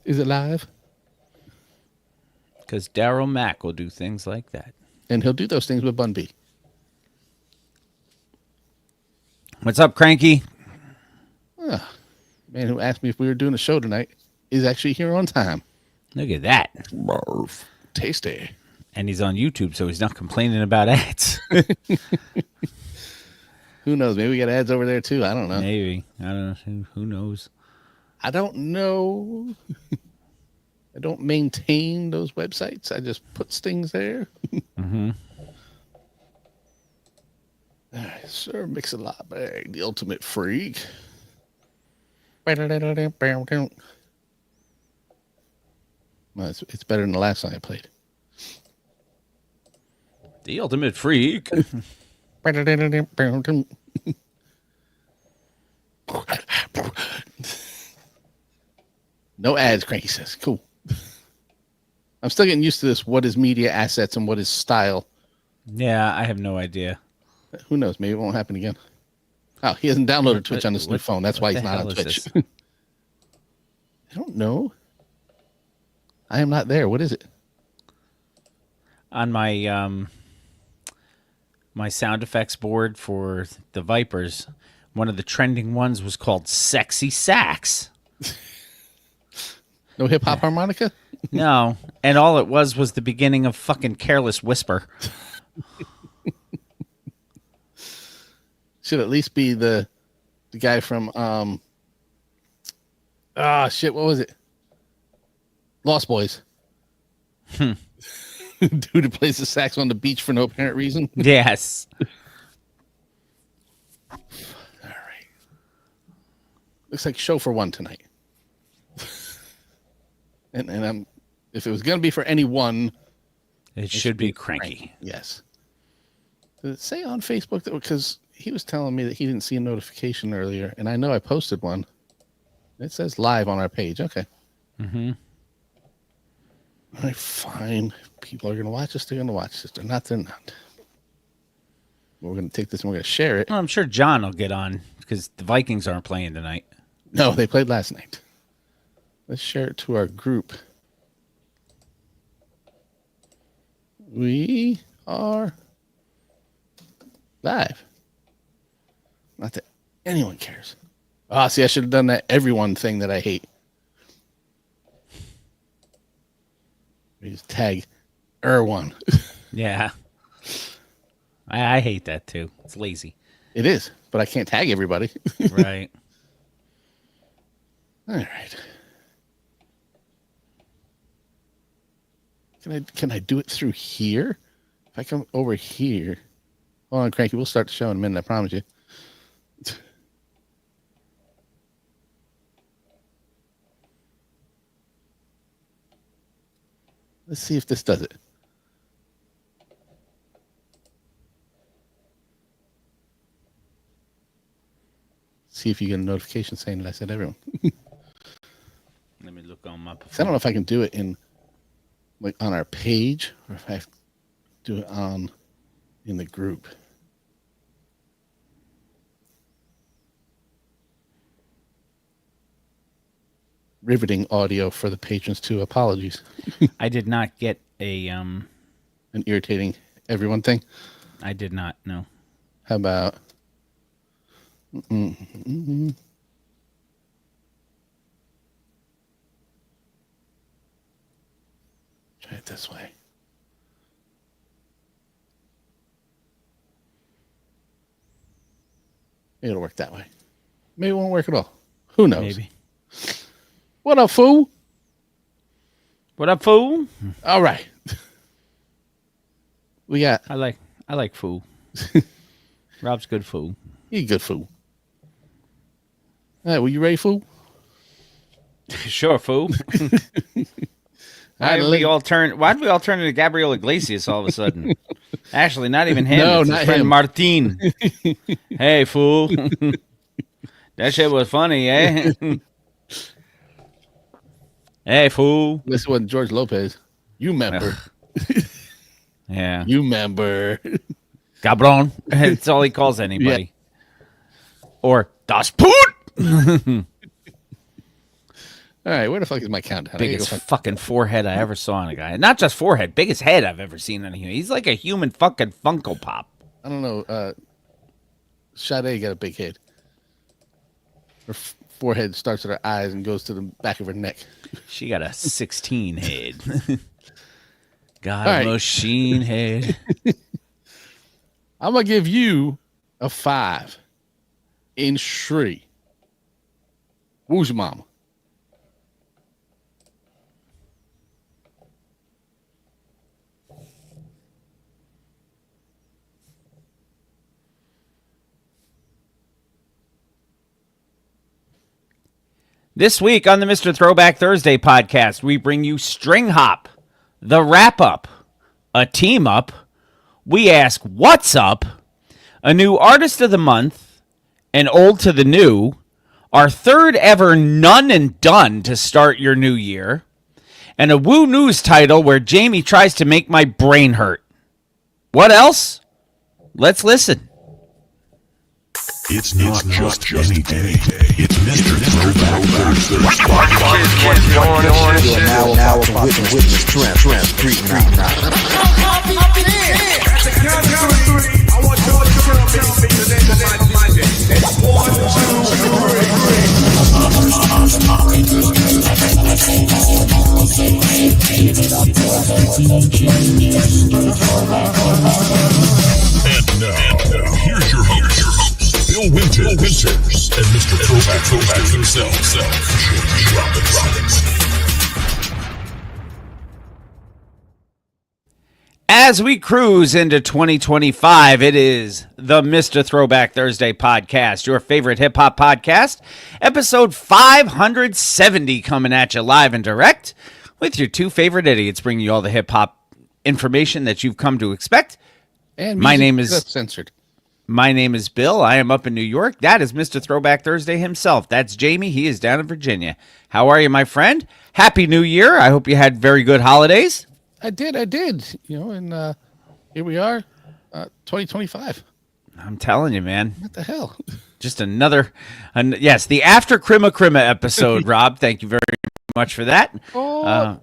Is it live? Because Daryl Mack will do things like that. And he'll do those things with Bun B. What's up, Cranky? Man who asked me if we were doing a show tonight is actually here on time. Look at that. Barf. Tasty. And he's on YouTube, so he's not complaining about ads. Who knows? Maybe we got ads over there too. I don't know. Maybe. I don't know. Who knows? I don't know. I don't maintain those websites. I just put things there. Mm-hmm. All right, Sir Mix-a-Lot Bag, the ultimate freak. Well, it's better than the last song I played. The ultimate freak. No ads, Cranky says. Cool. I'm still getting used to this. What is media assets and what is style? Yeah, I have no idea. Who knows? Maybe it won't happen again. Oh, he hasn't downloaded Twitch on this new phone. That's why he's not on Twitch. I don't know. I am not there. What is it? On my my sound effects board for the Vipers, one of the trending ones was called Sexy Sax. No hip hop harmonica? No, and all it was the beginning of fucking Careless Whisper. Should at least be the guy from shit, what was it? Lost Boys. Dude who plays the sax on the beach for no apparent reason. Yes. All right. Looks like show for one tonight. and I'm if it was gonna be for anyone, It should be Cranky. Yes. Did it say on Facebook that because he was telling me that he didn't see a notification earlier, and I know I posted one. It says live on our page. Okay. Mm-hmm. All right, fine. People are going to watch us. They're going to watch this. They're not. They're not. We're going to take this and we're going to share it. Well, I'm sure John will get on because the Vikings aren't playing tonight. No, they played last night. Let's share it to our group. We are live. Not that anyone cares. See, I should have done that everyone thing that I hate. We just tag Erwan. Yeah. I hate that too. It's lazy. It is, but I can't tag everybody. Right. All right. Can I do it through here? If I come over here. Hold on, Cranky. We'll start the show in a minute, I promise you. Let's see if this does it. See if you get a notification saying that I said everyone. Let me look on my phone. I don't know if I can do it in like on our page or if I have to do it in the group. Riveting audio for the patrons too. Apologies. I did not get an irritating everyone thing. I did not. No. How about? Try it this way. Maybe it'll work that way. Maybe it won't work at all. Who knows? Maybe. What up, fool? What up, fool? All right. We got. I like fool. Rob's good fool. You good fool. All right, were you ready, fool? Sure, fool. Why did we all turn into Gabriel Iglesias all of a sudden? Actually, not even him. No, it's not his friend him. Martin. Hey, fool. That shit was funny, eh? Hey, fool. This wasn't George Lopez. You member. Yeah. You member. Cabron. That's all he calls anybody. Yeah. Or Das Put. All right, where the fuck is my countdown? Biggest fucking forehead I ever saw on a guy. Not just forehead, biggest head I've ever seen on a human. He's like a human fucking Funko Pop. I don't know. Sade got a big head. Her forehead starts at her eyes and goes to the back of her neck. She got a 16 head. Got All a right. machine head. I'm going to give you a 5 in Shri. Who's your mama? This week on the Mr. Throwback Thursday podcast, we bring you String Hop, the wrap up, a team up, we ask what's up, a new artist of the month, an old to the new, our third ever None and Done to start your new year, and a Woo News title where Jamie tries to make my brain hurt. What else? Let's listen. It's not just any day. It's Mr. Throwback Thursday. Now about to witness trend street now. I want you to tell me the name of my day. It's 1, 2, 3. And now, here's your host, Bill Winters, and Mr. Throwback Thursday himself, James Robbins. As we cruise into 2025, it is the Mr. Throwback Thursday podcast, your favorite hip-hop podcast, episode 570 coming at you live and direct with your two favorite idiots bringing you all the hip-hop information that you've come to expect. And My music name is- that's censored. My name is Bill. I am up in New York. That is Mr. Throwback Thursday himself. That's Jamie. He is down in Virginia. How are you, my friend? Happy New Year. I hope you had very good holidays. I did. You know, and here we are, 2025. I'm telling you, man. What the hell? Just another, yes, the After Crima episode, Rob. Thank you very much for that. Oh.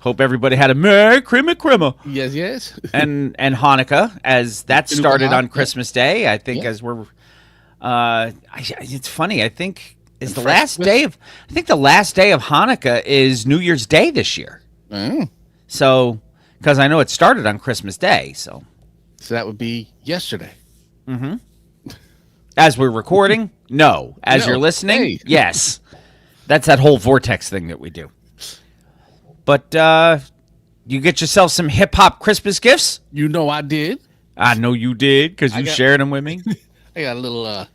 Hope everybody had a Merry Crima. Yes. And Hanukkah, as that started on Christmas Day. I think as we're, it's funny. I think is the last day of, the last day of Hanukkah is New Year's Day this year. So, because I know it started on Christmas Day, so that would be yesterday. As we're recording, no. As No. you're listening, Hey. yes. That's that whole vortex thing that we do. But you get yourself some hip hop Christmas gifts? You know I did. I know you did because you shared them with me. I got a little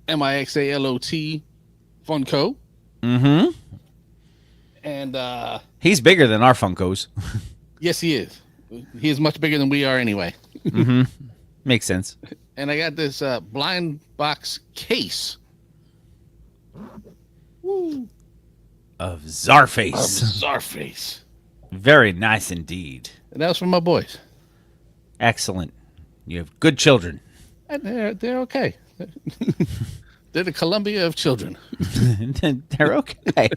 MIXALOT Funko. And He's bigger than our Funkos. yes, he is. He is much bigger than we are anyway. Makes sense. And I got this blind box case Of Czarface. Czarface. Very nice indeed. And that was from my boys. Excellent. You have good children. And they're okay. They're the Columbia of children. They're okay.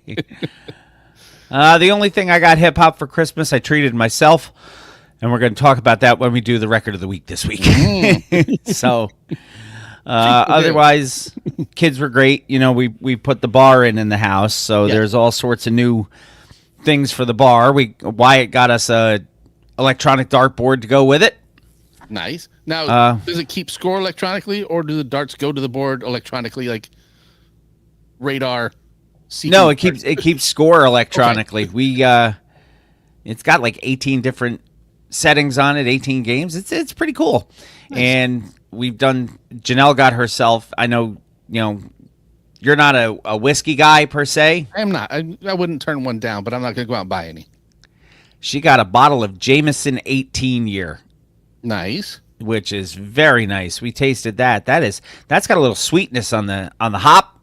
The only thing I got hip hop for Christmas, I treated myself, and we're going to talk about that when we do the record of the week this week. So, otherwise, kids were great. You know, we put the bar in the house, so there's all sorts of new things for the bar. Wyatt got us a electronic dartboard to go with it. Nice. Now, does it keep score electronically, or do the darts go to the board electronically, like radar? No, it keeps score electronically. Okay. It's got like 18 different settings on it, 18 games. It's pretty cool. Nice. And we've done. Janelle got herself. I know, you're not a whiskey guy per se. I am not. I wouldn't turn one down, but I'm not going to go out and buy any. She got a bottle of Jameson 18 year. Nice. Which is very nice. We tasted that. That's got a little sweetness on the hop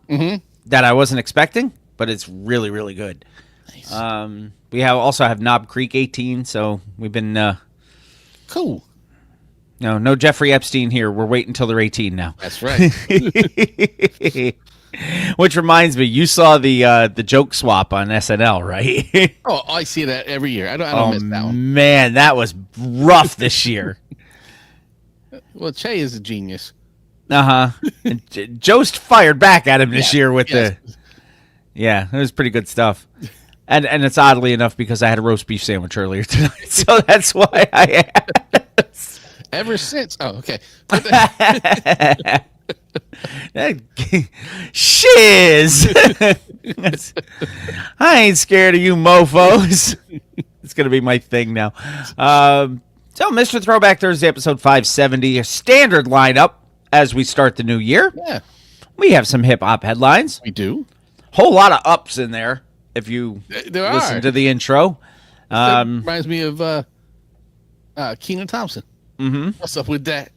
that I wasn't expecting, but it's really, really good. Nice. We also have Knob Creek 18, so we've been cool. No Jeffrey Epstein here. We're waiting until they're 18 now. That's right. Which reminds me, you saw the joke swap on SNL, right? Oh, I see that every year. I don't miss that one. Man, that was rough this year. Well, Che is a genius. Jost fired back at him this year with yes. Yeah, it was pretty good stuff. And it's oddly enough because I had a roast beef sandwich earlier tonight, so that's why I asked. Ever since. Oh, okay. Shiz. I ain't scared of you mofos. It's going to be my thing now. So, Mr. Throwback Thursday, episode 570, a standard lineup as we start the new year. Yeah. We have some hip-hop headlines. We do. Whole lot of ups in there if you There listen are. to the intro. That reminds me of Kenan Thompson. Mm-hmm. What's up with that?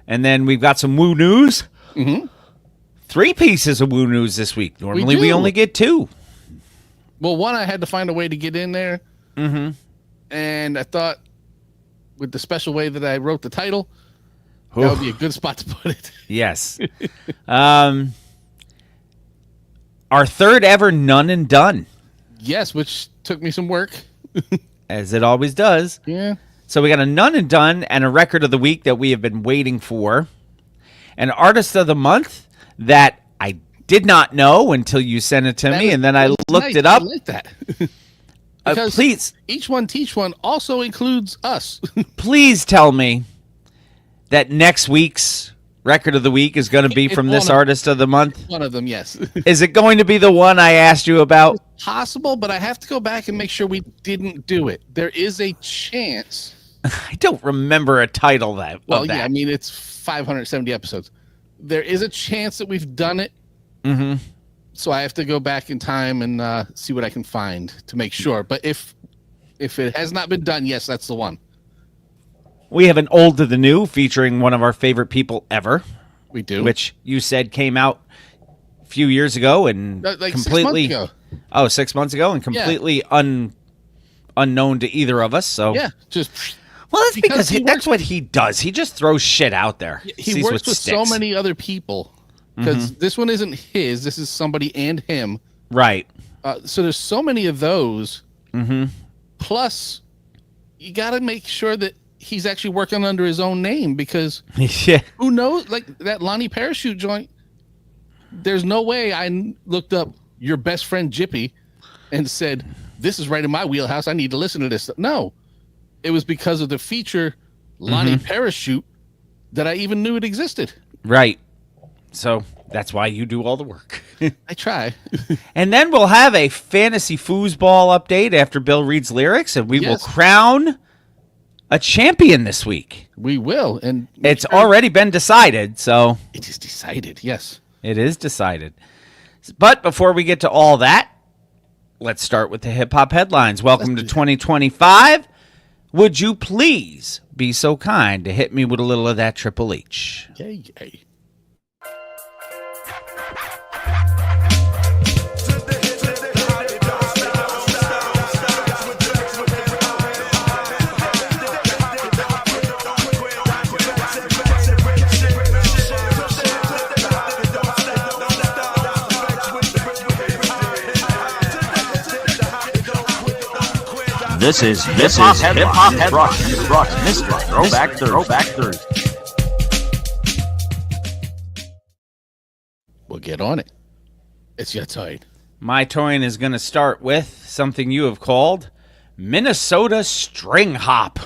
And then we've got some Woo News. Mm-hmm. 3 pieces of Woo News this week. Normally we do. only get 2. Well, one, I had to find a way to get in there. Mm-hmm. And I thought with the special way that I wrote the title, that would be a good spot to put it. Yes. Our third ever None and Done. Yes, which took me some work. As it always does. Yeah. So we got a None and Done and a record of the week that we have been waiting for. An artist of the month that I did not know until you sent it to me, and then I looked nice. it up. I like that. Because Please, Each One Teach One also includes us. please tell me that next week's record of the week is going to be It's from one this of- artist of the month. One of them, yes. Is it going to be the one I asked you about? Possible, but I have to go back and make sure we didn't do it. There is a chance. I don't remember a title that. Well, of that. yeah, I mean, it's 570 episodes. There is a chance that we've done it. Mm-hmm. So I have to go back in time and see what I can find to make sure. But if it has not been done, yes, that's the one. We have an Old to the New featuring one of our favorite people ever, We do. which you said came out a few years ago and Like completely 6 months ago. Oh, 6 months ago and completely unknown to either of us. So Yeah, just well, that's because he that's what he does. He just throws shit out there. he Sees works what with so sticks. many other people because this one isn't his. This is somebody and him. Right. So there's so many of those. Mm-hmm. Plus, you got to make sure that he's actually working under his own name because Yeah. who knows? Like that Lonnie Parachute joint. There's no way I looked up your best friend Jippy and said, "This is right in my wheelhouse. I need to listen to this." No, it was because of the feature Lonnie Parachute that I even knew it existed. Right. So that's why you do all the work. I try. And then we'll have a fantasy foosball update after Bill reads lyrics, and we will Yes. crown a champion this week. We will, and It's already been decided, so it is decided. Yes. it is decided. But before we get to all that, let's start with the hip-hop headlines. Welcome to 2025. Would you please be so kind to hit me with a little of that Triple H? Yay, yay. This is hip hop headlines. Brought to Mr. Throwback Thursday. We'll get on it. It's your turn. My toying is going to start with something you have called Minnesota String Hop.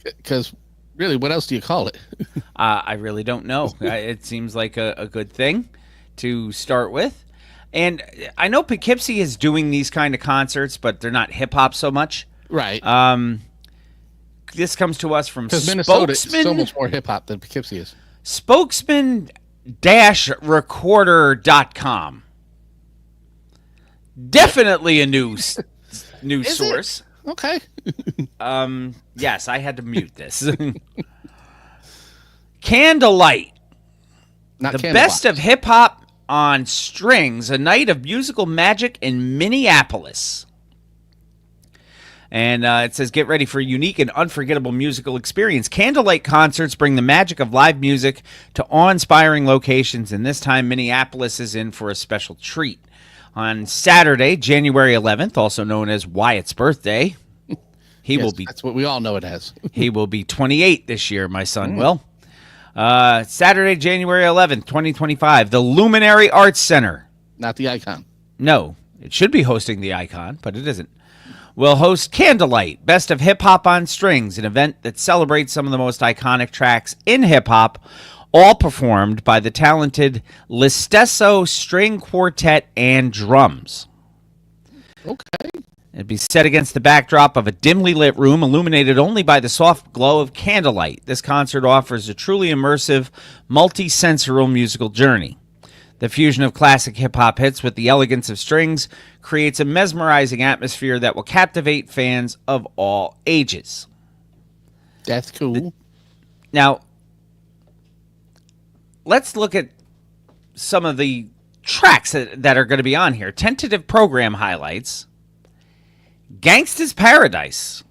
Because really, what else do you call it? I really don't know. It seems like a good thing to start with. And I know Poughkeepsie is doing these kind of concerts, but they're not hip-hop so much. Right. This comes to us from Because Minnesota is so Spokesman, much more hip hop than Poughkeepsie is. Spokesman-recorder.com. Definitely a new Is source. it? Okay. Yes, I had to mute this. Candlelight. Not The Candlebox. best of hip hop on strings, a night of musical magic in Minneapolis. And it says, get ready for a unique and unforgettable musical experience. Candlelight concerts bring the magic of live music to awe-inspiring locations, and this time Minneapolis is in for a special treat. On Saturday, January 11th, also known as Wyatt's birthday, That's what we all know it as. he will be 28 this year, my son will. Saturday, January 11th, 2025, the Luminary Arts Center. Not the Icon. No, it should be hosting the Icon, but it isn't. Will host Candlelight, Best of Hip Hop on Strings, an event that celebrates some of the most iconic tracks in hip hop, all performed by the talented Listesso String Quartet and Drums. Okay. It'd be set against the backdrop of a dimly lit room illuminated only by the soft glow of candlelight. This concert offers a truly immersive, multi-sensorial musical journey. The fusion of classic hip-hop hits with the elegance of strings creates a mesmerizing atmosphere that will captivate fans of all ages. That's cool. Now, let's look at some of the tracks that are going to be on here. Tentative program highlights. Gangsta's Paradise,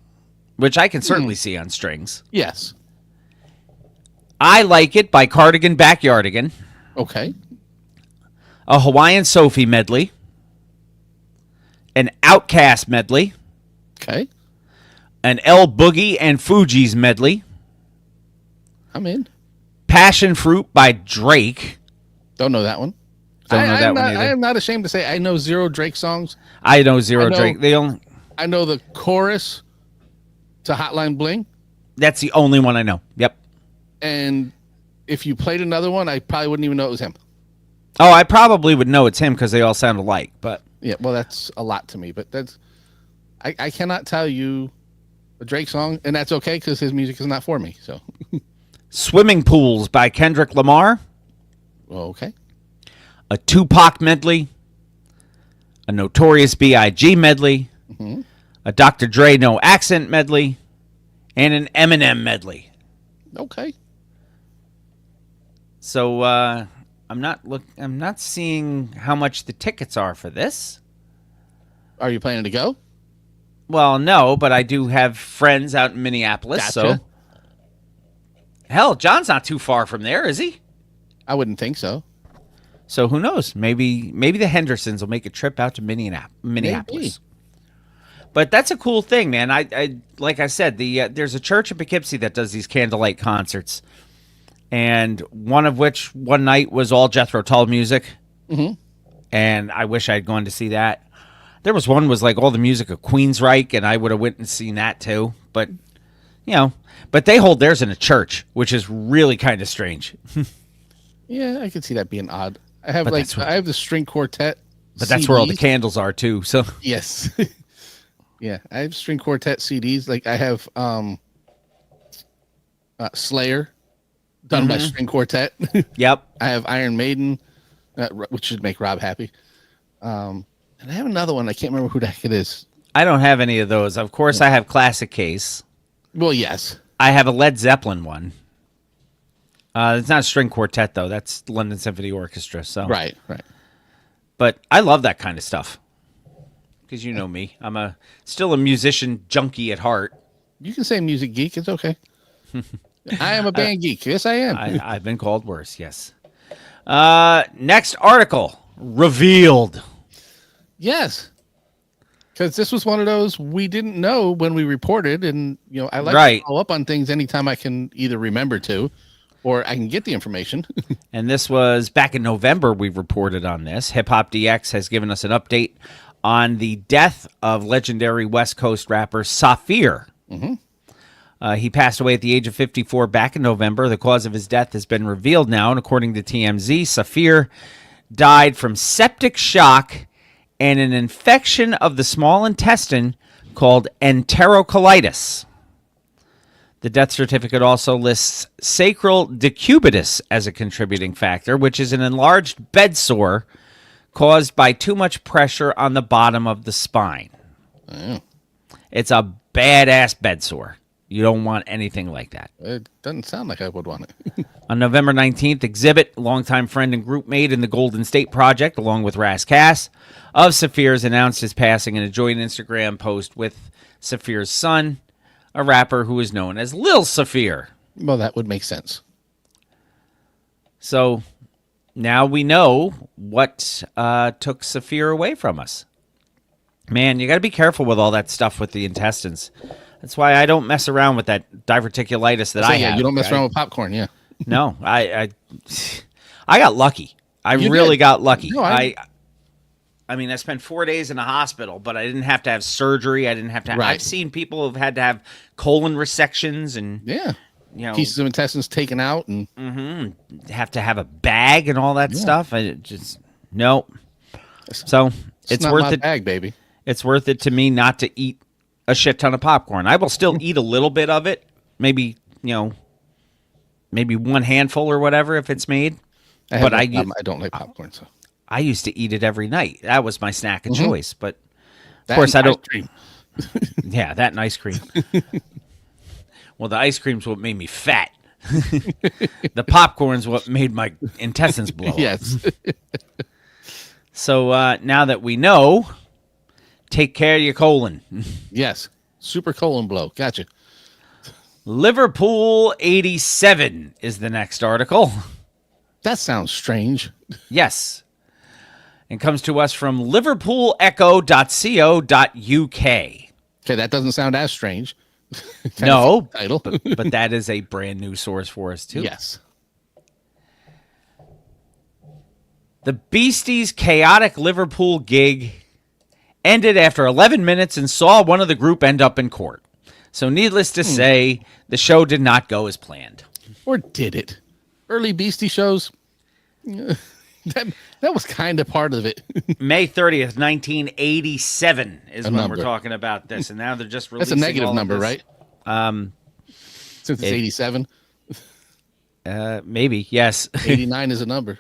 which I can certainly see on strings. Yes. I Like It by Cardigan Backyardigan. Okay. A Hawaiian Sophie medley. An Outkast medley. Okay. An El Boogie and Fugees medley. I'm in. Passion Fruit by Drake. Don't know that one. Don't know that one either. I am not ashamed to say I know 0 Drake songs. I know zero I know- Drake. I know the chorus to Hotline Bling. That's the only one I know. Yep. And if you played another one, I probably wouldn't even know it was him. Oh, I probably would know it's him because they all sound alike. But Yeah, well, that's a lot to me. But I cannot tell you a Drake song, and that's okay because his music is not for me. So, Swimming Pools by Kendrick Lamar. well, okay. A Tupac medley. A Notorious B.I.G. medley. A Dr. Dre No Accent medley. And an Eminem medley. Okay. So I'm not seeing how much the tickets are for this. Are you planning to go? Well, no, but I do have friends out in Minneapolis. Gotcha. So hell, John's not too far from there, is he? I wouldn't think so. So who knows? Maybe the Hendersons will make a trip out to Minneapolis. Maybe. But that's a cool thing, man. I like I said, there's a church in Poughkeepsie that does these candlelight concerts, and one of which one night was all Jethro Tull music, and I wish I'd gone to see that. There was one was like all the music of Queensryche, and I would have went and seen that too. But but they hold theirs in a church, which is really kind of strange. Yeah, I could see that being odd. I have But that's what- I have the string quartet. But that's where all the CDs. candles are too. So Yes. Yeah, I have string quartet CDs. Like I have Slayer done by string quartet. yep. I have Iron Maiden, which should make Rob happy. And I have another one. I can't remember who the heck it is. I don't have any of those. Of course, I have Classic Case. Well, yes. I have a Led Zeppelin one. It's not a string quartet though. That's London Symphony Orchestra. So Right. But I love that kind of stuff because you know me. I'm still a musician junkie at heart. You can say music geek. It's okay. I am a band geek. Yes, I am. I've been called worse. Yes. Next article revealed. Yes. Because this was one of those we didn't know when we reported. And, I like Right. to follow up on things anytime I can either remember to or I can get the information. And this was back in November. We reported on this. Hip Hop DX has given us an update on the death of legendary West Coast rapper Saphir. He passed away at the age of 54 back in November. The cause of his death has been revealed now, and according to TMZ, Saphir died from septic shock and an infection of the small intestine called enterocolitis. The death certificate also lists sacral decubitus as a contributing factor, which is an enlarged bed sore caused by too much pressure on the bottom of the spine. It's a badass bed sore. You don't want anything like that. It doesn't sound like I would want it. On November 19th, Exhibit, longtime friend and group mate in the Golden State Project, along with Ras Kass of Saphir's, announced his passing in a joint Instagram post with Saphir's son, a rapper who is known as Lil Saphir. Well, that would make sense. So now we know what took Saphir away from us. Man, you got to be careful with all that stuff with the intestines. That's why I don't mess around with that diverticulitis that I have. You don't mess around with popcorn, yeah. No, I got lucky. I really got lucky. No, I mean, I spent 4 days in the hospital, but I didn't have to have surgery. I didn't have to. Right. I've seen people who've had to have colon resections and pieces of intestines taken out and have to have a bag and all that stuff. I just no. So it's not worth my it. bag, baby. It's worth it to me not to eat a shit ton of popcorn. I will still eat a little bit of it, maybe one handful or whatever if it's made. I don't like popcorn, so I used to eat it every night. That was my snack of choice. But that of course, I and don't. ice cream. Yeah, that and ice cream. Well, the ice cream's what made me fat. The popcorn's what made my intestines blow up. Yes. So now that we know, take care of your colon. Yes. Super colon blow. Gotcha. Liverpool 87 is the next article. That sounds strange. Yes. It comes to us from liverpoolecho.co.uk. Okay, that doesn't sound as strange. No, Title. but that is a brand new source for us, too. Yes. The Beasties' chaotic Liverpool gig ended after 11 minutes and saw one of the group end up in court. So needless to say, the show did not go as planned. Or did it? Early Beastie shows, that was kind of part of it. May 30th, 1987 is when number. we're talking about this. And now they're just That's releasing a negative all of number, this. right? Since it's 87, Maybe, yes. 89 is a number.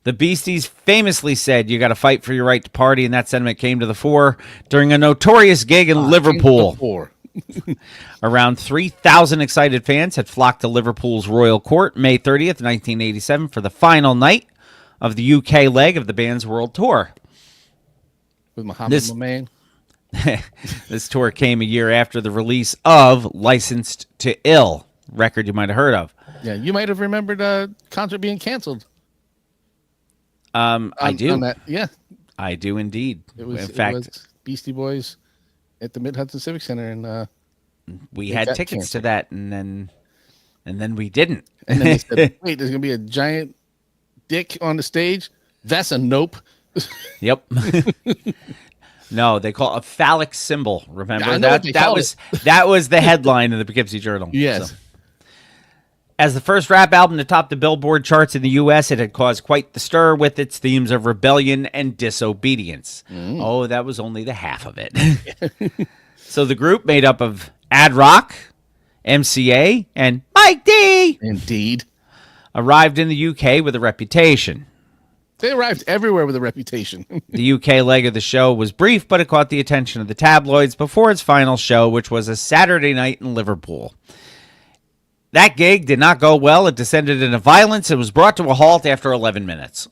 The Beasties famously said, "You got to fight for your right to party," and that sentiment came to the fore during a notorious gig in Liverpool. Around 3,000 excited fans had flocked to Liverpool's Royal Court May 30th, 1987 for the final night of the UK leg of the band's world tour. With Muhammad, my man. This tour came a year after the release of Licensed to Ill, record you might have heard of. Yeah, you might have remembered a concert being canceled. I do. On that, yeah. I do indeed. It was, In fact, it was Beastie Boys at the Mid-Hudson Civic Center. And we it had got tickets to canceled. that, and then we didn't. then they said, wait, there's going to be a giant dick on the stage? That's a nope. Yep. No, they call it a phallic symbol. Remember I know what they that called was that was the headline of the Poughkeepsie Journal. Yes. So. As the first rap album to top the Billboard charts in the U.S., it had caused quite the stir with its themes of rebellion and disobedience. Oh, that was only the half of it. So the group, made up of Ad Rock, MCA, and Mike D, Indeed. arrived in the UK with a reputation. They arrived everywhere with a reputation. The UK leg of the show was brief, but it caught the attention of the tabloids before its final show, which was a Saturday night in Liverpool. That gig did not go well. It descended into violence and was brought to a halt after 11 minutes.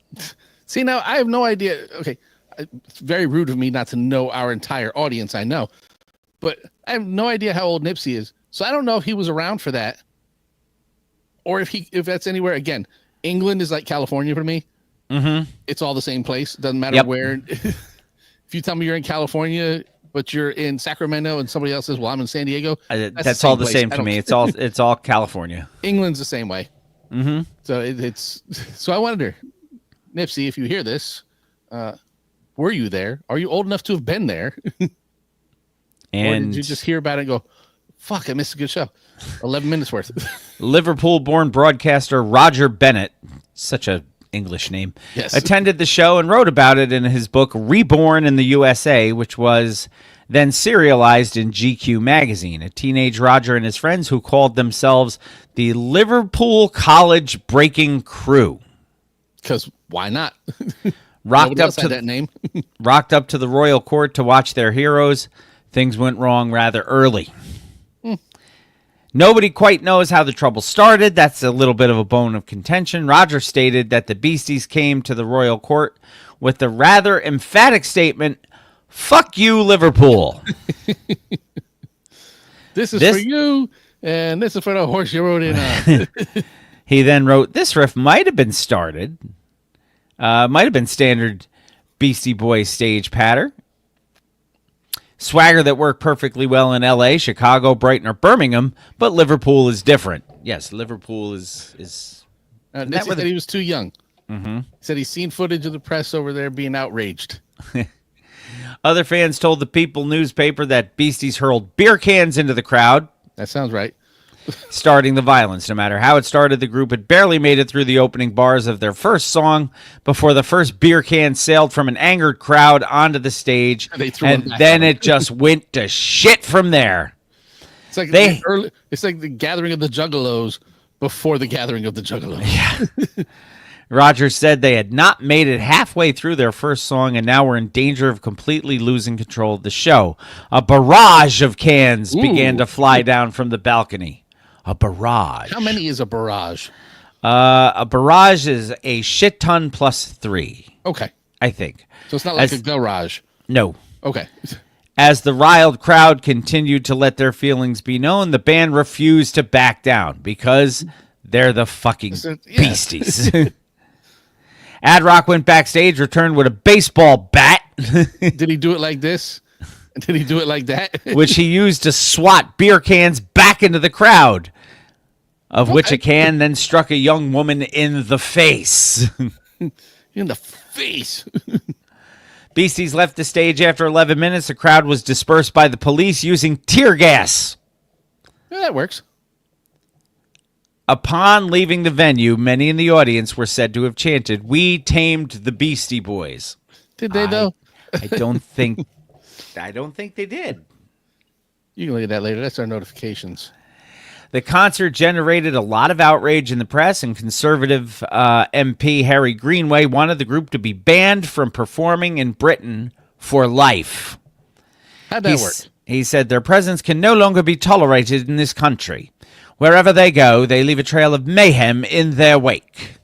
See, now I have no idea. Okay, it's very rude of me not to know our entire audience, I know. But I have no idea how old Nipsey is. So I don't know if he was around for that. Or if that's anywhere. Again, England is like California for me. Mm-hmm. It's all the same place. Doesn't matter Yep. where. If you tell me you're in California, but you're in Sacramento, and somebody else says, "Well, I'm in San Diego," That's all the place. same I to don't me. care. It's all California. England's the same way. Mm-hmm. So it's so I wonder, Nipsey, if you hear this, were you there? Are you old enough to have been there? Or And did you just hear about it and go, "Fuck, I missed a good show." 11 minutes worth. Liverpool-born broadcaster Roger Bennett, such a English name, Yes. attended the show and wrote about it in his book Reborn in the USA, which was then serialized in GQ magazine. A teenage Roger and his friends who called themselves the Liverpool College Breaking Crew Because why not? rocked Nobody up else to had that name. rocked up to the royal court to watch their heroes. Things went wrong rather early. Nobody quite knows how the trouble started. That's a little bit of a bone of contention. Roger stated that the Beasties came to the royal court with the rather emphatic statement, "Fuck you, Liverpool." This is for you, and this is for the horse you rode in on. He then wrote, "This riff might have been standard Beastie Boys stage patter. Swagger that worked perfectly well in L.A., Chicago, Brighton, or Birmingham, but Liverpool is different." Yes, Liverpool is Nipsey said he was too young. Mm-hmm. He said he's seen footage of the press over there being outraged. Other fans told the People newspaper that Beasties hurled beer cans into the crowd, That sounds right. starting the violence. No matter how it started, the group had barely made it through the opening bars of their first song before the first beer can sailed from an angered crowd onto the stage, and then it just went to shit from there. It's like it's like the gathering of the Juggalos before the gathering of the Juggalos. Yeah. Rogers said they had not made it halfway through their first song and now were in danger of completely losing control of the show. A barrage of cans began to fly down from the balcony. A barrage. How many is a barrage? A barrage is a shit ton plus 3. Okay. I think. So it's not like a garage. No. Okay. As the riled crowd continued to let their feelings be known, the band refused to back down because they're the fucking Beasties. Ad Rock went backstage, returned with a baseball bat. Did he do it like this? Did he do it like that? Which he used to swat beer cans back into the crowd, of which a can then struck a young woman in the face. In the face. Beasties left the stage after 11 minutes. The crowd was dispersed by the police using tear gas. Yeah, that works. Upon leaving the venue, many in the audience were said to have chanted, "We tamed the Beastie Boys." Did they though? I don't think they did. You can look at that later. That's our notifications. The concert generated a lot of outrage in the press, and conservative MP Harry Greenway wanted the group to be banned from performing in Britain for life. How'd that work? He said their presence can no longer be tolerated in this country. Wherever they go, they leave a trail of mayhem in their wake.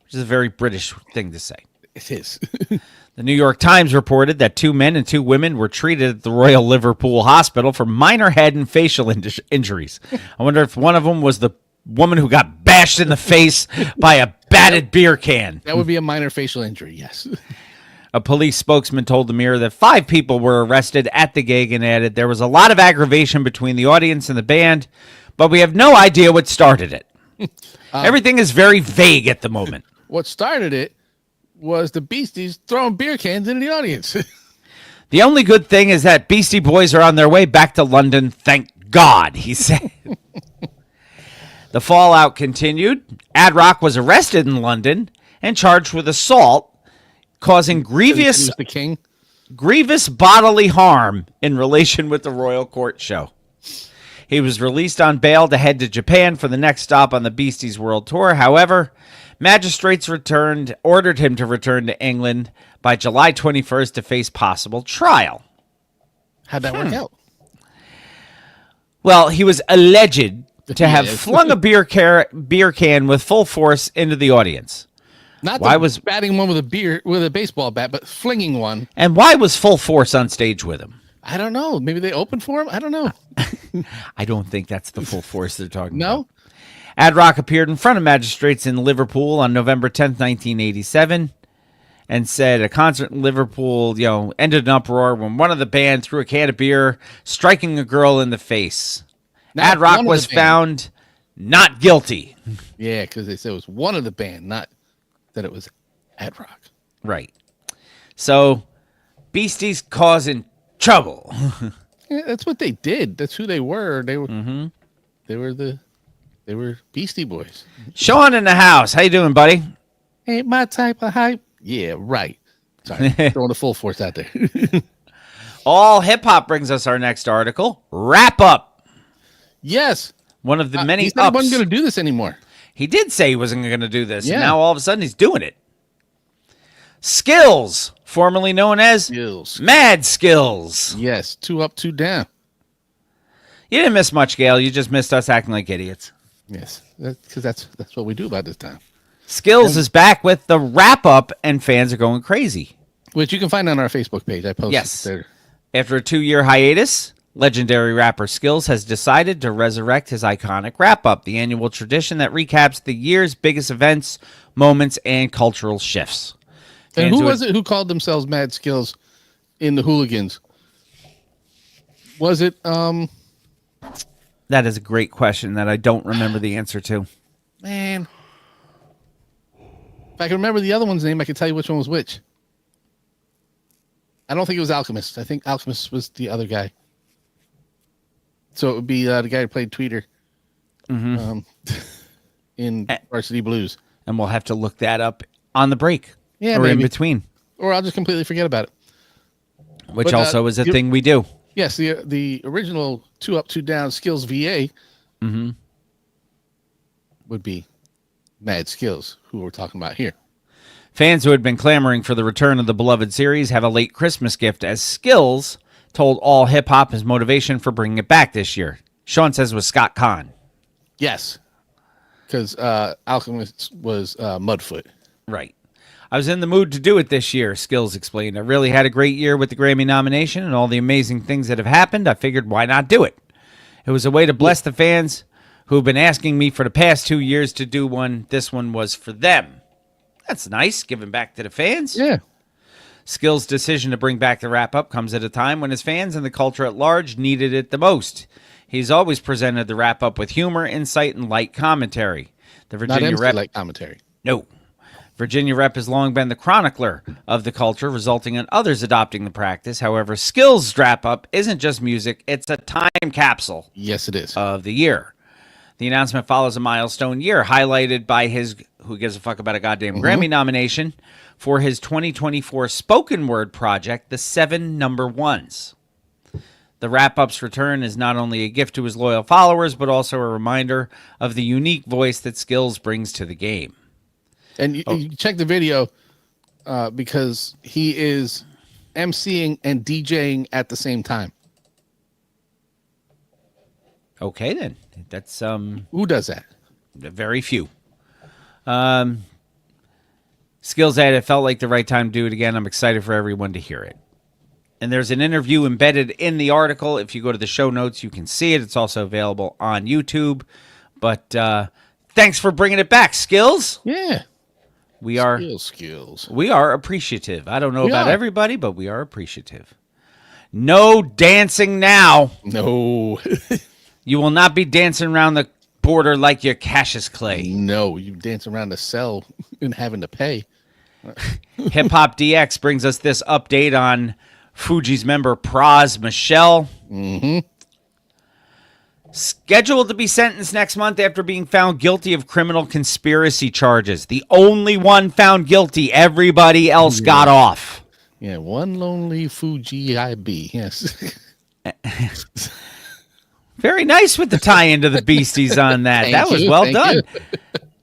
Which is a very British thing to say. It is. The New York Times reported that 2 men and 2 women were treated at the Royal Liverpool Hospital for minor head and facial injuries. I wonder if one of them was the woman who got bashed in the face by a batted beer can. That would be a minor facial injury, yes. A police spokesman told the Mirror that 5 people were arrested at the gig and added, "There was a lot of aggravation between the audience and the band, but we have no idea what started it." Everything is very vague at the moment. What started it was the Beasties throwing beer cans into the audience. The only good thing is that Beastie Boys are on their way back to London, thank God, he said. The fallout continued. Ad Rock was arrested in London and charged with assault, causing grievous bodily harm in relation with the Royal Court show. He was released on bail to head to Japan for the next stop on the Beasties World Tour. However, magistrates ordered him to return to England by July 21st to face possible trial. How'd that work out? Well, he was alleged to have flung a beer can with full force into the audience. Not why was batting one with a baseball bat, but flinging one. And why was full force on stage with him? I don't know. Maybe they opened for him. I don't know. I don't think that's the full force they're talking about. No. Ad Rock appeared in front of magistrates in Liverpool on November 10th, 1987, and said a concert in Liverpool, ended in uproar when one of the band threw a can of beer, striking a girl in the face. Ad Rock was found not guilty. Yeah, because they said it was one of the band, not that it was Ad Rock. Right. So, Beasties causing trouble. Yeah, that's what they did. That's who they were. They were. They were Beastie Boys. Sean in the house. How you doing, buddy? Ain't my type of hype. Yeah, right. Sorry, throwing the full force out there. All hip hop brings us our next article. Wrap up. Yes. One of the many he said he wasn't going to do this anymore. He did say he wasn't going to do this, and now all of a sudden he's doing it. Skills, formerly known as Mad Skills. Yes, 2 up, 2 down. You didn't miss much, Gail. You just missed us acting like idiots. Yes, because that's what we do about this time. Skills is back with the wrap-up, and fans are going crazy. Which you can find on our Facebook page. I posted it there. After a 2-year hiatus, Legendary rapper Skills has decided to resurrect his iconic wrap-up, the annual tradition that recaps the year's biggest events, moments, and cultural shifts. And who was it who called themselves Mad Skills in the Hooligans? Was it That is a great question that I don't remember the answer to. man? If I can remember the other one's name, I can tell you which one was which. I don't think it was Alchemist. I think Alchemist was the other guy. So it would be the guy who played Tweeter in Varsity Blues. And we'll have to look that up on the break. Yeah, or maybe. in between. Or I'll just completely forget about it. Which But, also is a thing we do. Yes, the original 2 Up 2 Down Skills VA would be Mad Skills, who we're talking about here. Fans who had been clamoring for the return of the beloved series have a late Christmas gift, as Skills told All Hip Hop his motivation for bringing it back this year. Sean says it was Scott Kahn. Yes, because Alchemist was Mudfoot. Right. I was in the mood to do it this year, Skills explained. I really had a great year with the Grammy nomination and all the amazing things that have happened. I figured, why not do it? It was a way to bless the fans who've been asking me for the past 2 years to do one. This one was for them. That's nice, giving back to the fans. Yeah. Skills' decision to bring back the wrap-up comes at a time when his fans and the culture at large needed it the most. He's always presented the wrap-up with humor, insight, and light commentary. The Not Virginia MC rep... like commentary. No. Virginia rep has long been the chronicler of the culture, resulting in others adopting the practice. However, Skills' wrap-up isn't just music, it's a time capsule Yes, it is. of the year. The announcement follows a milestone year, highlighted by his, who gives a fuck about a goddamn Grammy nomination, for his 2024 spoken word project, The 7 Number Ones. The wrap-up's return is not only a gift to his loyal followers, but also a reminder of the unique voice that Skills brings to the game. And you check the video because he is emceeing and DJing at the same time. Okay, then. That's Who does that? very few. Skills said it felt like the right time to do it again. I'm excited for everyone to hear it. And there's an interview embedded in the article. If you go to the show notes, you can see it. It's also available on YouTube. But thanks for bringing it back, Skills. Yeah. We are Skills. we are appreciative. I don't know We about are. everybody, but we are appreciative. No dancing now. No. You will not be dancing around the border like your Cassius Clay. No. You dance around the cell and having to pay. Hip Hop DX brings us this update on Fuji's member Praz Michelle. Scheduled to be sentenced next month after being found guilty of criminal conspiracy charges. The only one found guilty. Everybody else got off. Yeah. One lonely Fuji IB. Yes. Very nice with the tie into the Beasties on that. Thank That was you, well thank done. you.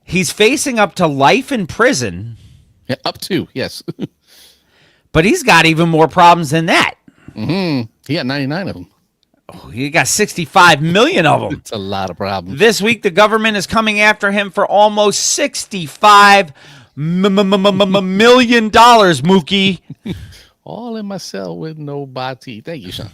He's facing up to life in prison, Yeah, up to. Yes. but he's got even more problems than that. He got 99 of them. He got 65 million of them. It's a lot of problems. This week, the government is coming after him for almost $65 million, Mookie. All in my cell with no body. Thank you, Sean.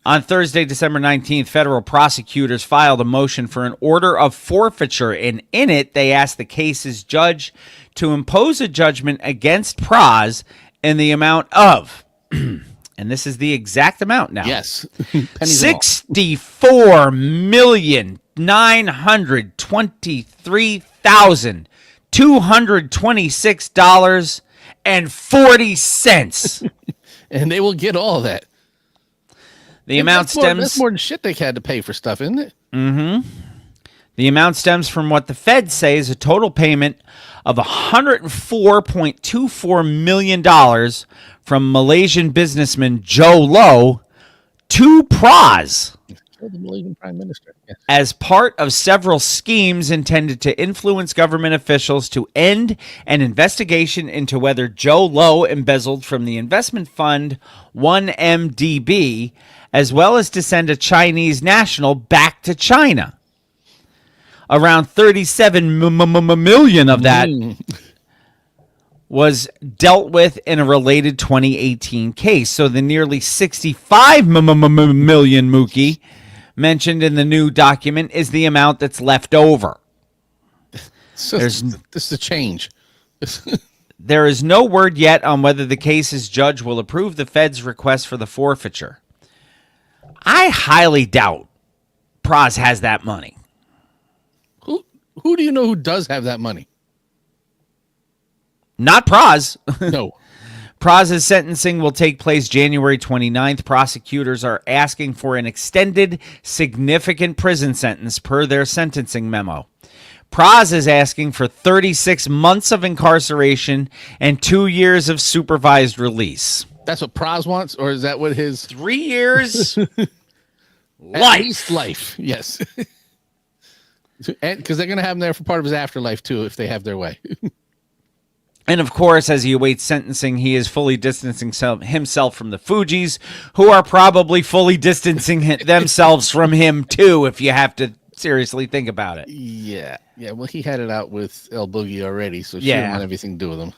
On Thursday, December 19th, federal prosecutors filed a motion for an order of forfeiture, and in it, they asked the case's judge to impose a judgment against Praz in the amount of, and this is the exact amount now. Yes. Pennies and all. $64,923,226.40. And they will get all that. The amount stems. That's more than shit they had to pay for stuff, isn't it? The amount stems from what the feds say is a total payment of $104.24 million from Malaysian businessman Joe Low to Praz The Malaysian Prime Minister. Yes. as part of several schemes intended to influence government officials to end an investigation into whether Joe Low embezzled from the investment fund 1MDB, as well as to send a Chinese national back to China. Around 37 million of that was dealt with in a related 2018 case. So the nearly 65 million Mookie mentioned in the new document is the amount that's left over. So this is a change. There is no word yet on whether the case's judge will approve the Fed's request for the forfeiture. I highly doubt Praz has that money. Who do you know who does have that money? Not Praz. No. Praz's sentencing will take place January 29th. Prosecutors are asking for an extended, significant prison sentence per their sentencing memo. Praz is asking for 36 months of incarceration and 2 years of supervised release. That's what Praz wants, or is that what his 3 years? At least life? Yes. Because they're going to have him there for part of his afterlife, too, if they have their way. And of course, as he awaits sentencing, he is fully distancing himself from the Fugees, who are probably fully distancing themselves from him, too, if you have to seriously think about it. Yeah. Yeah, well, he had it out with El Boogie already, so she didn't want everything to do with him.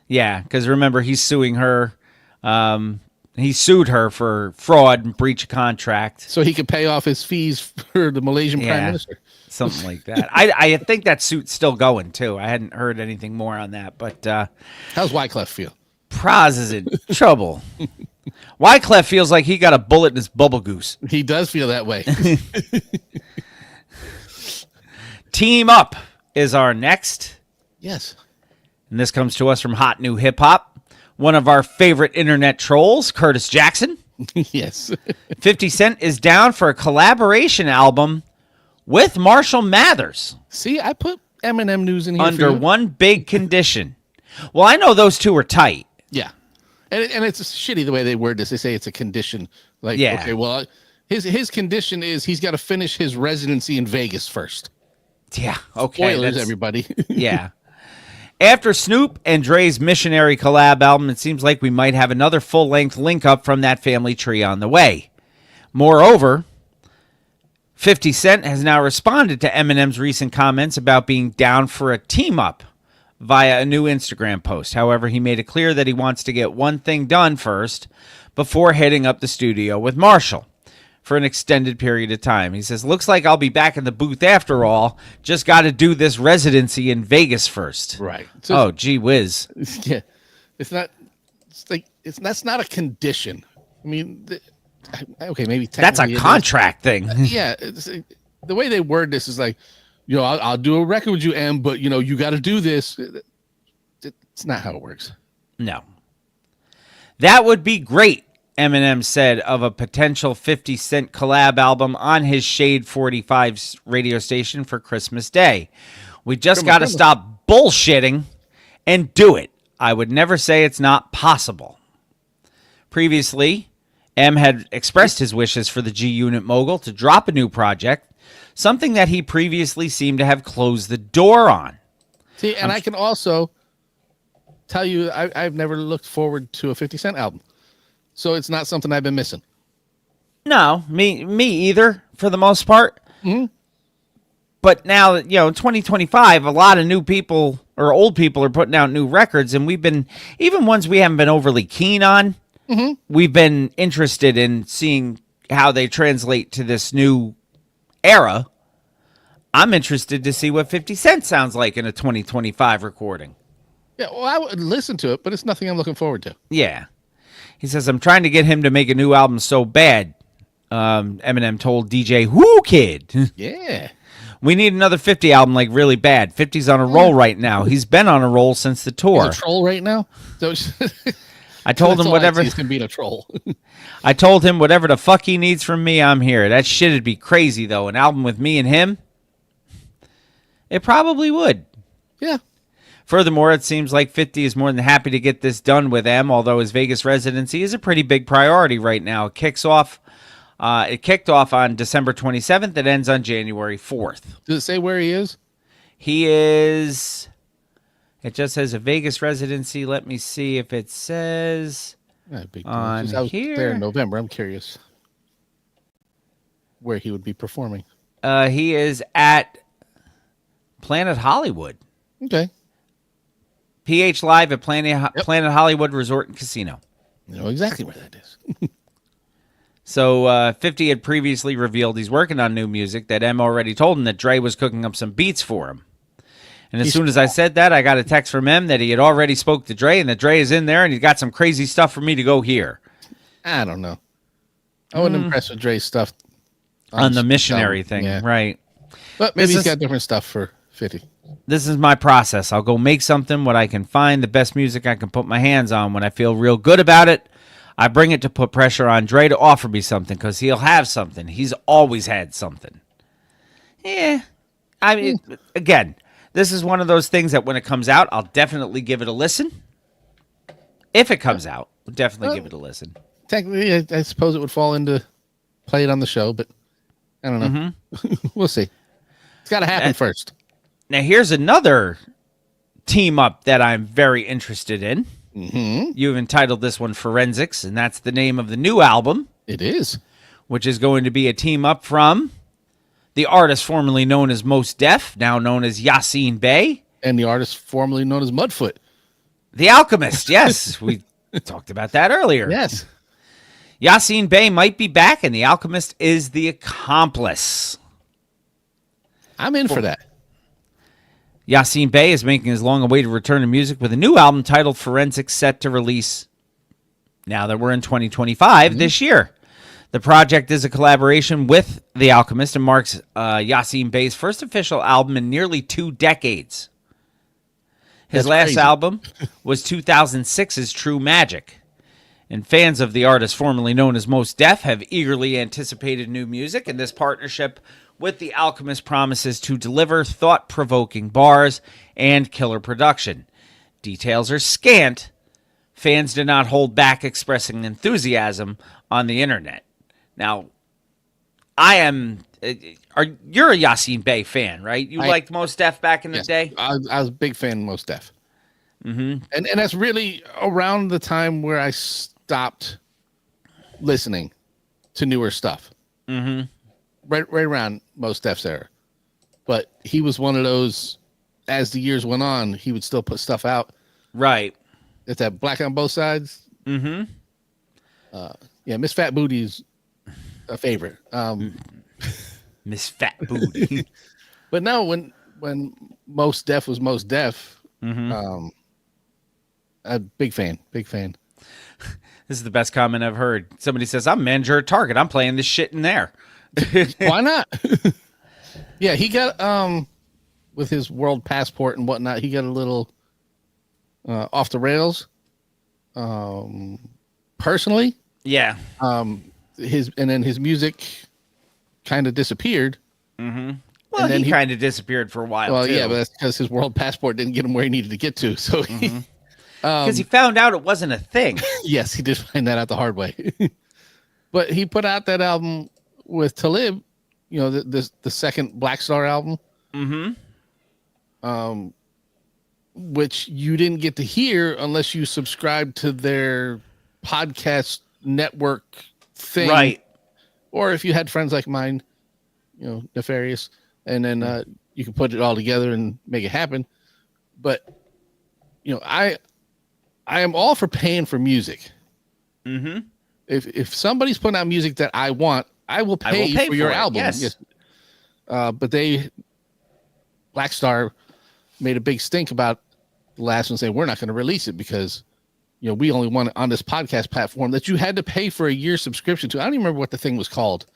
Yeah, because remember, he's suing her. He sued her for fraud and breach of contract. So he could pay off his fees for the Malaysian Prime Minister. Something like that. I think that suit's still going, too. I hadn't heard anything more on that. But how's Wyclef feel? Praz is in trouble. Wyclef feels like he got a bullet in his bubble goose. He does feel that way. Team Up is our next. Yes. And this comes to us from Hot New Hip Hop. One of our favorite internet trolls, Curtis Jackson. Yes. 50 Cent is down for a collaboration album with Marshall Mathers. See, I put Eminem news in here under one big condition. Well, I know those two are tight. Yeah. And it's shitty the way they word this. They say it's a condition. Like, yeah. Okay, well, his condition is he's got to finish his residency in Vegas first. Yeah. Okay. Spoilers, everybody. Yeah. After Snoop and Dre's Missionary collab album, it seems like we might have another full-length link-up from that family tree on the way. Moreover, 50 Cent has now responded to Eminem's recent comments about being down for a team-up via a new Instagram post. However, he made it clear that he wants to get one thing done first before heading up the studio with Marshall for an extended period of time. He says, looks like I'll be back in the booth after all. Just got to do this residency in Vegas first. Right. So, gee whiz. Yeah. That's not a condition. I mean, okay, maybe that's a contract thing. Yeah. The way they word this is like, I'll do a record with you, M, but, you got to do this. It's not how it works. No. That would be great, Eminem said of a potential 50 Cent collab album on his Shade 45 radio station for Christmas Day. We just got to stop bullshitting and do it. I would never say it's not possible. Previously, M had expressed his wishes for the G-Unit mogul to drop a new project, something that he previously seemed to have closed the door on. See, and I can also tell you I've never looked forward to a 50 Cent album. So it's not something I've been missing. No, me either, for the most part. Mm-hmm. But now, in 2025, a lot of new people or old people are putting out new records, and we've been, even ones we haven't been overly keen on, we've been interested in seeing how they translate to this new era. I'm interested to see what 50 Cent sounds like in a 2025 recording. Yeah, well, I would listen to it, but it's nothing I'm looking forward to. Yeah. He says, I'm trying to get him to make a new album so bad. Eminem told DJ Whoo Kid. Yeah. We need another 50 album like really bad. 50's on a roll right now. He's been on a roll since the tour. He's a troll right now? So I told him whatever. He's going to be a troll. I told him whatever the fuck he needs from me, I'm here. That shit'd be crazy, though. An album with me and him? It probably would. Yeah. Furthermore, it seems like 50 is more than happy to get this done with M, although his Vegas residency is a pretty big priority right now. It kicked off on December 27th. It ends on January 4th. Does it say where he is? He is... It just says a Vegas residency. Let me see if it says Big on I was here. there in November. I'm curious where he would be performing. He is at Planet Hollywood. Okay. PH Live at Planet Hollywood Resort and Casino. You know exactly where that is. So 50 had previously revealed he's working on new music, that M already told him that Dre was cooking up some beats for him. And as soon as I said that, I got a text from M that he had already spoke to Dre and that Dre is in there and he's got some crazy stuff for me to go hear. I don't know. I wasn't impressed with Dre's stuff. On the missionary thing, yeah. right. But maybe This he's is- got different stuff for 50. This is my process. I'll go make something, what I can find, the best music I can put my hands on. When I feel real good about it, I bring it to put pressure on Dre to offer me something because he'll have something. He's always had something. Yeah. I mean, again, this is one of those things that when it comes out, I'll definitely give it a listen. If it comes out, I'll definitely give it a listen. Technically, I suppose it would fall into play it on the show, but I don't know. We'll see. It's got to happen first. Now, here's another team up that I'm very interested in. Mm-hmm. You've entitled this one Forensics, and that's the name of the new album, It is. which is going to be a team up from the artist formerly known as Mos Def, now known as Yasin Bey. And the artist formerly known as Mudfoot. The Alchemist, yes. We talked about that earlier. Yes. Yasin Bey might be back, and the Alchemist is the accomplice. I'm in for that. Yasin Bey is making his long-awaited return to music with a new album titled Forensics, set to release now that we're in 2025 this year. The project is a collaboration with The Alchemist and marks Yasin Bey's first official album in nearly 2 decades. His That's last crazy. album was 2006's True Magic. And fans of the artist formerly known as Mos Def have eagerly anticipated new music, and this partnership with The Alchemist promises to deliver thought-provoking bars and killer production. Details are scant. Fans did not hold back expressing enthusiasm on the internet. Now, I am... you're a Yasin Bey fan, right? You liked Mos Def back in the Yes. day? I was a big fan of Mos Def. Mm-hmm. And that's really around the time where I stopped listening to newer stuff. Mm-hmm. Right around Mos Def's era. But he was one of those, as the years went on, he would still put stuff out. Right. It's that Black on Both Sides. Mm-hmm. Yeah, Miss Fat Booty's a favorite. Miss Fat Booty. But no, when Mos Def was Mos Def, a big fan. This is the best comment I've heard. Somebody says, I'm manager at Target. I'm playing this shit in there. Why not? Yeah, he got with his world passport and whatnot, he got a little off the rails. Personally, Yeah. his music kind of disappeared. Well, then he he- kind of disappeared for a while, Well, too. yeah, but that's because his world passport didn't get him where he needed to get to. So, Because he found out it wasn't a thing. yes, he did find that out the hard way. But he put out that album with Talib, you know, the second Black Star album. Which you didn't get to hear unless you subscribed to their podcast network thing. Right. Or if you had friends like mine, you know, Nefarious, and then you can put it all together and make it happen. But, you know, I am all for paying for music. Mm-hmm. If somebody's putting out music that I want, I will pay, for your it, album. yes. But Black Star made a big stink about the last one, saying we're not going to release it because, you know, we only want it on this podcast platform that you had to pay for a year subscription to. I don't even remember what the thing was called.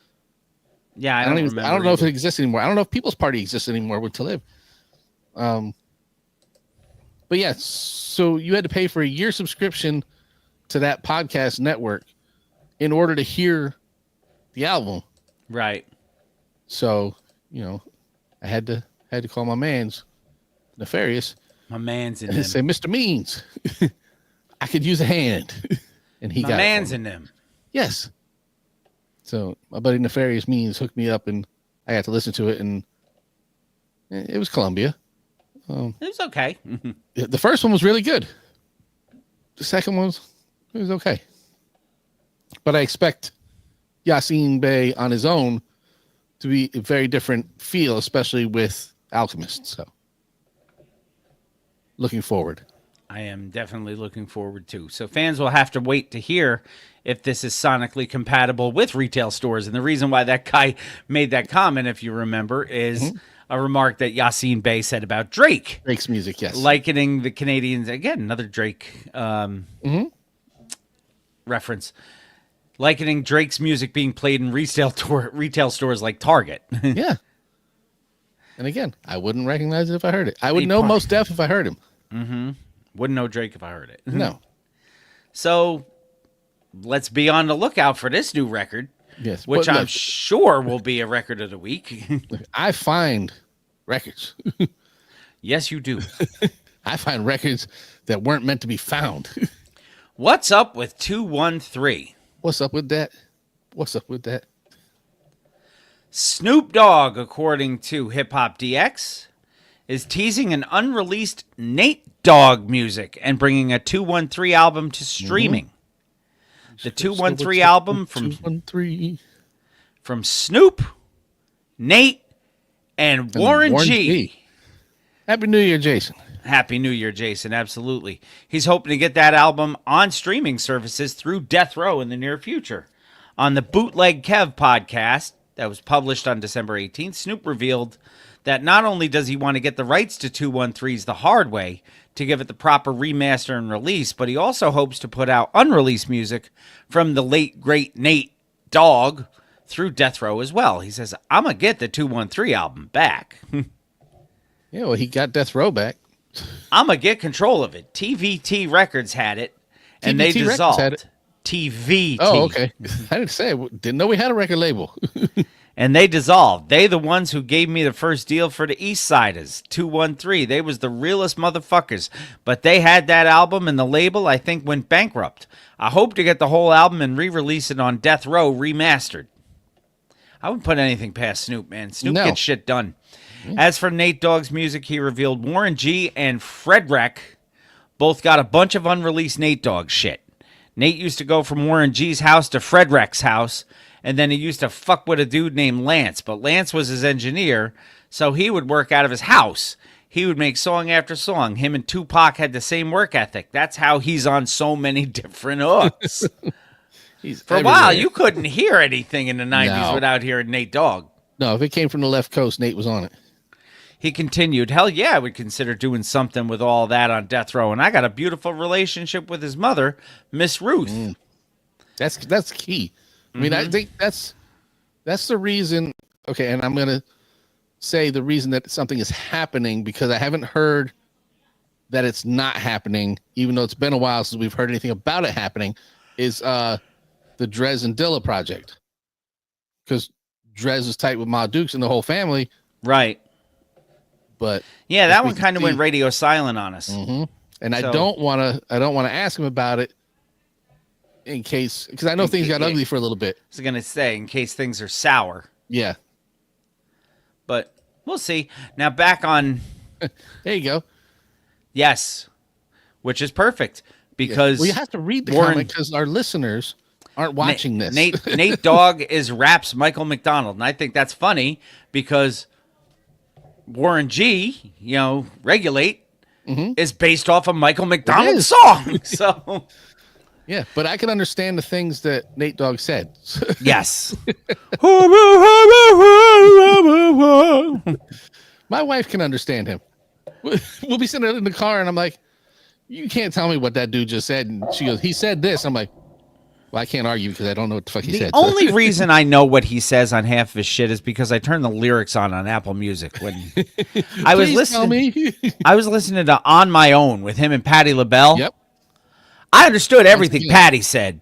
Yeah, I don't don't even. remember. I don't know if either. it exists anymore. I don't know if People's Party exists anymore with Talib. But yeah, so you had to pay for a year subscription to that podcast network in order to hear the album. Right. So, you know, I had to call my man's Nefarious My man's in and them. say, Mr. Means, I could use a hand. And he My got man's it. in them. Yes. So my buddy Nefarious Means hooked me up and I got to listen to it, and it was Columbia. It was okay. The first one was really good. The second one was okay. But I expect Yasin Bey on his own to be a very different feel, especially with Alchemist. So looking forward. I am definitely looking forward to. So fans will have to wait to hear if this is sonically compatible with retail stores. And the reason why that guy made that comment, if you remember, is a remark that Yassine Bey said about Drake. Drake's music, yes. Likening the Canadians, again, another Drake reference, likening Drake's music being played in retail stores like Target. Yeah. And again, I wouldn't recognize it if I heard it. I would know Mos Def if I heard him. Wouldn't know Drake if I heard it. No. So let's be on the lookout for this new record, Yes. which but I'm look, sure will be a record of the week. I find records. Yes, you do. I find records that weren't meant to be found. What's up with 213? What's up with that? What's up with that? Snoop Dogg, according to Hip Hop DX, is teasing an unreleased Nate Dogg music and bringing a 213 album to streaming. The 213 album from 213 Snoop, Nate, and Warren G. Happy New Year, Jason. Happy New Year, Jason. Absolutely. He's hoping to get that album on streaming services through Death Row in the near future. On the Bootleg Kev podcast that was published on December 18th, Snoop revealed that not only does he want to get the rights to 213s the hard way to give it the proper remaster and release, but he also hopes to put out unreleased music from the late, great Nate Dogg through Death Row as well. He says, I'm going to get the 213 album back. Yeah, well, he got Death Row back. I'm going to get control of it. TVT Records had it, and they TVT Records dissolved. had it. TVT. Oh, okay. I didn't say. Didn't know we had a record label. And they dissolved. They the ones who gave me the first deal for the East Siders, 213. They was the realest motherfuckers. But they had that album, and the label, I think, went bankrupt. I hope to get the whole album and re-release it on Death Row remastered. I wouldn't put anything past Snoop, man. Snoop No. gets shit done. As for Nate Dogg's music, he revealed Warren G and Fredwreck both got a bunch of unreleased Nate Dogg shit. Nate used to go from Warren G's house to Fredwreck's house, and then he used to fuck with a dude named Lance, but Lance was his engineer, so he would work out of his house. He would make song after song. Him and Tupac had the same work ethic. That's how he's on so many different hooks. For a while, you couldn't hear anything in the 90s No. without hearing Nate Dogg. No, if it came from the left coast, Nate was on it. He continued, hell yeah, I would consider doing something with all that on Death Row. And I got a beautiful relationship with his mother, Miss Ruth. That's key. I mean, I think that's the reason. Okay, and I'm gonna say the reason that something is happening, because I haven't heard that it's not happening, even though it's been a while since we've heard anything about it happening, is the Drez and Dilla project. Because Drez is tight with Ma Dukes and the whole family, Right. but Yeah, as that we one can kind of went see- radio silent on us. And I So- don't want to ask him about it in case, because I know things got ugly for a little bit. I was going to say, in case things are sour. Yeah, But we'll see. Now back on, there you go. yes, which is perfect. Because Well, you have to read the Warren- comment because our listeners aren't watching this. Nate Dogg is Rap's Michael McDonald. And I think that's funny because Warren G, Regulate, is based off of Michael McDonald's is. song. So, Yeah, but I can understand the things that Nate Dogg said. yes. My wife can understand him. We'll be sitting in the car and I'm like, you can't tell me what that dude just said. And she goes, he said this. I'm like, well, I can't argue because I don't know what the fuck he The said. only reason I know what he says on half of his shit is because I turn the lyrics on Apple Music when I was Please tell listening. me. I was listening to On My Own with him and Patti LaBelle. Yep. I understood everything again. Patti said.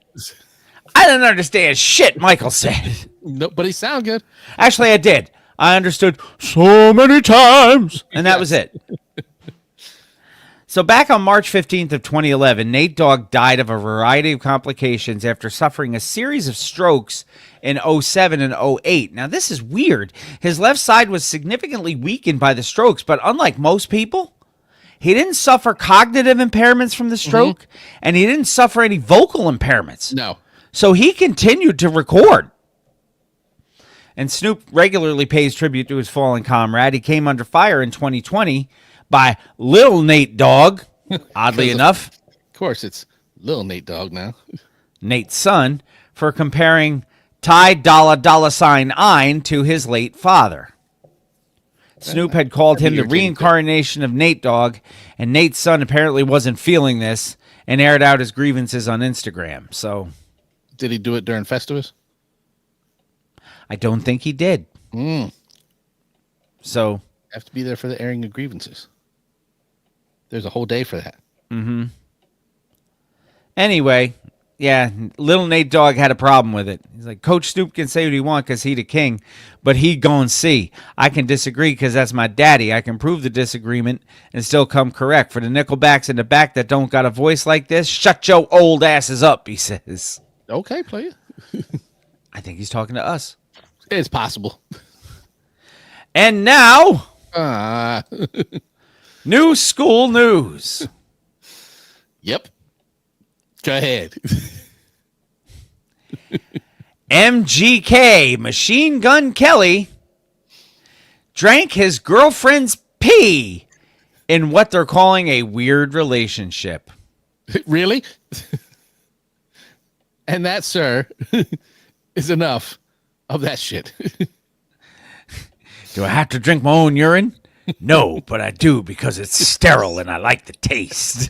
I didn't understand shit Michael said. No, but he sound good. Actually, I did. I understood so many times, and that was it. So back on March 15th of 2011, Nate Dogg died of a variety of complications after suffering a series of strokes in 07 and 08. Now, this is weird. His left side was significantly weakened by the strokes, but unlike most people, he didn't suffer cognitive impairments from the stroke, and he didn't suffer any vocal impairments. No. So he continued to record. And Snoop regularly pays tribute to his fallen comrade. He came under fire in 2020 by Lil Nate Dogg, Oddly enough, Of course, it's Lil Nate Dogg now. Nate's son, for comparing Ty Dolla Sign Ein to his late father. Snoop had called him the reincarnation of Nate Dogg, and Nate's son apparently wasn't feeling this and aired out his grievances on Instagram. So, Did he do it during Festivus? I don't think he did. So, Have to be there for the airing of grievances. There's a whole day for that. anyway, yeah, little Nate Dogg had a problem with it. He's like, Coach Snoop can say what he want because he the king, but he gon' see. I can disagree because that's my daddy. I can prove the disagreement and still come correct. For the Nickelbacks in the back that don't got a voice like this, shut your old asses up, he says. Okay, play it. I think he's talking to us. It's possible. And now, Uh, new school news. yep. Go ahead. MGK, Machine Gun Kelly, drank his girlfriend's pee in what they're calling a weird relationship. Really? And that, sir, is enough of that shit. Do I have to drink my own urine? No, but I do because it's sterile and I like the taste.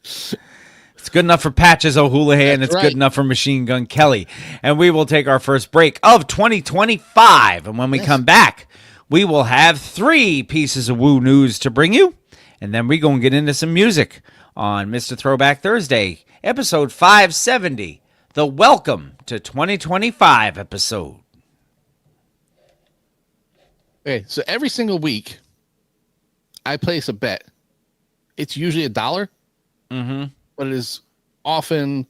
It's good enough for Patches O'Houlihan. That's It's right. good enough for Machine Gun Kelly. And we will take our first break of 2025. And when we come back, we will have 3 pieces of woo news to bring you. And then we're going to get into some music on Mr. Throwback Thursday, episode 570, the Welcome to 2025 episode. Okay, so every single week, I place a bet. It's usually $1, but it is often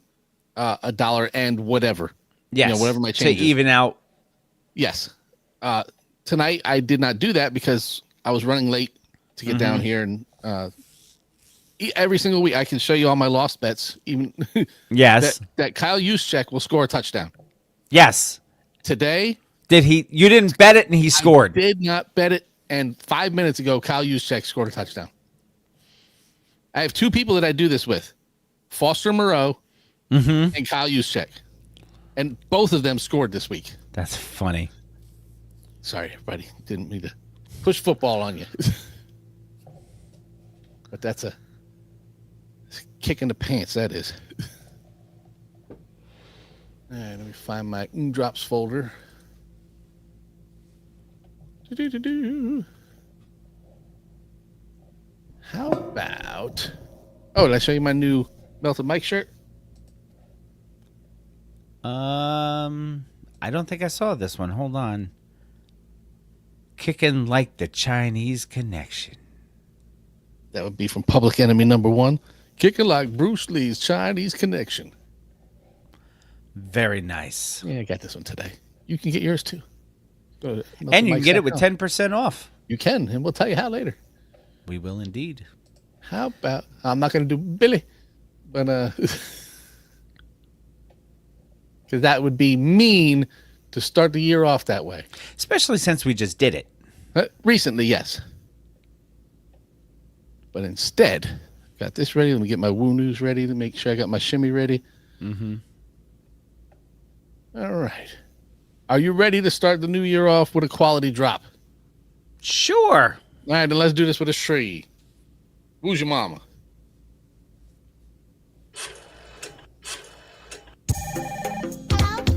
$1 and whatever. Yes, You know, whatever my to change is. even out. Yes. Tonight, I did not do that because I was running late to get down here. And every single week, I can show you all my lost bets, even Yes. that Kyle Juszczyk will score a touchdown. Yes. Today, Did he? You didn't bet it and he scored. did not bet it. And 5 minutes ago, Kyle Juszczyk scored a touchdown. I have 2 people that I do this with, Foster Moreau and Kyle Juszczyk. And both of them scored this week. That's funny. Sorry, everybody. Didn't mean to push football on you. But that's a kick in the pants, that is. All right, let me find my drops folder. Do-do-do-do. How about... Oh, did I show you my new Melted Mike shirt? I don't think I saw this one. Hold on. Kicking like the Chinese Connection. That would be from Public Enemy #1. Kicking like Bruce Lee's Chinese Connection. Very nice. Yeah, I got this one today. You can get yours too. Go to And you can get it with meltedmikes.com. 10% off. You can, and we'll tell you how later. We will indeed. How about... I'm not going to do Billy, but... Because that would be mean to start the year off that way. Especially since we just did it. Recently, yes. But instead, got this ready. Let me get my Woo News ready to make sure I got my shimmy ready. All right. Are you ready to start the new year off with a quality drop? Sure. All right, then let's do this with a tree. Who's your mama?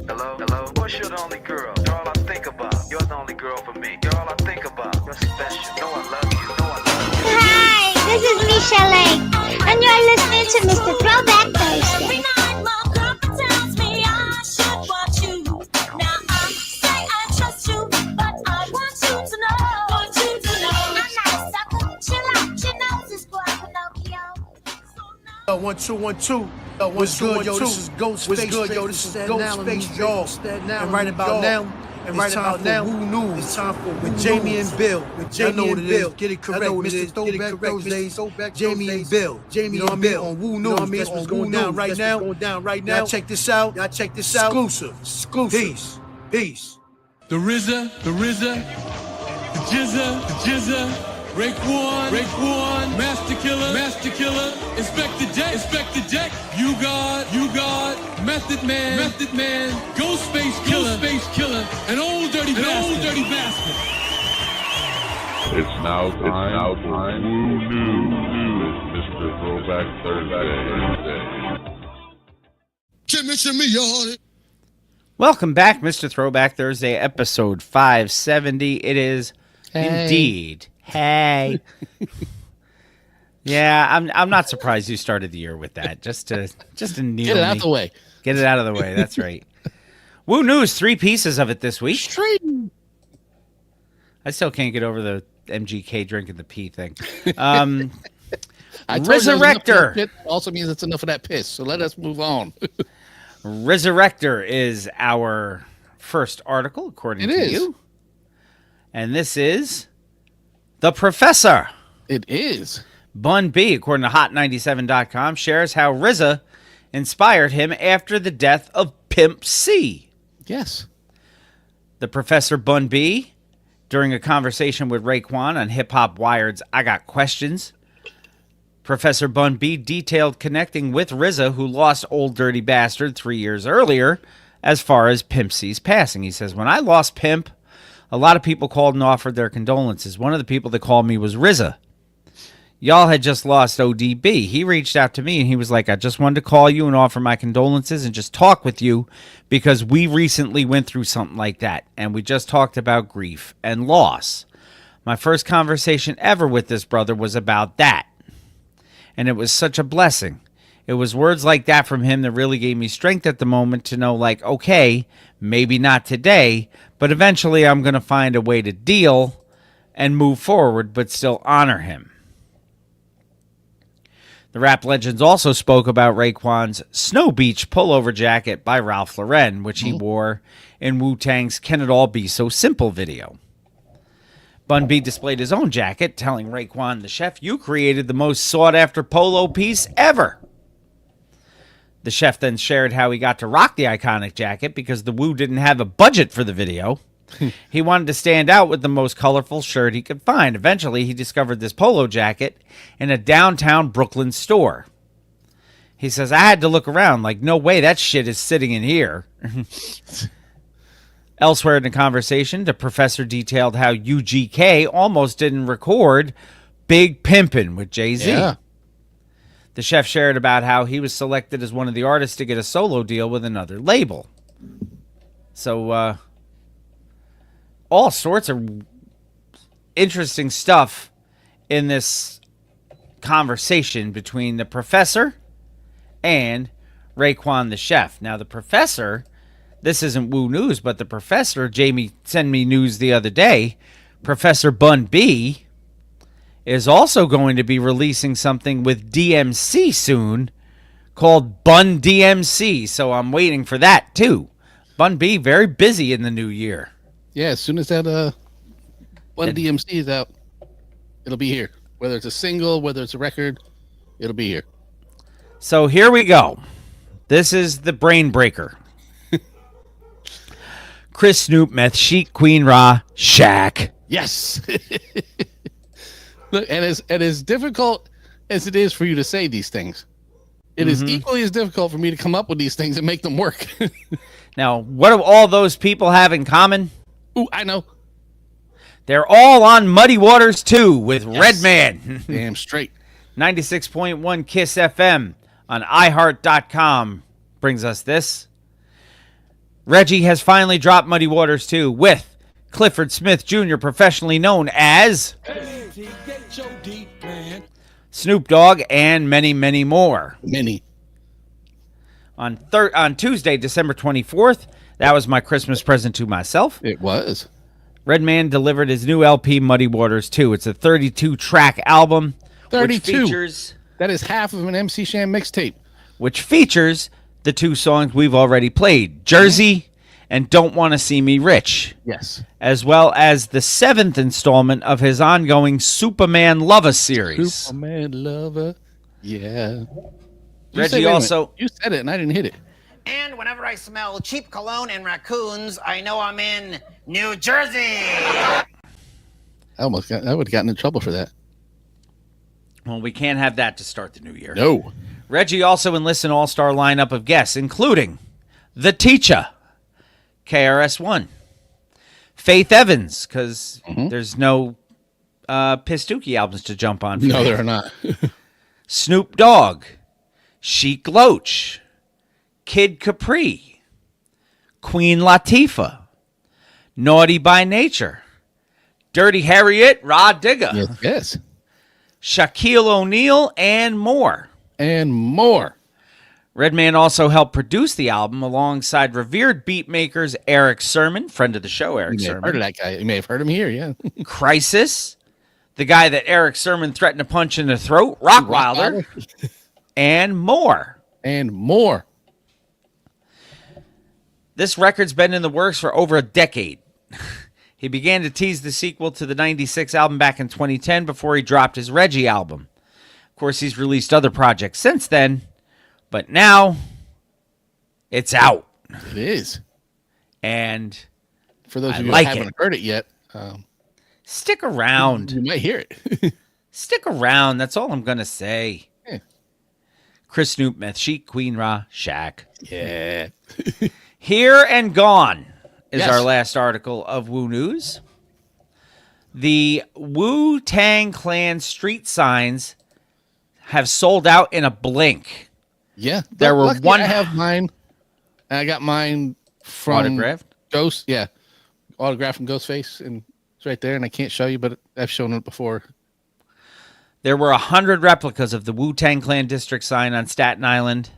Hello? What's your only girl? You're all I think about. You're the only girl for me. You're all I think about. You're special. No, I love you. No, I love you. Hi, this is Michelle Lake, and you're listening to Mr. Throwback Thursday. Every night my girlfriend tells me I should want you. Now I say I trust you, but I want you to know. Want you to know. I'm not a sucker. Chill out. She knows it's boy Pinocchio. So now 1 2 1 2. What's good, yo? This is Ghostface. What's good, yo? This is Ghostface, y'all. And right about now, Who News? It's time for with Jamie and Bill. With Jamie and Bill. Get it correct, Mr. Throwback Thursdays. Jamie and Bill. Jamie and Bill on Woo News. That's what's going down right now. Y'all check this out. Exclusive. Peace. The RZA, the Jizza, Raekwon, Master Killer, Inspector Jack, you got Method Man, Ghostface Killer, an old dirty bastard. It's now time for Woo News with Mr. Throwback Thursday. Shimmy, y'all. Welcome back, Mr. Throwback Thursday, episode 570. It is indeed. Hey. Yeah, I'm not surprised you started the year with that. Just to needle Get it out the way. Get it out of the way. That's right. Woo News, 3 pieces of it this week. Straight. I still can't get over the MGK drinking the pee thing. I told you there's enough of that Resurrector. shit also means it's enough of that piss. So let us move on. Resurrector is our first article, according It to is. you. And this is The Professor. It is. Bun B, according to Hot97.com, shares how RZA inspired him after the death of Pimp C. Yes. The Professor Bun B, during a conversation with Raekwon on Hip Hop Wired's I Got Questions, Professor Bun B detailed connecting with RZA, who lost Old Dirty Bastard 3 years earlier, as far as Pimp C's passing. He says, when I lost Pimp, a lot of people called and offered their condolences. One of the people that called me was RZA. Y'all had just lost ODB. He reached out to me and he was like, I just wanted to call you and offer my condolences and just talk with you because we recently went through something like that. And we just talked about grief and loss. My first conversation ever with this brother was about that. And it was such a blessing. It was words like that from him that really gave me strength at the moment to know, like, okay, maybe not today, but eventually I'm going to find a way to deal and move forward, but still honor him. The rap legends also spoke about Raekwon's Snow Beach pullover jacket by Ralph Lauren, which he wore in Wu-Tang's Can It All Be So Simple video. Bun B displayed his own jacket, telling Raekwon, the chef, you created the most sought-after polo piece ever. The chef then shared how he got to rock the iconic jacket because the Wu didn't have a budget for the video. He wanted to stand out with the most colorful shirt he could find. Eventually, he discovered this polo jacket in a downtown Brooklyn store. He says, I had to look around like, no way that shit is sitting in here. Elsewhere in the conversation, the professor detailed how UGK almost didn't record Big Pimpin' with Jay-Z. Yeah. The chef shared about how he was selected as one of the artists to get a solo deal with another label. So, all sorts of interesting stuff in this conversation between the professor and Raekwon the chef. Now, the professor, this isn't Woo News, but the professor, Jamie sent me news the other day, Professor Bun B is also going to be releasing something with DMC soon called Bun DMC. So I'm waiting for that too. Bun B, very busy in the new year. Yeah, as soon as that one DMC is out, it'll be here. Whether it's a single, whether it's a record, it'll be here. So here we go. This is the brain breaker. Chris Snoop, Meth Sheik, Queen Ra, Shaq. Yes. Look, and as difficult as it is for you to say these things, it is equally as difficult for me to come up with these things and make them work. Now, what do all those people have in common? Ooh, I know. They're all on Muddy Waters 2 with Redman. Damn straight. 96.1 KISS FM on iHeart.com brings us this. Reggie has finally dropped Muddy Waters 2 with Clifford Smith Jr., professionally known as Snoop Dogg, and many, many more. Many. On Tuesday, December 24th, that was my Christmas present to myself. It was. Redman delivered his new LP, Muddy Waters 2. It's a 32-track album. 32. Which features, that is half of an MC Sham mixtape. which features the two songs we've already played, Jersey and Don't Want to See Me Rich. Yes. As well as the 7th installment of his ongoing Superman Lover series. Superman Lover. Yeah. Reggie also... You said it and I didn't hit it. And whenever I smell cheap cologne and raccoons, I know I'm in New Jersey. I would have gotten in trouble for that. Well, we can't have that to start the new year. No. Reggie also enlists an all-star lineup of guests, including The Teacher, KRS-One, Faith Evans, because there's no Pistookie albums to jump on. No, there are not. Snoop Dogg, Sheik Loach, Kid Capri, Queen Latifah, Naughty by Nature, Dirty Harriet, Rod Digger, Yes. Shaquille O'Neal, and more. And more. Redman also helped produce the album alongside revered beat makers Eric Sermon, friend of the show, Eric You may have Sermon. heard of that guy. You may have heard him here, yeah. Crisis, the guy that Eric Sermon threatened to punch in the throat, Rockwilder, and more. And more. This record's been in the works for over a decade. He began to tease the sequel to the 96 album back in 2010 before he dropped his Reggie album. Of course, he's released other projects since then, but now it's out. It is. And for those I of you like who haven't heard it yet, stick around. You might hear it. Stick around. That's all I'm going to say. Yeah. Chris Snoop, Meth Sheik, Queen Ra, Shaq. Yeah. Here and Gone is Yes. our last article of Woo News. The Wu-Tang Clan street signs have sold out in a blink. Yeah. There were Luckily, one. I have mine. I got mine from Autographed? Ghost. Yeah. Autographed from Ghostface. And it's right there. And I can't show you, but I've shown it before. There were 100 replicas of the Wu-Tang Clan district sign on Staten Island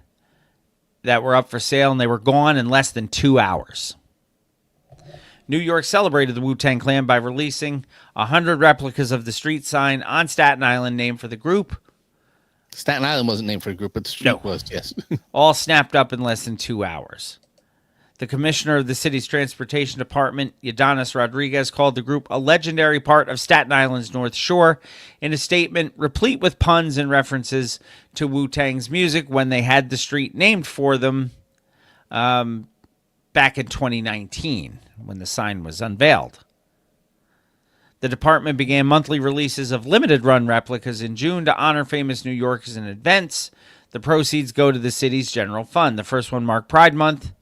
that were up for sale, and they were gone in less than 2 hours. New York celebrated the Wu-Tang Clan by releasing 100 replicas of the street sign on Staten Island named for the group. Staten Island wasn't named for the group, but the street was, yes. All snapped up in less than 2 hours. The commissioner of the city's transportation department, Yadanis Rodriguez, called the group a legendary part of Staten Island's North Shore in a statement replete with puns and references to Wu-Tang's music when they had the street named for them back in 2019 when the sign was unveiled. The department began monthly releases of limited run replicas in June to honor famous New Yorkers and events. The proceeds go to the city's general fund. The first one marked Pride Month,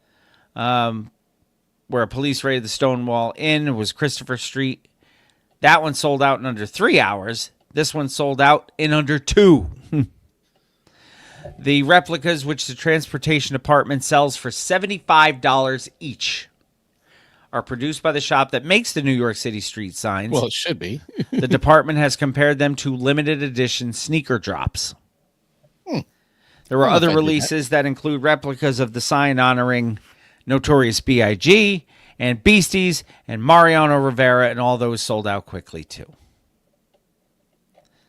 where a police raided the Stonewall Inn. It was Christopher Street. That one sold out in under 3 hours. This one sold out in under 2. The replicas, which the transportation department sells for $75 each, are produced by the shop that makes the New York City street signs. Well, it should be. The department has compared them to limited edition sneaker drops. There were other releases that include replicas of the sign honoring Notorious B.I.G. and Beasties and Mariano Rivera, and all those sold out quickly too.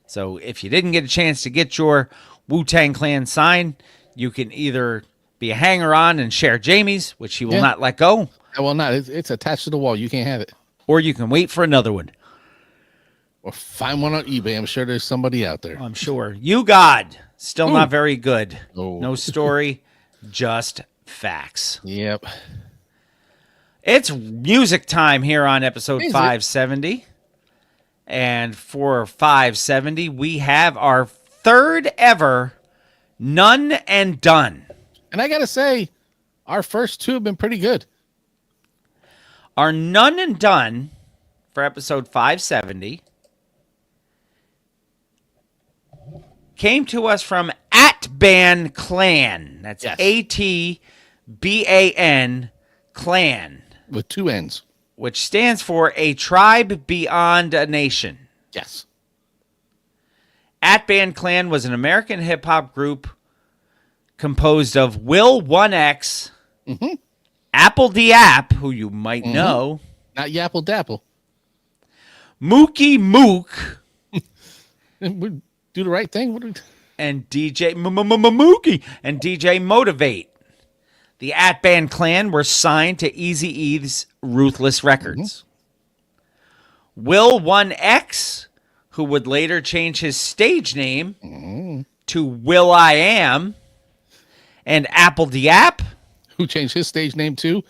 So if you didn't get a chance to get your Wu-Tang Clan sign, you can either be a hanger-on and share Jamie's, which he will not let go. I will not. It's attached to the wall. You can't have it. Or you can wait for another one. Or find one on eBay. I'm sure there's somebody out there. I'm sure. You God, still not very good. Oh. No story, just facts. Yep. It's music time here on episode Is it? 570. And for 570, we have our third ever None and Done. And I got to say, our first two have been pretty good. Our None and Done for episode 570 came to us from Atban Clan. That's ATBAN Clan. With 2 N's. Which stands for A Tribe Beyond a Nation. Yes. Atban Clan was an American hip-hop group composed of Will 1X, Apple the App, who you might know. Not Yapple Dapple. Mookie Mook. We do the right thing. What do we... And DJ Mookie and DJ Motivate. The Atban Clan were signed to Eazy-E's Ruthless Records. Will 1X, who would later change his stage name to Will I Am, and Apple the App, Who changed his stage name to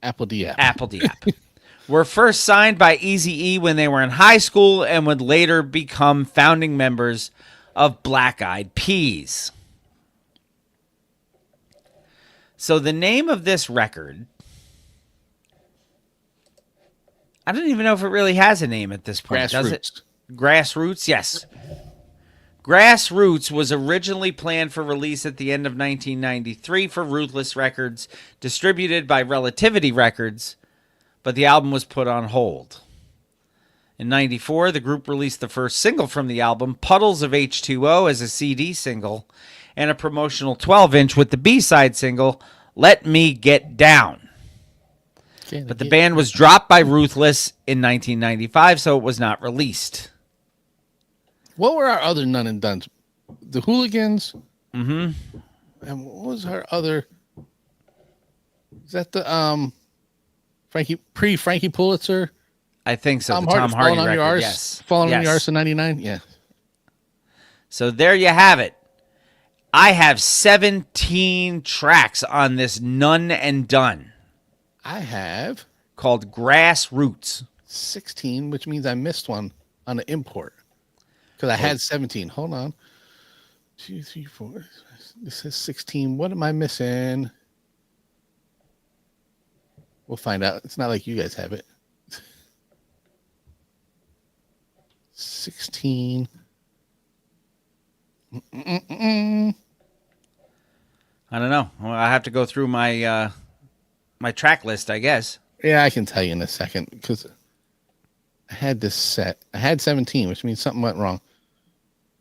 Apple the App. Apple the App, were first signed by Eazy-E when they were in high school and would later become founding members of Black Eyed Peas. So the name of this record, I don't even know if it really has a name at this point, does it? Grassroots, yes. Grassroots was originally planned for release at the end of 1993 for Ruthless Records, distributed by Relativity Records, but the album was put on hold. In 94, the group released the first single from the album, Puddles of H2O, as a CD single, and a promotional 12-inch with the B-side single, Let Me Get Down. But the band was dropped by Ruthless in 1995, so it was not released. What were our other None and Dones? The Hooligans? Mm-hmm. And what was our other... Is that the Frankie Pulitzer? I think so. Tom the Tom Hardy on record, your arse, yes. Falling on your arse in 99? Yeah. So there you have it. I have 17 tracks on this None and Done. I have... Called Grassroots. 16, which means I missed one on the import. Because I had 17. Hold on. 2, 3, 4. This is 16. What am I missing? We'll find out. It's not like you guys have it. 16. I don't know. Well, I have to go through my my track list, I guess. Yeah, I can tell you in a second because I had this set. I had 17, which means something went wrong.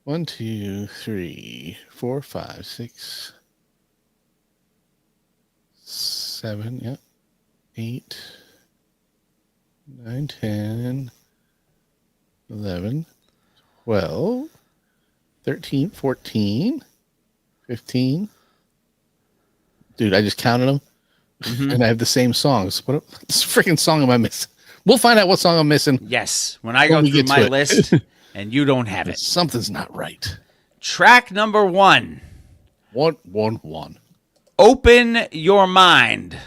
1, 2, 3, 4, 5, 6, 7, yep. 8, 9, 10, 11, 12, 13, 14, 15. Dude, I just counted them. And I have the same songs. What freaking song am I missing? We'll find out what song I'm missing. Yes, when I go through my list and you don't have it. Something's not right. Track number 1. 1, 1, 1. Open Your Mind.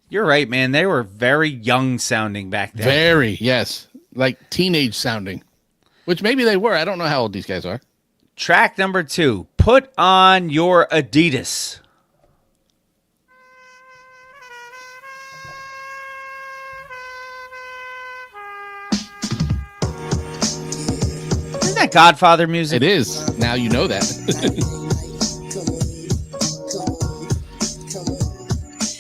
You're right, man. They were very young sounding back then. Very, yes. Like teenage sounding. Which maybe they were. I don't know how old these guys are. Track number 2. Put on Your Adidas. Isn't that Godfather music? It is. Now you know that.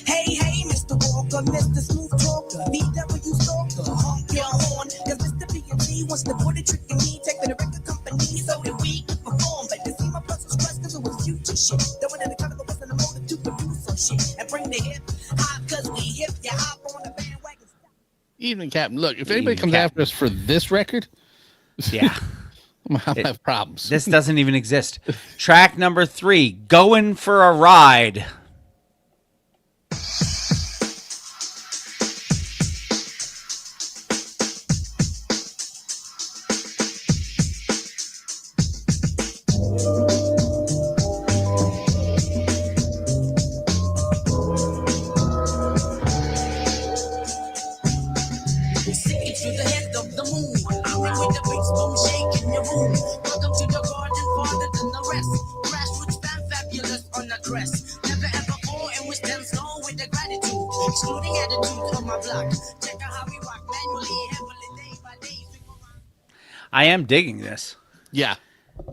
Hey, Mr. Walker, Mr. Smooth Talker, BW Stalker, honk your horn, cause Mr. B&T wants to put a trick in me, taking the record company so that we can perform. But this see my plus was stressed cause it was future shit. Throwing in the carnival was in the motor to produce some shit and bring the hip hop cause we hip, you hop on the bandwagon. Evening, Captain. Look, if anybody comes after us for this record, yeah. I'll have problems. This doesn't even exist. Track number 3, Going for a Ride. I am digging this. Yeah.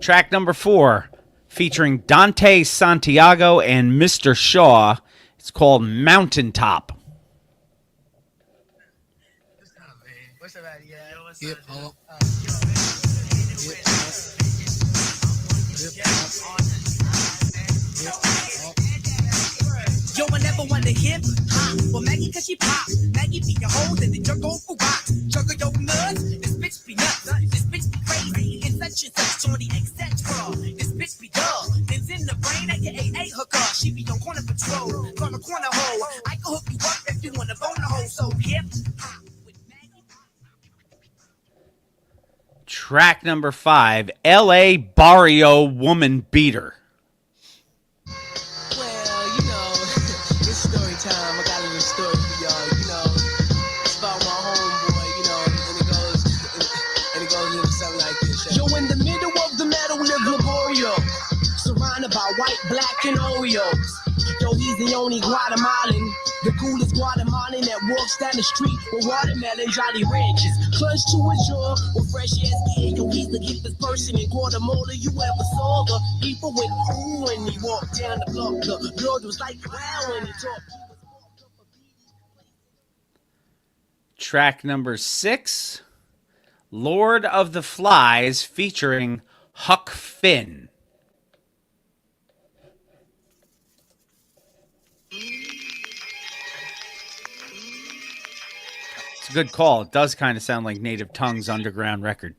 Track number 4, featuring Dante Santiago and Mr. Shaw. It's called Mountaintop. What's up, yeah? What's up? Yo, I never want to hip hop. Well, Maggie, cause she pop. Maggie be your hoes and then jerk over rock. Juggle your nuts. This bitch be nuts. This bitch be crazy. It's such and such on the etc. This bitch be dumb. It's in the brain, aka hooker. She be on corner patrol. Corner hoe. I can hook you up if you wanna bone the hoe. So hip hop. Track number 5, L.A. Barrio Woman Beater. Well, you know, it's story time. I got a little story for y'all. You know, it's about my homeboy. You know, and it goes a little something like this. Yo, in the middle of the meadow live Laborio, surrounded by white, black, and Oreos. Yo, he's the only Guatemalan, the coolest Guatemalan that walks down the street with watermelon Jolly Ranchers. Clutch to his jaw with fresh ass gear. Yo, he's the giftest person in Guatemala you ever saw. The people went ooh when he walked down the block. The blood was like wow when he talked. Track number 6, Lord of the Flies featuring Huck Finn. It's a good call. It does kind of sound like Native Tongue's underground record.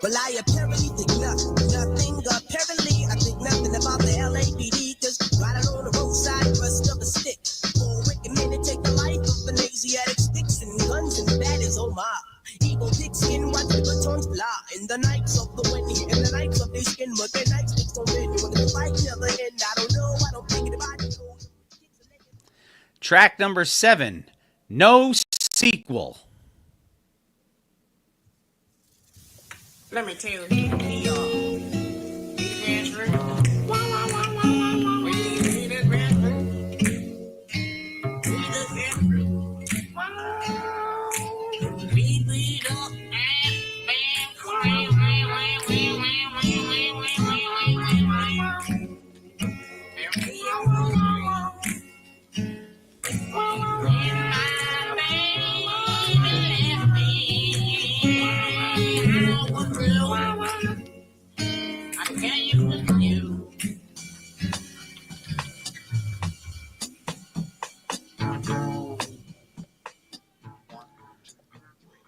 Well, I apparently think nothing. Apparently, I think nothing about the LAPD. Cause right along the roadside, rest of a stick. For a wicked minute, take the life of an Asiatic. Sticks and guns and that is oh my. Evil pigskin, watch the batons fly. In the nights of the wind, in the nights of their skin, but their night sticks don't win. When the fight never end, I don't know, I don't think about it. Track number 7, No Sequel. Let me tell you,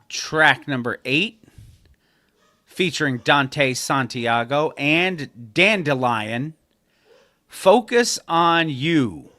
Track number 8, featuring Dante Santiago and Dandelion, Focus on You.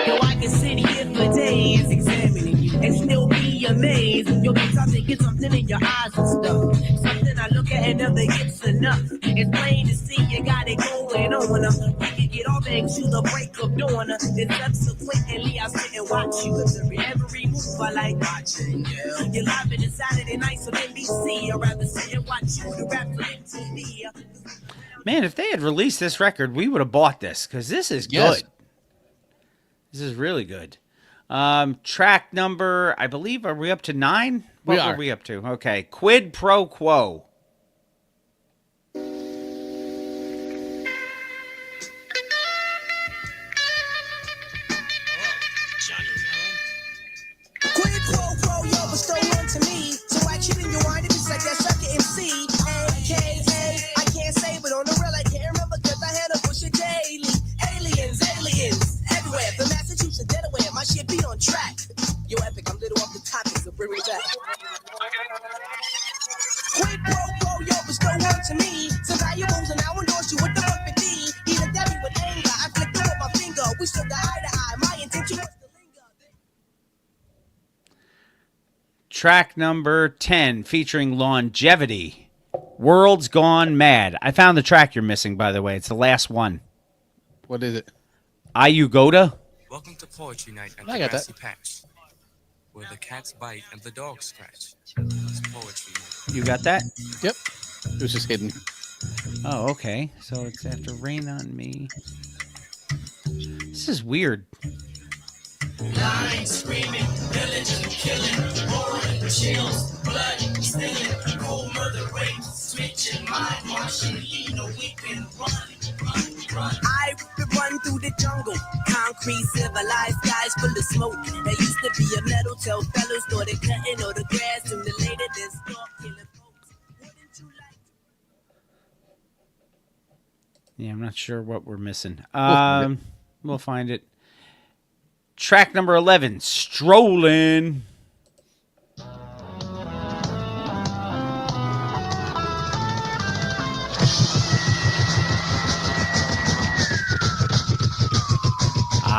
Yo, I can sit here for days examining you and still be amazed. Yo, sometimes I get something in your eyes and stuff. Something I look at and never gets enough. It's plain to see you got it going on. We can get off eggs to the break of dawn. Then subsequently I sit and watch you. Every move I like watching. Yeah. You're live in the Saturday nights on NBC. I'd rather sit and watch you than rap on MTV. Man, if they had released this record, we would have bought this because this is Yes. good. This is really good. Track number, I believe, are we up to 9? What are. were we up to? Okay. Quid Pro Quo. Quid pro quo, yo, bestow unto me. So I cheat in your wine, it's like that sucker MC. AKA, I can't say, but on the real, I can't remember because I had a push it daily. Aliens, everywhere. From Massachusetts, Delaware, my shit be on track. Yo, epic, I'm little off the topic, so bring me back. Quid pro quo, yo, bestow unto me. Some valuables, and I endorse you with the perfect D. Either Debbie with anger, I flick them with my finger. We still got eye to eye. My intention was to linger. Track number 10, featuring Longevity, World's Gone Mad. I found the track you're missing, by the way. It's the last one. What is it? Ayugoda? Welcome to Poetry Night at I the got Grassy that. Patch, where the cats bite and the dogs scratch. It's Poetry Night. You got that? Yep. It was just hidden. Oh, okay. So it's after Rain on Me. This is weird. Lying, screaming, pillaging, killing, horror, chills, blood, stealing, cold murder rape, switching, mind washing, weeping, run. I run through the jungle, concrete, civilized skies full of smoke. There used to be a metal, tell fellows started cutting all the grass, sooner or later they start killing folks. Wouldn't you like? Yeah, I'm not sure what we're missing. We'll find it. Track number 11, Strolling.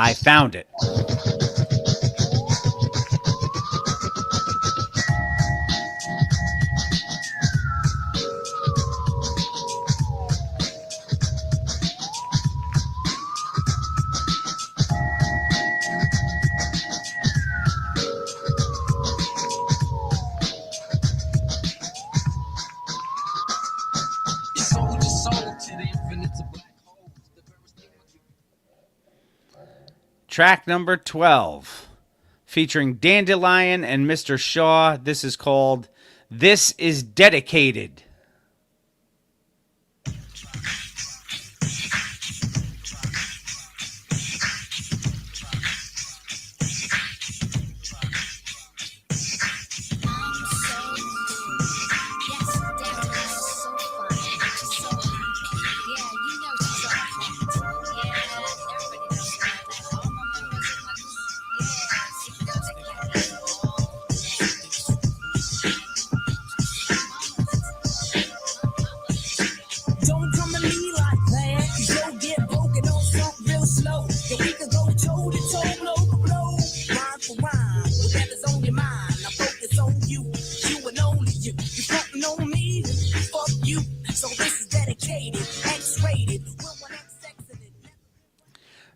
I found it. Track number 12, featuring Dandelion and Mr. Shaw. This is called This Is Dedicated.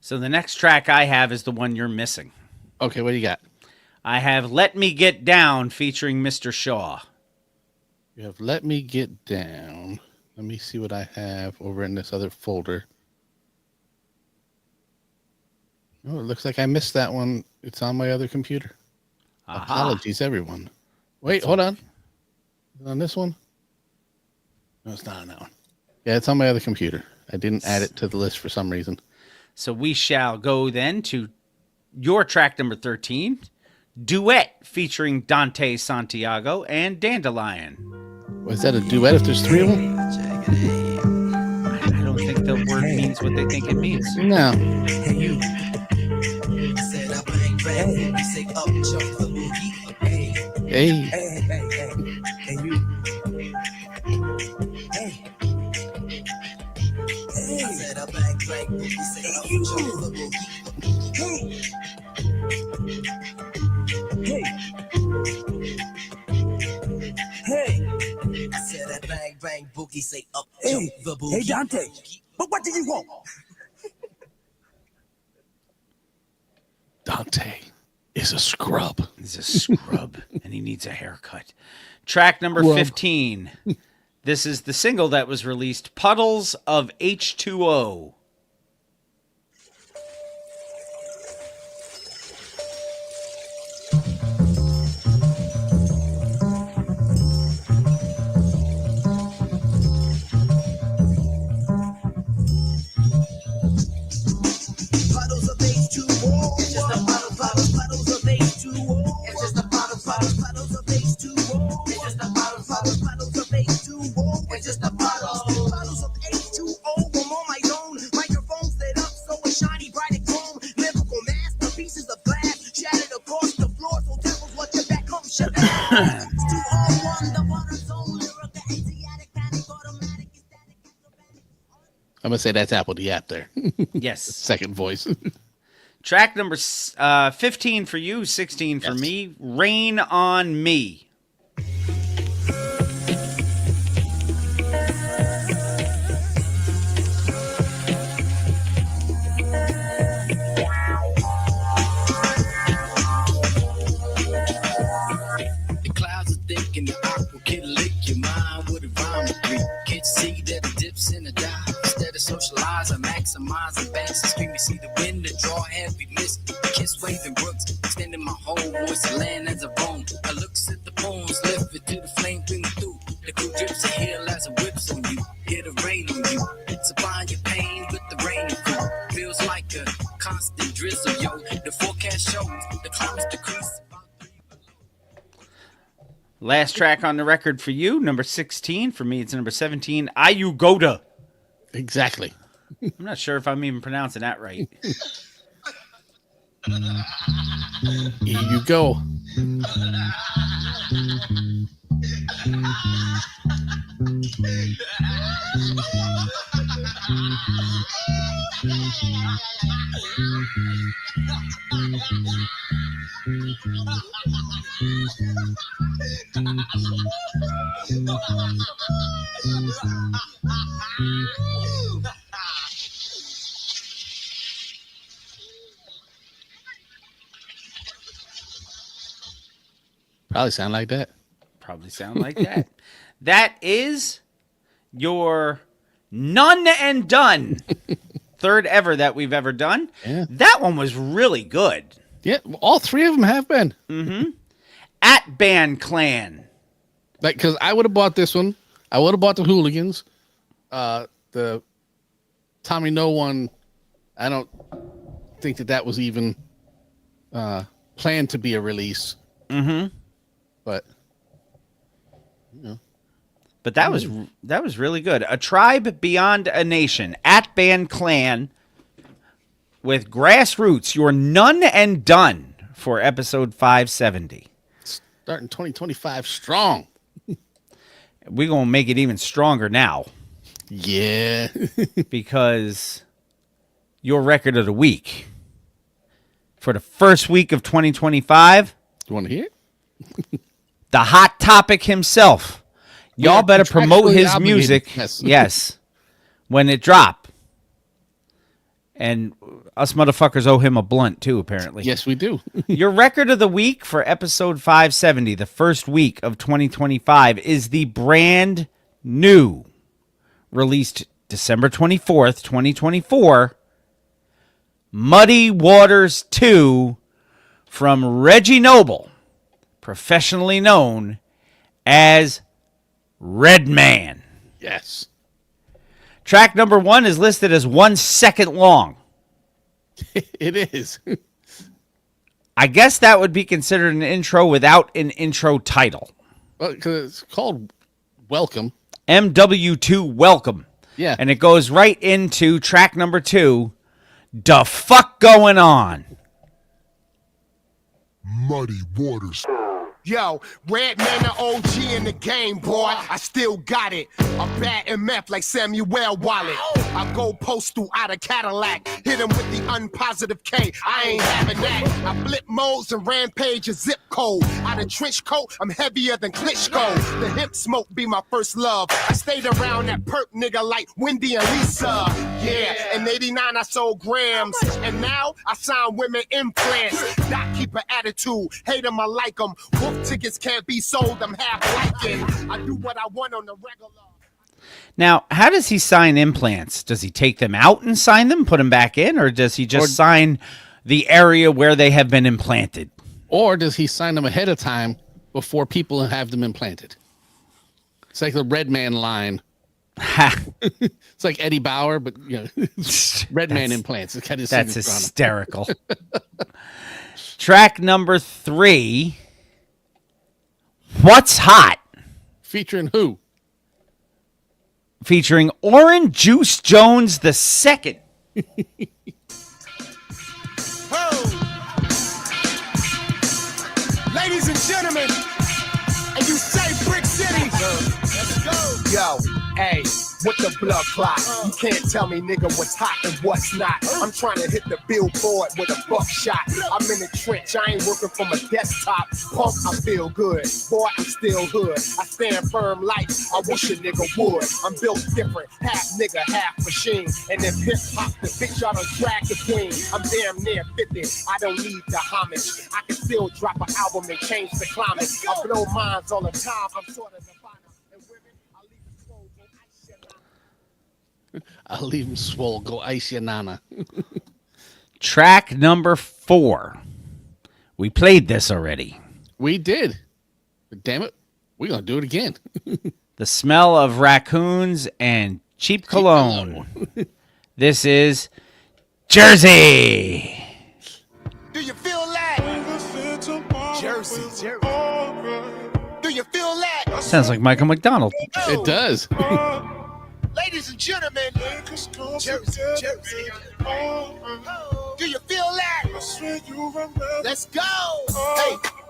So the next track I have is the one you're missing. Okay, what do you got? I have Let Me Get Down featuring Mr. Shaw. You have Let Me Get Down. Let me see what I have over in this other folder. Oh, it looks like I missed that one. It's on my other computer. Aha. Apologies, everyone. Wait, hold on. Is it on this one? No, it's not on that one. Yeah, it's on my other computer. I didn't add it to the list for some reason. So we shall go then to your track number 13, Duet featuring Dante Santiago and Dandelion. Was that a duet if there's three of them? I don't think the word means what they think it means. No. Hey, Dante, but what do you want? Dante is a scrub. He's a scrub, and he needs a haircut. Track number 15. This is the single that was released, Puddles of H2O. I'm going to say that's Apple the App there. Yes. Second voice. Track number 15 for you, 16 for me, Rain on Me. The clouds are thick and the aqua can lick your mind with a rhyme degree. Can't you see that it dips in the dive? Instead of socialize, I maximize and banks and scream. You see the wind that draw heavy mist, kiss waving brooks, extending my whole moist land as a bone. I looks at the bones, lift it to the flame, bring it through. The cool drips of hail as it whips on you, hear the rain on you. Supplying your pain with the rain and cool. Feels like a constant drizzle, yo. The forecast shows the climate's decrease. Last track on the record for you, number 16. For me, it's number 17, Ayugoda. Exactly. I'm not sure if I'm even pronouncing that right. Here you go. Probably sound like that. Probably sound like that. That is your None and Done. Third ever that we've ever done. Yeah. That one was really good. Yeah, all three of them have been. Mm-hmm. At Band Clan. Like, because I would have bought this one. I would have bought the Hooligans. The Tommy No one, I don't think that was even planned to be a release. Mm-hmm. But, you know. But that was really good. A Tribe Beyond a Nation. At Band Clan with Grassroots. Your None and Done for episode 570. Starting 2025 strong. We're going to make it even stronger now. Yeah. Because your record of the week for the first week of 2025. You want to hear it? The Hot Topic himself. Y'all better promote his music. Yes. Yes. When it drop. And us motherfuckers owe him a blunt too, apparently. Yes, we do. Your record of the week for episode 570, the first week of 2025, is the brand new, released December 24th, 2024, Muddy Waters 2 from Reggie Noble, professionally known as Redman. Yes. Track number 1 is listed as 1 second long. It is. I guess that would be considered an intro without an intro title. Well, because it's called Welcome. MW2 Welcome. Yeah. And it goes right into track number 2, The Fuck Going On. Muddy Waters. Yo, Redman the OG in the game, boy. I still got it. A bad MF like Samuel Wallet. I go postal out of Cadillac. Hit him with the unpositive K. I ain't having that. I flip modes and rampage a zip code. Out of trench coat, I'm heavier than Klitschko. The hemp smoke be my first love. I stayed around that perp nigga like Wendy and Lisa. Yeah, in 89 I sold grams. And now I sign women implants. Doc keep an attitude. Hate them, I like them. Tickets can't be sold, I'm half liking. I do what I want on the regular. Now, how does he sign implants? Does he take them out and sign them, put them back in, or does he just sign the area where they have been implanted? Or does he sign them ahead of time before people have them implanted? It's like the Redman line. It's like Eddie Bauer, but you know, Redman implants. It's kind of that's hysterical. Track number 3. What's Hot? Featuring who? Featuring Orange Juice Jones II. Ladies and gentlemen, and you say Brick City. Let's go. Yo, hey. With the blood clot, you can't tell me, nigga, what's hot and what's not. I'm trying to hit the billboard with a buckshot. I'm in the trench, I ain't working from a desktop. Punk, I feel good. Boy, I'm still hood. I stand firm like I wish a nigga would. I'm built different, half nigga, half machine. And if hip hop, the bitch I done drag the queen. I'm damn near 50, I don't need the homage. I can still drop an album and change the climate. I blow minds all the time, I'm sort of the I'll leave him swole. Go ice your nana. Track number 4. We played this already. We did. But damn it, we're gonna do it again. The smell of raccoons and cheap cologne. This is Jersey. Do you feel that? Jersey. Do you feel that? Sounds like Michael McDonald. It does. Ladies and gentlemen, Jersey. Do you feel that? Let's go.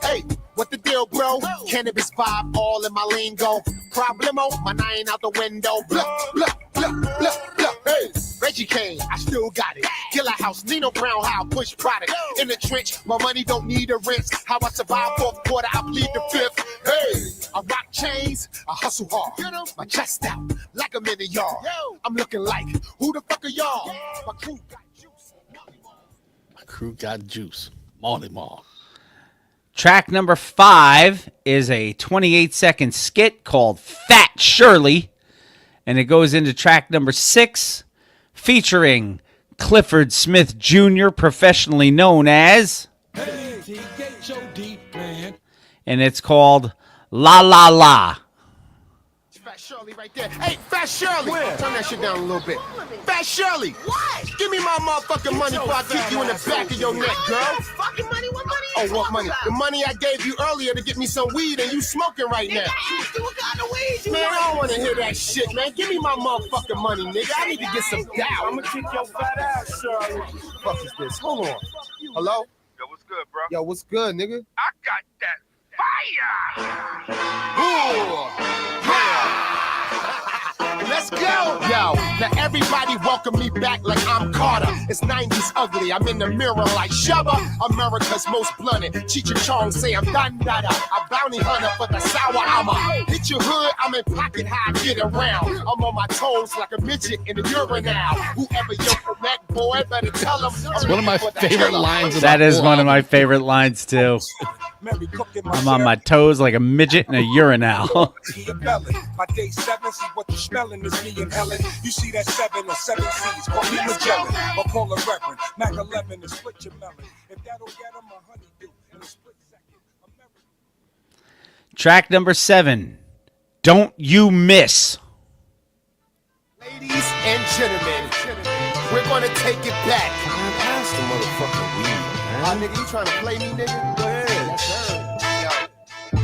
Hey, what the deal, bro? Cannabis vibe all in my lingo. Problemo, my 9 out the window. Blah. Hey, Reggie Kane, I still got it. Killer House, Nino Brown, how I push product. In the trench, my money don't need a rinse. How I survive 4th quarter, I bleed the 5th. Hey, I rock chains, I hustle hard. My chest out, like I'm in the yard. I'm looking like, who the fuck are y'all? My crew got juice. My crew got juice. Molly Mall. Track number 5 is a 28-second skit called Fat Shirley. And it goes into track number 6, featuring Clifford Smith Jr., professionally known as... And it's called La La La. Fat Shirley right there. Hey, Fat Shirley. Turn that shit down a little bit. Fat Shirley. What? Give me my motherfucking money before I kick you in the back of your neck, girl. Fucking money? What money? Oh, what money? The money I gave you earlier to get me some weed and you smoking right now. What kind of weed you want? Man, I don't want to hear that shit, man. Give me my motherfucking money, nigga. I need to get some down. I'm going to kick your fat ass, Shirley. What the fuck is this? Hold on. Hello? Yo, what's good, bro? Yo, what's good, nigga? I got that fire. Let's go! Yo, now everybody welcome me back like I'm Carter. It's 90s ugly, I'm in the mirror like Shabba. America's most blunted. Cheech and Chong say I'm done-dada. A bounty hunter for the sour ama. Hit your hood, I'm in pocket high, get around. I'm on my toes like a midget in the urinal. Whoever you're correct, boy, better tell them. It's one of my favorite lines. That is one of my favorite lines, too. I'm on my toes like a midget in a urinal. My day 7, see what you smelling is me and Helen. You see that 7 or 7 C's, call me Magellan. Or call a Reverend, Mac 11 and split your melon. If that'll get him a honeydew in a split second. Track number 7, Don't You Miss. Ladies and gentlemen, we're gonna take it back. Man, pass the motherfucking weed, man. Nigga, you trying to play me, nigga? Go ahead. Yes, sir.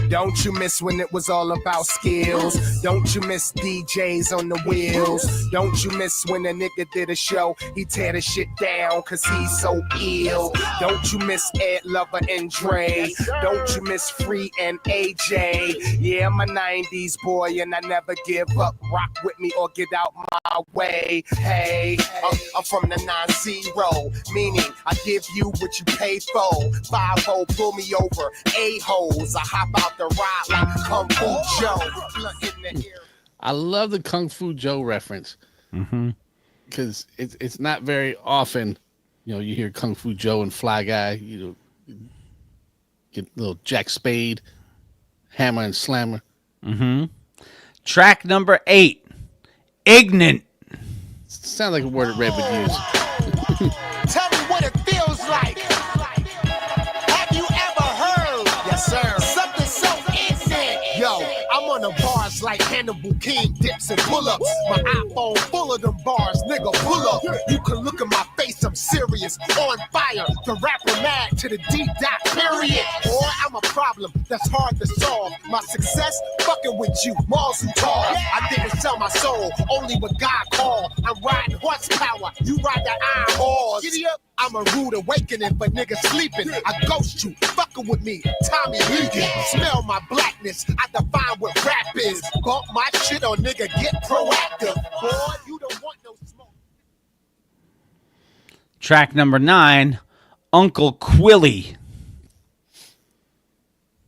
Don't you miss when it was all about skills? Don't you miss DJs on the wheels? Don't you miss when a nigga did a show? He tear the shit down cause he's so ill. Don't you miss Ed Lover and Dre? Don't you miss Free and AJ? Yeah, I'm a 90s boy and I never give up. Rock with me or get out my way. Hey, I'm from the 9-0, meaning I give you what you pay for. 5-0, pull me over. A-holes, I hop out the ride like Kung Fu Joe. I love the Kung Fu Joe reference because it's not very often, you know, you hear Kung Fu Joe and Fly Guy, you know, get a little Jack Spade, Hammer and Slammer. Track number 8, Ignorant. Sounds like a word that Red would use. Tell me what it feels like. Have you ever heard? Yes, sir. Something so insane. Yo, I'm on the bars like Hannibal King dips and pull-ups. My iPhone full of them bars, nigga, pull up. You can look at my face, I'm serious, on fire. The rapper mad to the deep dot, period. Boy, I'm a problem that's hard to solve. My success, fucking with you, malls and tall. I didn't sell my soul, only what God called. I'm riding horsepower, you ride that iron horse. Giddy up. I'm a rude awakening for niggas sleeping. I ghost you, fucking with me, Tommy Lee. Smell my blackness, I define what rap is. Bump my shit on nigga, get proactive. Boy, you don't want no smoke. Track number 9, Uncle Quilly.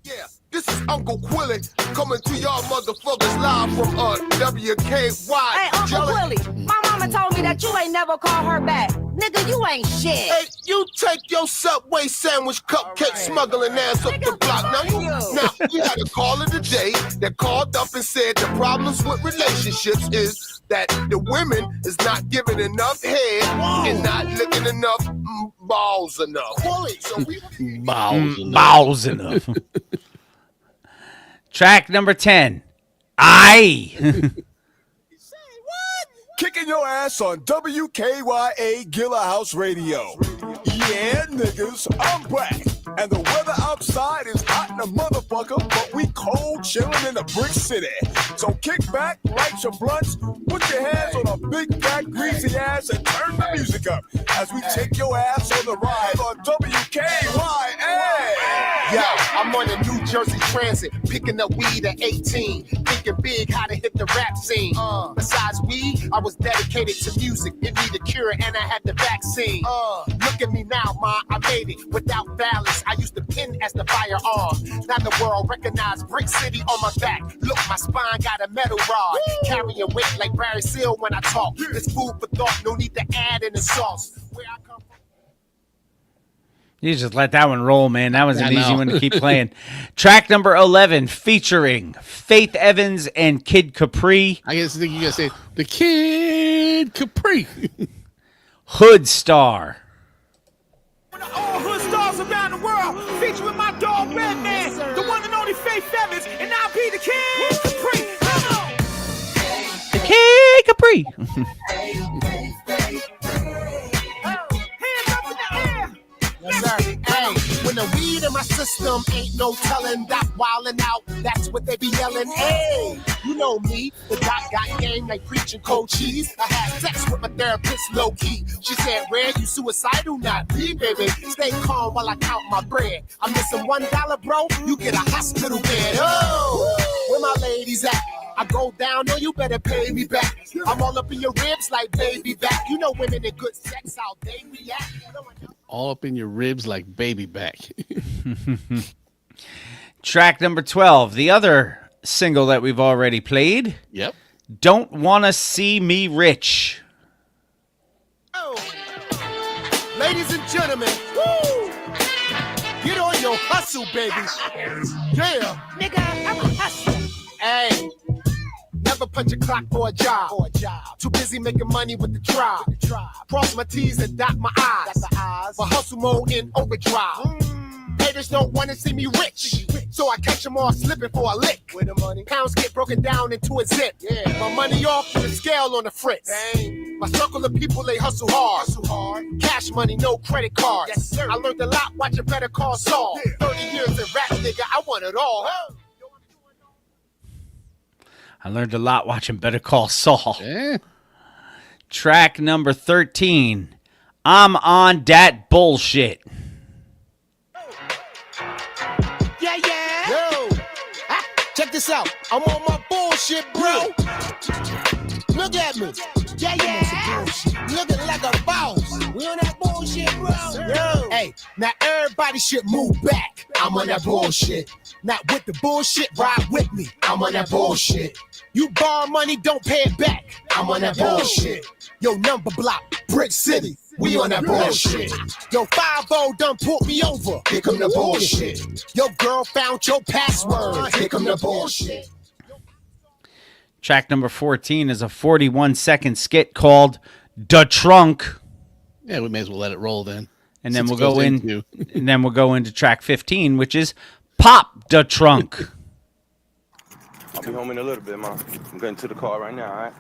Yeah, this is Uncle Quilly coming to y'all motherfuckers live from WKY. Hey, Uncle Quilly, my mama told me that you ain't never called her back. Nigga, you ain't shit. Hey, you take your Subway sandwich cupcake smuggling ass up the block. Now you got a caller today that called up and said the problems with relationships is that the women is not giving enough head and not licking enough balls enough. So we Balls enough. Track number 10. I. Kicking your ass on WKYA Gilla House Radio. Yeah, niggas, I'm back. And the weather outside is hot in a motherfucker, but we cold chilling in the brick city. So kick back, light your blunts, put your hands on a big fat greasy ass and turn the music up as we take your ass on the ride on WKYA. Yo, I'm on the New Jersey Transit, picking up weed at 18, thinking big how to hit the rap scene. Besides weed, I was dedicated to music. It needed cure and I had the vaccine. Look at me now, ma, I made it without balance. I used the pen as the firearm. Now the world recognized Brick City on my back. Look, my spine got a metal rod. Carrying weight like Barry Seal when I talk. It's food for thought, no need to add in the sauce. Where I come from. You just let that one roll, man. That was an I easy know. one to keep playing. Track number 11, featuring Faith Evans and Kid Capri, I guess you gotta say the Kid Capri. Hood Star. All hood stars around the world, featuring my dog Redman, the one and only Faith Evans, and I'll be the Kid Capri. Come on. The Kid Capri. Hands up in the air. Yes, sir. Hey, when the weed in my system ain't no telling that wildin' out, that's what they be yelling. Hey, you know me, the doc got game like preaching cold cheese. I had sex with my therapist low key. She said, Red, you suicidal? Not me, baby. Stay calm while I count my bread. I'm missing $1, bro. You get a hospital bed. Oh, where my ladies at? I go down, you better pay me back. I'm all up in your ribs like baby back. You know women in good sex, how they react. All up in your ribs like baby back. Track number 12, the other single that we've already played. Yep. Don't Wanna See Me Rich. Ladies and gentlemen, woo! Get on your hustle, baby. Yeah. Nigga, I'm a hustler. Hey, never punch a clock for a job. Too busy making money with the tribe. Cross my T's and dot my I's. For hustle mode in overdrive. Haters don't want to see me rich, so I catch them all slipping for a lick. With the money, pounds get broken down into a zip. Yeah. My money off with a scale on the fritz. My circle of people, they hustle hard. Cash money, no credit cards. Yes, sir. I learned a lot watching Better Call Saul. 30 years in rap, nigga, I want it all. I learned a lot watching Better Call Saul. Yeah. Track number 13, I'm on that bullshit. Yeah. Yo, check this out. I'm on my bullshit, bro. Look at me. Yeah. Looking like a boss. We on that bullshit, bro. Yo. Hey, now everybody should move back. I'm on that bullshit. Not with the bullshit, ride with me. I'm on that bullshit. You borrow money, don't pay it back. I'm on that bullshit. Yo, number block, Brick City. We on that bullshit. Yo, 5-0 done pulled me over. Here come the bullshit. Your girl found your password. Here come the bullshit. Track number 14 is a 41-second skit called "Da Trunk," Yeah, we may as well let it roll then. and then Since we'll it go goes in. into- And then we'll go into track 15, which is "Pop Da Trunk." I'll be home in a little bit, man. I'm getting to the car right now, all right?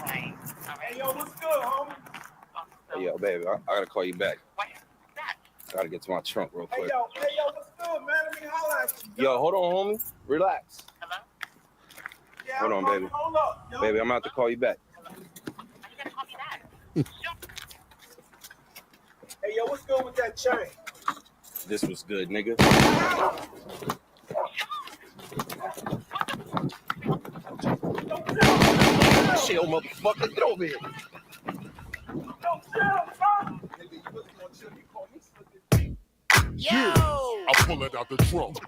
Hey, yo, what's good, homie? Hey, yo, baby, I gotta call you back. I gotta get to my trunk real quick. Hey, yo, what's good, man? Let me holler at you. Yo, hold on, homie. Relax. Yeah, Hold on, baby. Hold up, yo. Baby, I'm about to call you back. Hey, yo, what's good with that chain? This was good, nigga. Chill, motherfucker. Get over here. Yo! I pull it out the trunk.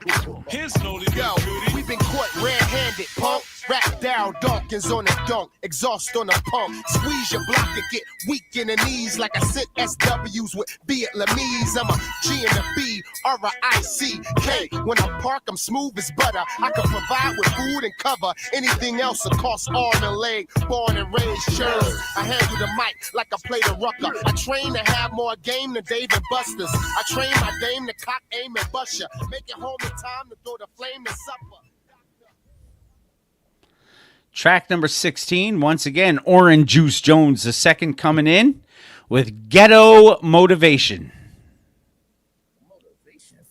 Here's no yo, we've been caught red-handed, punk. Rap Dow Dawkins on the dunk, exhaust on the pump. Squeeze your block and get weak in the knees like I sit SWs with Vietnamese. I'm a G and a B, R-I-C-K. When I park, I'm smooth as butter. I can provide with food and cover anything else that costs arm and leg. Born and raised churls. I handle the mic like I play the rucker. I train to have more game than Dave and Buster's. I train my dame to cock, aim, and bust ya. Make it home in time to throw the flame to supper. Track number 16, once again, Orange Juice Jones II coming in with Ghetto Motivation.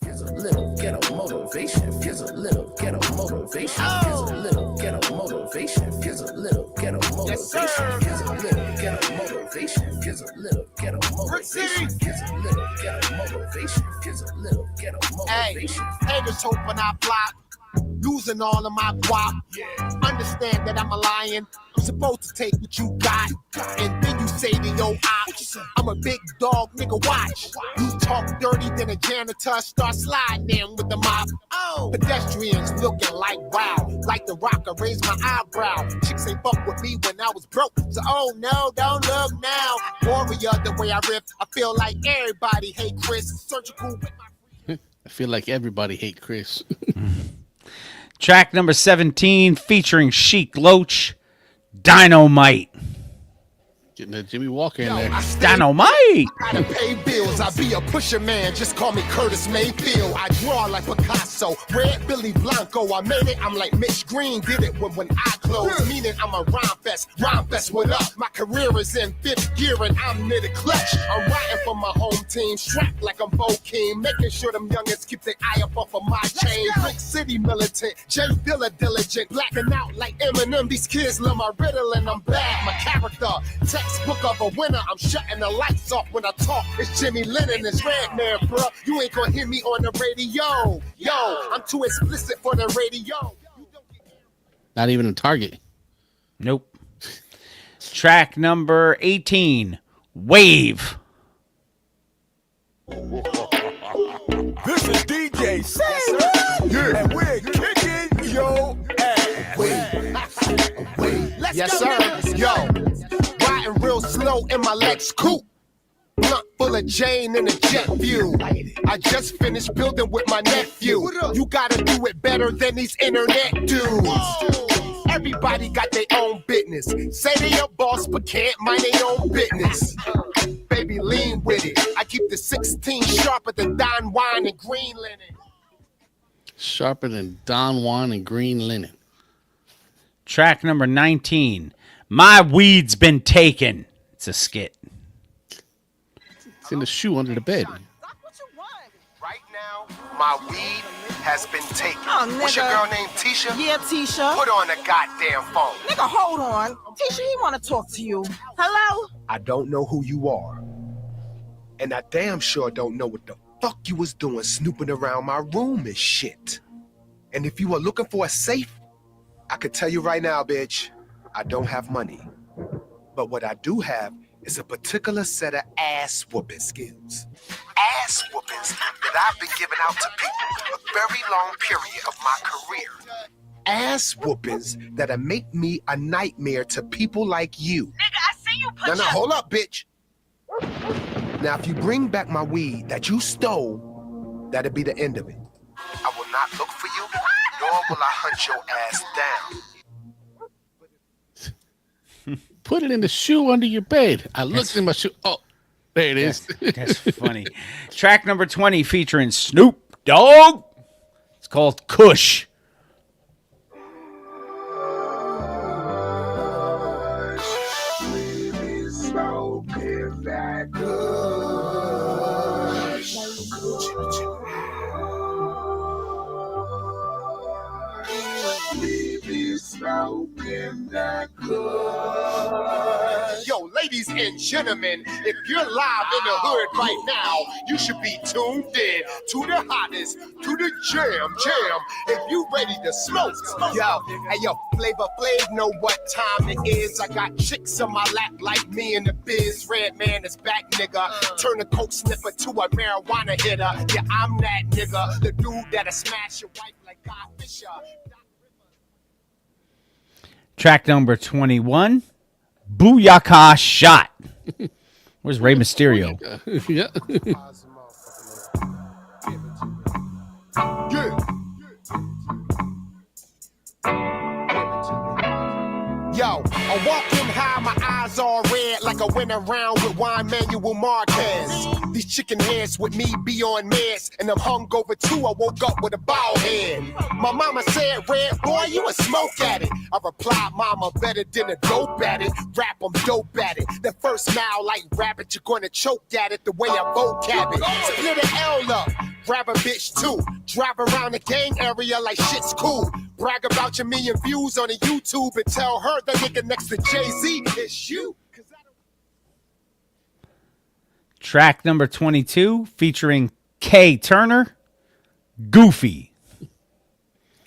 Gives a little ghetto motivation. Gives a little ghetto motivation. Gives a little ghetto motivation. Gives a little ghetto motivation. Gives a little ghetto motivation. Gives a little ghetto motivation. Gives a little ghetto motivation. Gives a little ghetto motivation. Hey, haters hoping I block. Losing all of my guap. Understand that I'm a lion. I'm supposed to take what you got. And then you say to your ops, I'm a big dog, nigga, watch. You talk dirty, then a janitor start sliding in with the mop. Oh, pedestrians looking like wow. Like the Rock, I raised my eyebrow. Chicks ain't fuck with me when I was broke. So oh no, don't look now. Warrior, the way I rip, I feel like everybody hate Chris. Surgical with my I feel like everybody hate Chris. Track number 17 featuring Chic Loach, Dynamite. Getting that Jimmy Walker in there. Dynamite! Gotta pay bills, I be a pusher man, just call me Curtis Mayfield. I draw like Picasso, Red Billy Blanco. I made it, I'm like Mitch Green, did it when I close. Meaning I'm a rhyme fest, what up? My career is in fifth gear and I'm near the clutch. I'm riding for my home team, strapped like I'm Bokeem, making sure them youngins keep their eye up off of my chain. Big city militant, Jay Dilla diligent, blacking out like Eminem. These kids love my riddle and I'm bad, my character. Textbook of a winner, I'm shutting the lights off when I talk. It's Jimmy Lennon, it's Redman, bruh. You ain't gonna hear me on the radio. Yo, I'm too explicit for the radio. Not even a Target. Nope. Track number 18, Wave. This is DJ Sam, and we're kicking your ass. Yes, sir. Yo, riding real slow in my Lex coupe. Blunt full of Jane in a jet view. I just finished building with my nephew. You gotta do it better than these internet dudes. Everybody got their own business. Say they a boss, but can't mind their own business. Baby, lean with it. I keep the 16 sharper than Don Juan and green linen. Sharper than Don Juan and green linen. Track number 19, My Weed's Been Taken. It's a skit. It's in the shoe under the bed. Right now, my weed has been taken. Oh, What's your nigga. girl named Tisha? Yeah, Tisha. Put on the goddamn phone. Nigga, hold on. Tisha, he want to talk to you. Hello? I don't know who you are. And I damn sure don't know what the fuck you was doing snooping around my room and shit. And if you are looking for a safe, I could tell you right now, bitch, I don't have money. But what I do have is a particular set of ass whooping skills. Ass whoopings that I've been giving out to people a very long period of my career. Ass whoopings that'll make me a nightmare to people like you. Nigga, I see you Now, hold up, bitch. Now, if you bring back my weed that you stole, that'll be the end of it. I will not look for you, nor will I hunt your ass down. Put it in the shoe under your bed. I looked in my shoe. Oh, there it is. That's funny. Track number 20 featuring Snoop Dogg. It's called Kush. Yo, ladies and gentlemen, if you're live in the hood right now, you should be tuned in to the hottest, to the jam. If you ready to smoke, yo, hey yo, Flavor Flav know what time it is. I got chicks on my lap like me in the biz. Redman is back, nigga. Turn a coke sniffer to a marijuana hitter. Yeah, I'm that nigga, the dude that'll smash your wife like God Fisher. Track number 21, Booyaka Shot. Where's Rey Mysterio? Yeah. Yo, I walk in high, my eyes all red like I went around with Juan Manuel Marquez. These chicken heads with me be on meds, and I'm hungover too. I woke up with a bald head. My mama said, Red boy, you a smoke at it. I replied, Mama, better than a dope at it. Rap, I'm dope at it. The first smile like rabbit, you're gonna choke at it the way I vocab it. Split an L up, grab a bitch too. Drive around the gang area like shit's cool. Brag about your million views on the YouTube and tell her the nigga next to Jay-Z is you. Track number 22, featuring K Turner, Goofy.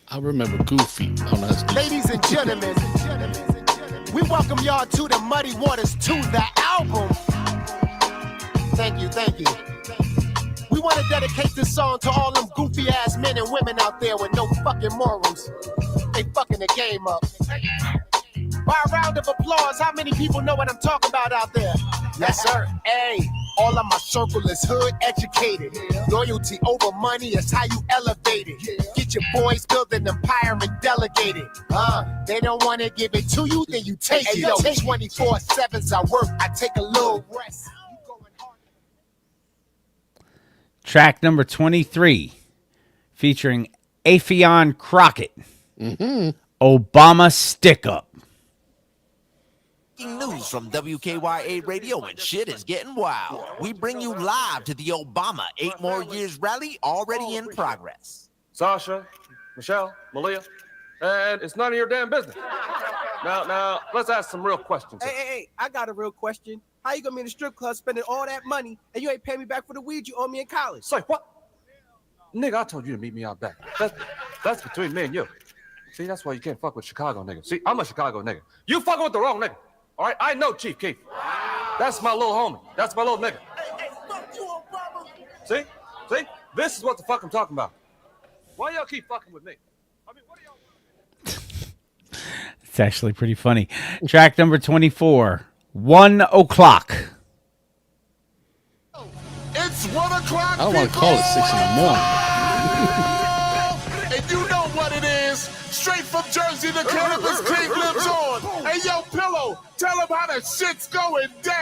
I remember Goofy on us. Ladies and gentlemen, we welcome y'all to the Muddy Waters 2, the album. Thank you, thank you. We want to dedicate this song to all them goofy ass men and women out there with no fucking morals. They fucking the game up. By a round of applause, how many people know what I'm talking about out there? Yes, sir. Hey, all of my circle is hood educated. Loyalty over money is how you elevate it. Get your boys build an empire and delegate it. They don't want to give it to you, then you take it. Yo, 24/7s I work, I take a little rest. Track number 23, featuring Affion Crockett, Obama Stick Up. News from WKYA Radio, and shit is getting wild. We bring you live to the Obama 8 More Years rally already in progress. Sasha, Michelle, Malia, and it's none of your damn business. Now, let's ask some real questions. Hey, I got a real question. How you gonna be in the strip club spending all that money and you ain't paying me back for the weed you owe me in college? Say what? Nigga, I told you to meet me out back. That's between me and you. See, that's why you can't fuck with Chicago niggas. See, I'm a Chicago nigga. You fucking with the wrong nigga. All right, I know Chief Keef. That's my little homie. That's my little nigga. Hey, fuck you, Obama. See? This is what the fuck I'm talking about. Why y'all keep fucking with me? I mean, what are y'all? It's actually pretty funny. Track number 24, 1 o'clock. It's 1 o'clock. I don't want to call it 6 in the morning. And you know what it is. Straight from Jersey, the Cannabis King lives on. Hey, yo, Pillow, tell him how the shit's going down.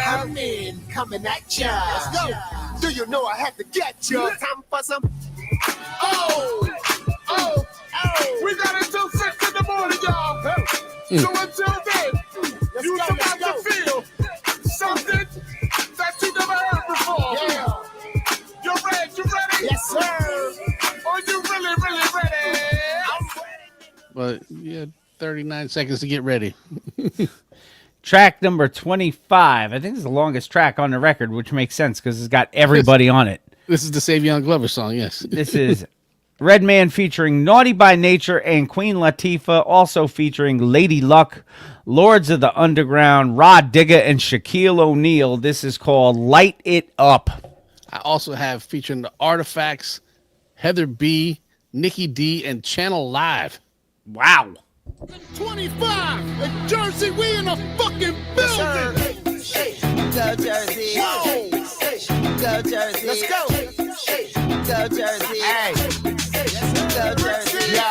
I'm in, coming at ya. Let's go. Do you know I had to get ya? Time for some. Oh. We got until 6 in the morning, y'all. So until then, you about to feel something that you never heard before. Yeah. You ready? Yes, sir. Are you really ready? But you had 39 seconds to get ready. Track number 25. I think it's the longest track on the record, which makes sense because it's got everybody on it. This is the Savion Glover song, yes. This is Redman featuring Naughty by Nature and Queen Latifah, also featuring Lady Luck, Lords of the Underground, Rod Digger, and Shaquille O'Neal. This is called Light It Up. I also have featuring the Artifacts, Heather B, Nikki D, and Channel Live. Wow. 25 in Jersey, we in a fucking building. Go Jersey. Go Jersey. Let's go. Go Jersey. Hey. Go Jersey. Yo.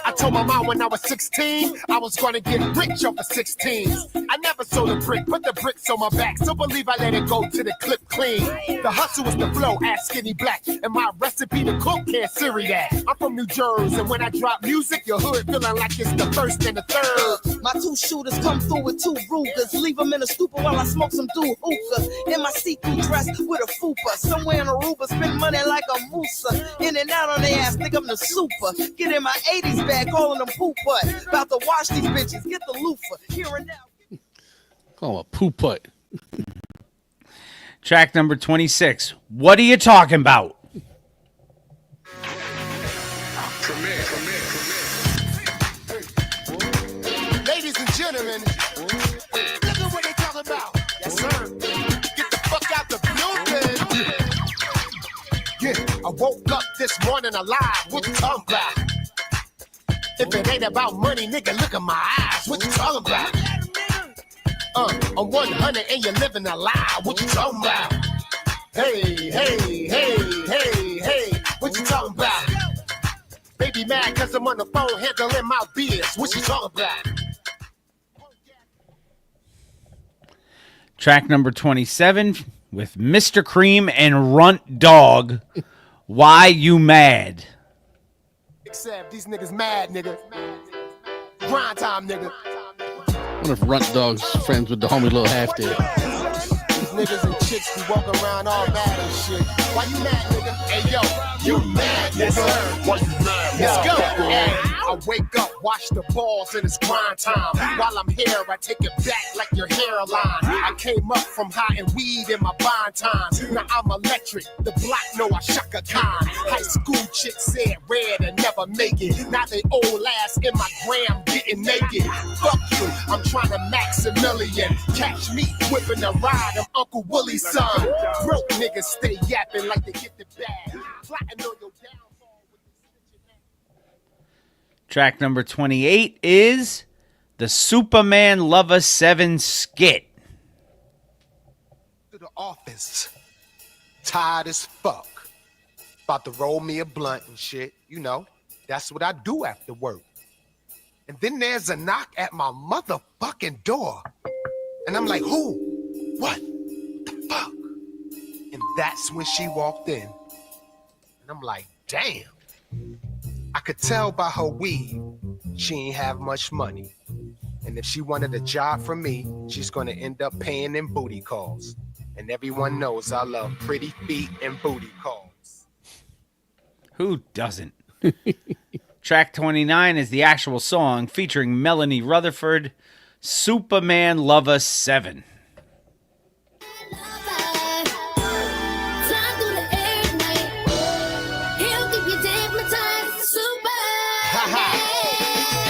I told my mom when I was 16, I was gonna get rich off the 16s. I never sold a brick, put the bricks on my back. So believe I let it go to the clip clean. The hustle is the flow, ass Skinny Black. And my recipe to cook, can't Siri that. I'm from New Jersey, and when I drop music, your hood feeling like it's the first and the third. My 2 shooters come through with 2 Rugers. Leave them in a stupor while I smoke some dude hookah. In my see-through dress with a fupa. Somewhere in Aruba, spend money like a moosa. In and out on their ass, think I'm the super. Get in my 80s bag, calling them poop butt. About to wash these bitches, get the loofah. Here and now. Call him a poop putt. Track number 26. What are you talking about? Ladies and gentlemen, look at what they talking about. Yes, sir. Get the fuck out the building. Yeah, I woke up this morning alive. What you talking about? If it ain't about money, nigga, look at my eyes. What you talking about? I'm 100 and you're living a lie. What you talking about? Hey, hey, hey, hey, hey. What you talking about? Baby mad cause I'm on the phone handling my biz. What you talking about? Track number 27 with Mr. Cream and Runt Dog. Why You Mad? Except these niggas mad, nigga. Grind time, nigga. I wonder if Runt Dog's friends with the homie Lil Half Dead. These niggas and chicks be walking around all mad and shit. Why you mad, nigga? Hey, yo, you mad, nigga? Why you mad? Let's go. Hey, I wake up, wash the balls, and it's grind time. While I'm here, I take it back like your hairline. I came up from high and weed in my bond times. Now I'm electric. The block know I Shaka Khan. High school chicks said red and never make it. Now they old ass in my gram getting naked. Fuck you, I'm trying to max a million. Catch me whipping a ride, I'm Uncle Willie's son. Broke niggas stay yapping like they get the bag. Plotting on your downfall. Track number 28 is the Superman Lover 7 skit. To the office, tired as fuck. About to roll me a blunt and shit. You know, that's what I do after work. And then there's a knock at my motherfucking door. And I'm like, who? What the fuck? And that's when she walked in. And I'm like, damn. I could tell by her weed, she ain't have much money. And if she wanted a job from me, she's gonna end up paying in booty calls. And everyone knows I love pretty feet and booty calls. Who doesn't? Track 29 is the actual song featuring Melanie Rutherford, Superman Lover 7.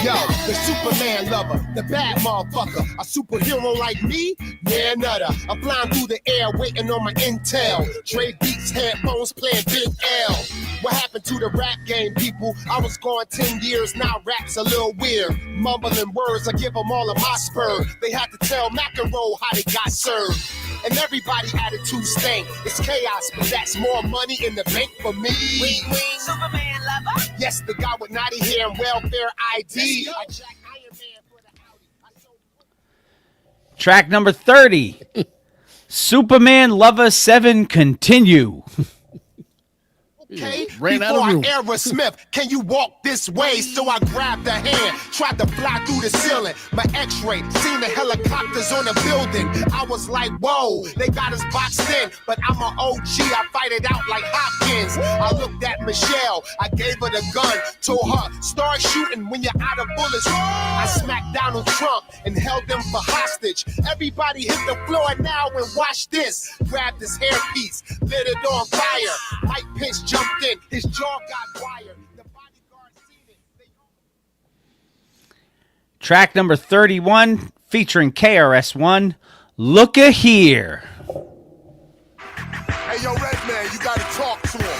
Yo, the Superman lover, the bad motherfucker, a superhero like me? Yeah, nutter. I'm flying through the air, waiting on my intel. Dre Beats, headphones, playing Big L. What happened to the rap game, people? I was gone 10 years, now rap's a little weird. Mumbling words, I give them all of my spur. They had to tell McEnroe how they got served. And everybody attitude stank. It's chaos, but that's more money in the bank for me. Wing, wing, Superman lover. Yes, the guy with naughty hair and welfare ID. I jack Iron Man for the Audi. Track number 30, Superman Lover 7 Continue. Okay, Ran out of before room. Aerosmith, can you walk this way? So I grabbed the hand, tried to fly through the ceiling. My x-ray, seen the helicopters on the building. I was like, whoa, they got us boxed in. But I'm an OG, I fight it out like Hopkins. I looked at Michelle, I gave her the gun. Told her, start shooting when you're out of bullets. I smacked Donald Trump and held them for hostage. Everybody hit the floor now and watch this. Grabbed his hairpiece, lit it on fire. Mike Pence jumped in, his jaw got wired. The bodyguard seen it. Track number 31, featuring KRS-One, Looka Here. Hey, yo, Redman, you gotta talk to him.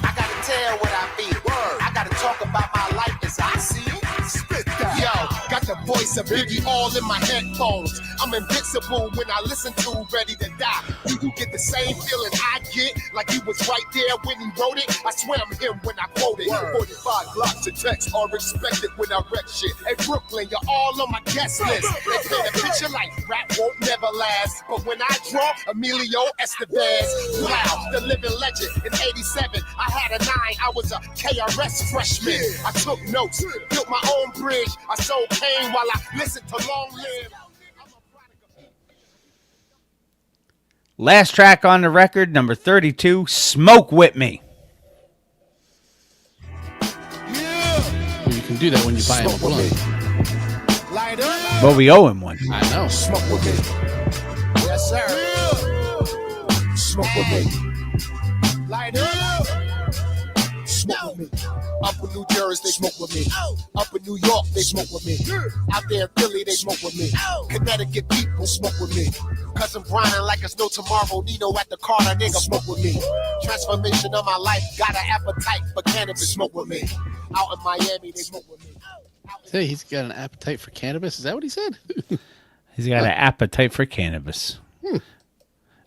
I gotta tell what I feel. Word. I gotta talk about my life as I see it. Spit that. Yo, got the voice of Biggie all in my headphones. I'm invincible when I listen to Ready to Die. Do you get the same feeling I get? Like he was right there when he wrote it? I swear I'm him when I quote it. Word. 45 blocks of text are expected when I wreck shit. Hey, Brooklyn, you're all on my guest list. They paint a picture like rap won't never last. But when I draw Emilio Estevez, wow, the living legend. In 87, I had a 9. I was a KRS freshman. I took notes, built my own bridge. I sold cane while I listened to Long Live. Last track on the record, number 32, Smoke With Me. Well, you can do that when you buy him a blunt. Light up. But we owe him one. I know. Smoke with me. Yes, sir. Smoke with me. Light up. Smoke with me. me. Up in New Jersey, they smoke with me. Up in New York, they smoke with me. Out there in Philly, they smoke with me. Connecticut people smoke with me. Cousin Brian, like it's no tomorrow. Nino at the Carter, nigga, smoke with me. Transformation of my life, got an appetite for cannabis, smoke with me. Out in Miami, they smoke with me. Hey, he's got an appetite for cannabis. Is that what he said? He's got an appetite for cannabis,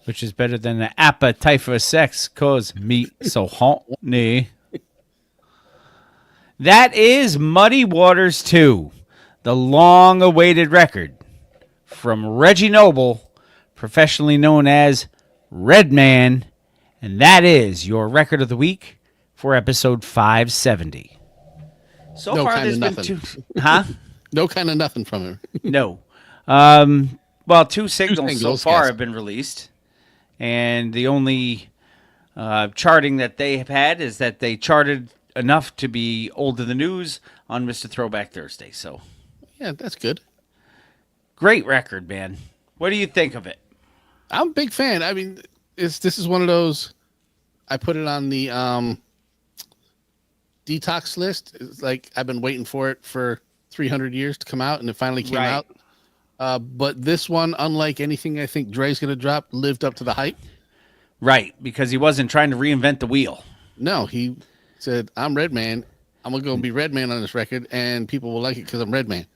which is better than an appetite for sex, cause meat so horny. That is Muddy Waters 2, the long-awaited record from Reggie Noble, professionally known as Redman, and that is your record of the week for episode 570. So no far, kind there's of been nothing. Huh? No kind of nothing from him. No. Well, two singles so singles, far yes. have been released, and the only charting that they have had is that they charted enough to be old to the news on Mr. Throwback Thursday. So, Yeah, that's good. great record, man. What do you think of it? I'm a big fan. I mean, this is one of those. I put it on the detox list. It's like I've been waiting for it for 300 years to come out, and it finally came Right. out. But this one, unlike anything I think Dre's going to drop, lived up to the hype. Right, because he wasn't trying to reinvent the wheel. No, he said, I'm Redman. I'm going to go and be Redman on this record, and people will like it because I'm Redman.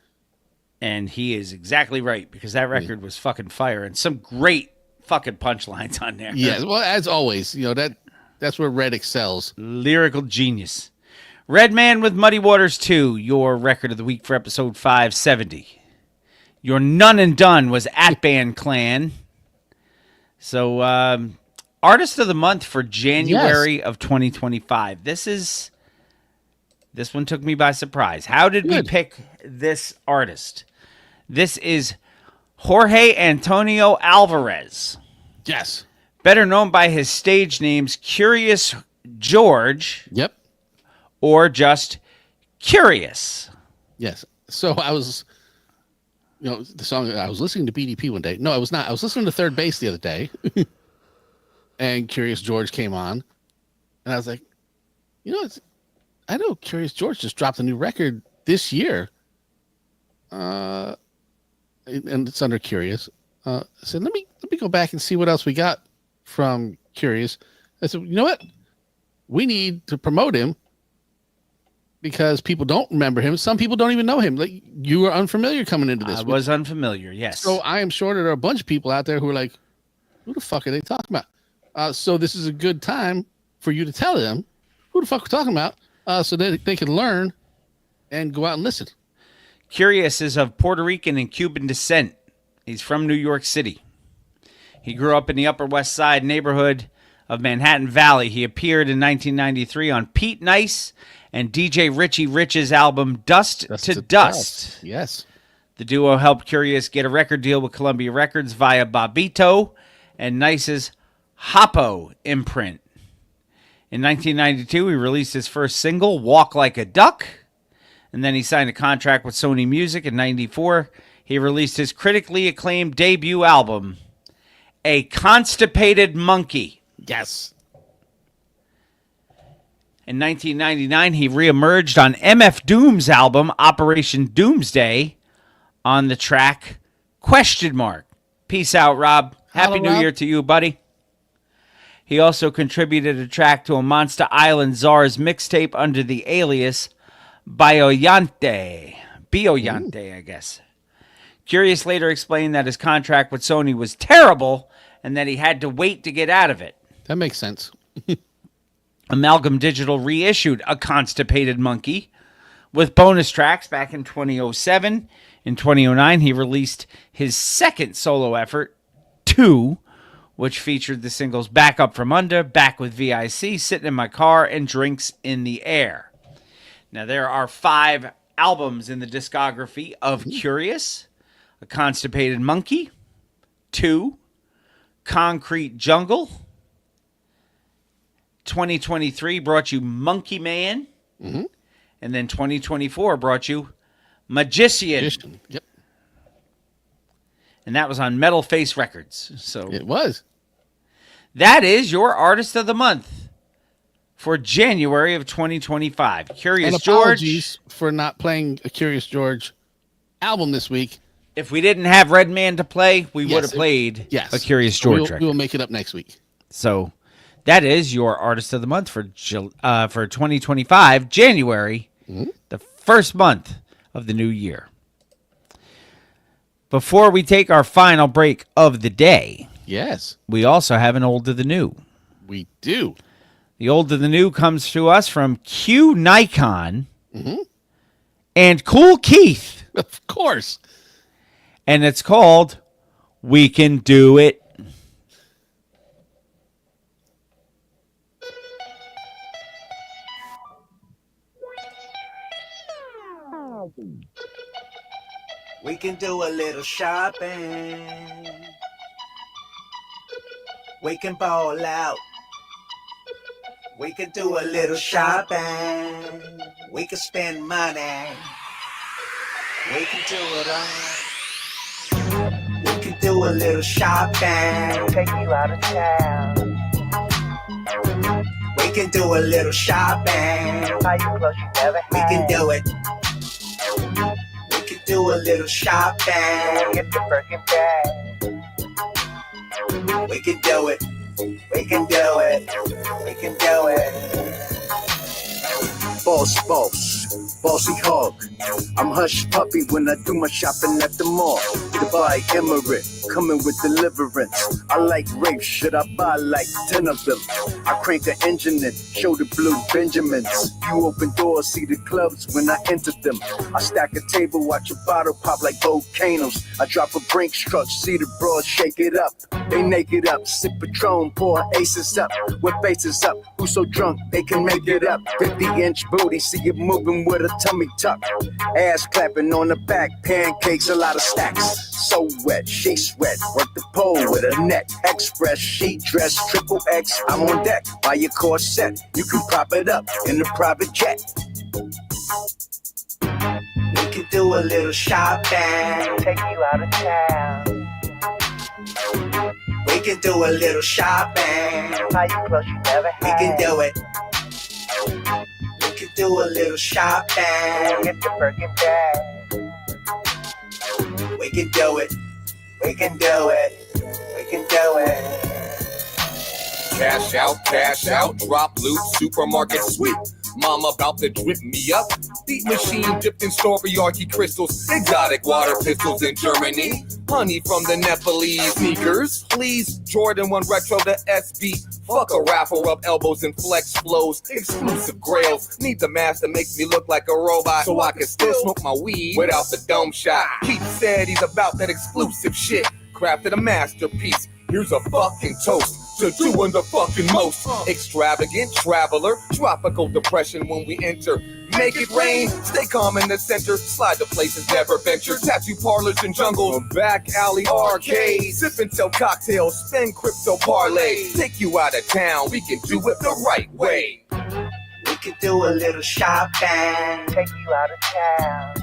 And he is exactly right, because that record was fucking fire, and some great fucking punchlines on there. Yeah, well, as always, that's where Red excels. Lyrical genius. Redman with Muddy Waters 2, your record of the week for episode 570. Your None and Done was At Band Clan. So, Artist of the Month for January of 2025. This one took me by surprise. How did we pick this artist? This is Jorge Antonio Alvarez. Yes. Better known by his stage names Curious George. Yep. Or just Curious. Yes. So I was, the song, I was listening to BDP one day. No, I was not. I was listening to Third Base the other day. And Curious George came on. And I was like, I know Curious George just dropped a new record this year. And it's under Curious. I said, let me go back and see what else we got from Curious. I said, you know what? We need to promote him because people don't remember him. Some people don't even know him. Like, you were unfamiliar coming into this. I was unfamiliar, yes. So I am sure there are a bunch of people out there who are like, who the fuck are they talking about? So this is a good time for you to tell them who the fuck we're talking about so that they can learn and go out and listen. Curious is of Puerto Rican and Cuban descent. He's from New York City. He grew up in the Upper West Side neighborhood of Manhattan Valley. He appeared in 1993 on Pete Nice and DJ Richie Rich's album Dust to Dust. Yes. The duo helped Curious get a record deal with Columbia Records via Bobito and Nice's Hoppo imprint. In 1992, he released his first single, Walk Like a Duck, and then he signed a contract with Sony Music. In 94, he released his critically acclaimed debut album, A Constipated Monkey. Yes. In 1999, he reemerged on MF Doom's album, Operation Doomsday, on the track Question Mark. Peace out, Rob. Happy New Year to you, buddy. He also contributed a track to a Monster Island Czars mixtape under the alias Biollante, I guess. Curious later explained that his contract with Sony was terrible and that he had to wait to get out of it. That makes sense. Amalgam Digital reissued A Constipated Monkey with bonus tracks back in 2007. In 2009, he released his second solo effort, 2, which featured the singles Back Up From Under, Back with VIC, Sitting in My Car, and Drinks in the Air. Now, there are 5 albums in the discography of Curious: A Constipated Monkey, 2, Concrete Jungle. 2023 brought you Monkey Man. Mm-hmm. And then 2024 brought you Magician. Yep. And that was on Metal Face Records. So it was. That is your Artist of the Month for January of 2025. Curious And George. apologies for not playing a Curious George album this week. If we didn't have Redman to play, we Yes, would have played yes. a Curious George record. We will make it up next week. So that is your Artist of the Month for 2025, January, the first month of the new year. Before we take our final break of the day, yes, we also have an Old to the New. We do. The Old to the New comes to us from Q Nikon and Cool Keith. Of course. And it's called We Can Do It. We can do a little shopping. We can ball out. We can do a little shopping. We can spend money. We can do it all. We can do a little shopping. Take you out of town. We can do a little shopping. Buy you clothes you never had. We can do it. We can do a little shopping. Get the Birkin bag. We can do it. We can do it. We can do it. Boss, bossy hog. I'm hush puppy when I do my shopping at the mall. Dubai Emirate, coming with deliverance. I like rape, should I buy like 10 of them? I crank an engine in, show the blue Benjamins. You open doors, see the clubs when I enter them. I stack a table, watch a bottle pop like volcanoes. I drop a Brinks truck, see the bros shake it up. They naked up, sip Patron, pour aces up. With faces up, who so drunk they can make it up. 50-inch booty, see it moving with a tummy tuck. Ass clapping on the back, pancakes, a lot of stacks. So wet, she sweat, work the pole with a net. Express, sheet dress, triple X, I'm on deck. Buy your corset, you can prop it up in a private jet. We can do a little shopping. Take you out of town. We can do a little shopping. Buy you clothes you never had. We can do it. We can do a little shopping. Get the Birkin bag. We can do it. We can do it. We can do it. Cash out, drop loot, supermarket sweep. Mama about to drip me up. Deep machine dipped in Storiarchy crystals. Exotic water pistols in Germany. Honey from the Nepalese. Sneakers, please. Jordan 1 retro to SB. Fuck a raffle, rub elbows and flex flows. Exclusive grails. Need the mask that makes me look like a robot so I can still smoke my weed without the dome shot. Keith said he's about that exclusive shit. Crafted a masterpiece. Here's a fucking toast to doing the fucking most. Extravagant traveler, tropical depression when we enter. Make it rain, stay calm in the center. Slide to places never ventured. Tattoo parlors and jungles, back alley arcades. Sip and sell cocktails, spend crypto parlay. Take you out of town, we can do it the right way. We can do a little shopping. Take you out of town.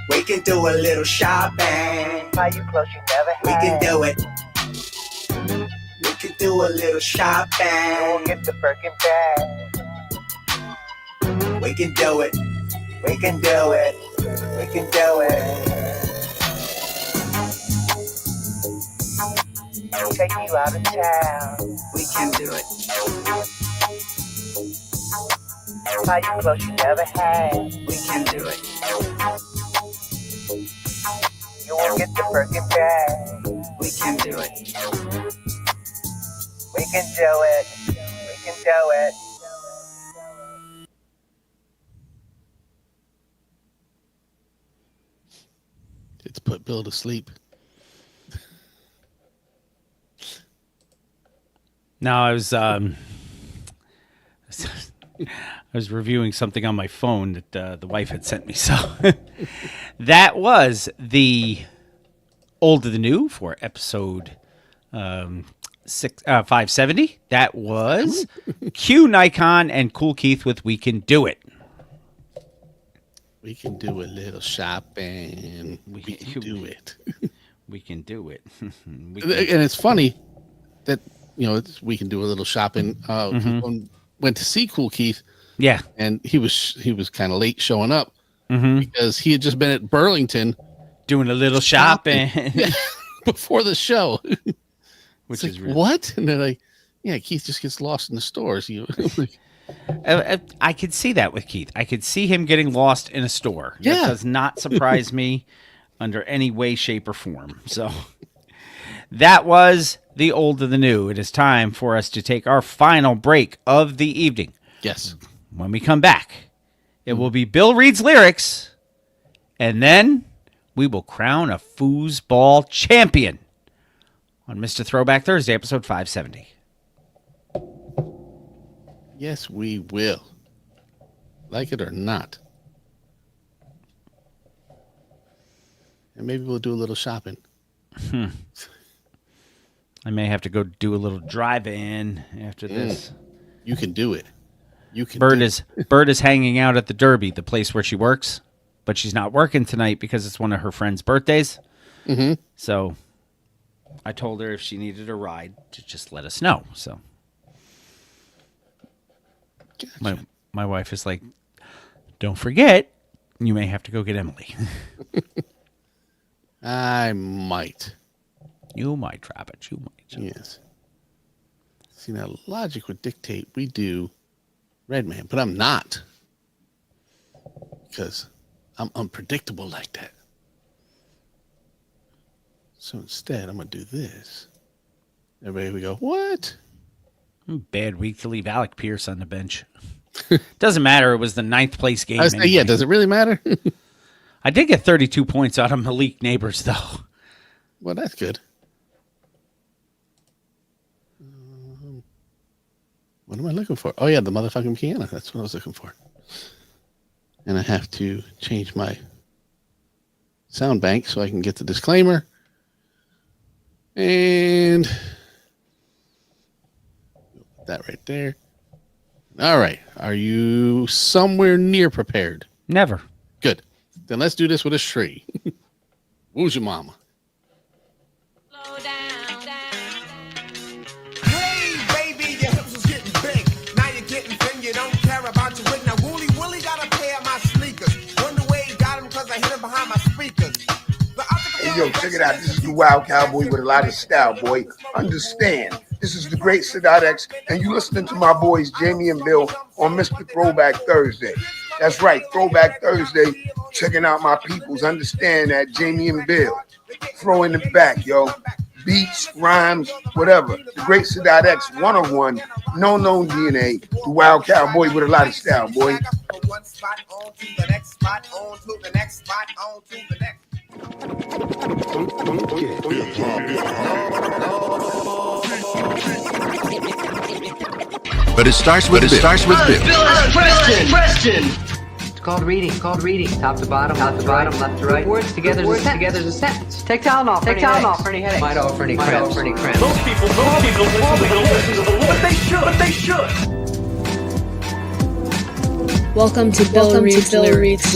We can do a little shopping. Buy you clothes you never had. We can do it. We can do a little shopping. Get the Birkin bag. We can do it. We can do it. We can do it. Take you out of town. We can do it. Buy you clothes you never had. We can do it. You won't get the Birkin bag. We can do it. We can do it. We can do it. It's put Bill to sleep. No, I was reviewing something on my phone that the wife had sent me. So that was the Old to the New for episode 570. That was Q Nikon and Cool Keith with We Can Do It. We can do a little shopping. We can do it. We can do it. And it's funny that we can do a little shopping. Went to see Cool Keith. Yeah. And he was kind of late showing up Mm-hmm. because he had just been at Burlington doing a little shopping before the show. Which It's is like, what? And they're like, yeah, Keith just gets lost in the stores. I could see that with Keith. I could see him getting lost in a store. Yeah. That does not surprise me under any way, shape, or form. So that was the old and the new. It is time for us to take our final break of the evening. Yes. When we come back, it will be Bill Reed's lyrics, and then we will crown a foosball champion on Mr. Throwback Thursday, episode 570. Yes, we will. Like it or not. And maybe we'll do a little shopping. I may have to go do a little drive-in after this. You can do it. Bird is hanging out at the Derby, the place where she works, but she's not working tonight because it's one of her friend's birthdays. Mm-hmm. So I told her if she needed a ride to just let us know. So gotcha. my wife is like, don't forget, you may have to go get Emily. I might. You might, Rabbit. You might. Yes. See, now logic would dictate we do Redman, but I'm not. Because I'm unpredictable like that. So instead, I'm going to do this. Everybody we go, what? Bad week to leave Alec Pierce on the bench. Doesn't matter. It was the 9th place game. I was saying, yeah, does it really matter? I did get 32 points out of Malik Neighbors, though. Well, that's good. What am I looking for? Oh, yeah, the motherfucking piano. That's what I was looking for. And I have to change my sound bank so I can get the disclaimer. And put that right there. All right. Are you somewhere near prepared? Never. Good. Then let's do this with a tree. Who's your mama? Hey, baby, your hips was getting big. Now you're getting thin, you don't care about your wig. Now, Wooly Willie got a pair of my sneakers. Wonder where he got them because I hit him behind my speakers. Hey, yo, check it out. This is the Wild Cowboy with a lot of style, boy. Understand, this is the great Sadat X, and you listening to my boys Jamie and Bill on Mr. Throwback Thursday. That's right, Throwback Thursday. Checking out my peoples. Understand that, Jamie and Bill. Throwing it back, yo. Beats, rhymes, whatever. The great Sadat X, 101, no known DNA. The Wild Cowboy with a lot of style, boy. From one spot on to the next spot, on to the next spot, on to the next. But it starts with Bill. Preston. It's called reading. Top to bottom, left to right. Words together as a sentence. Take Tylenol for any headaches. Midol for any cramps. Most people listen to the Lord, but they should. Welcome to Bill Reed's Lyrics.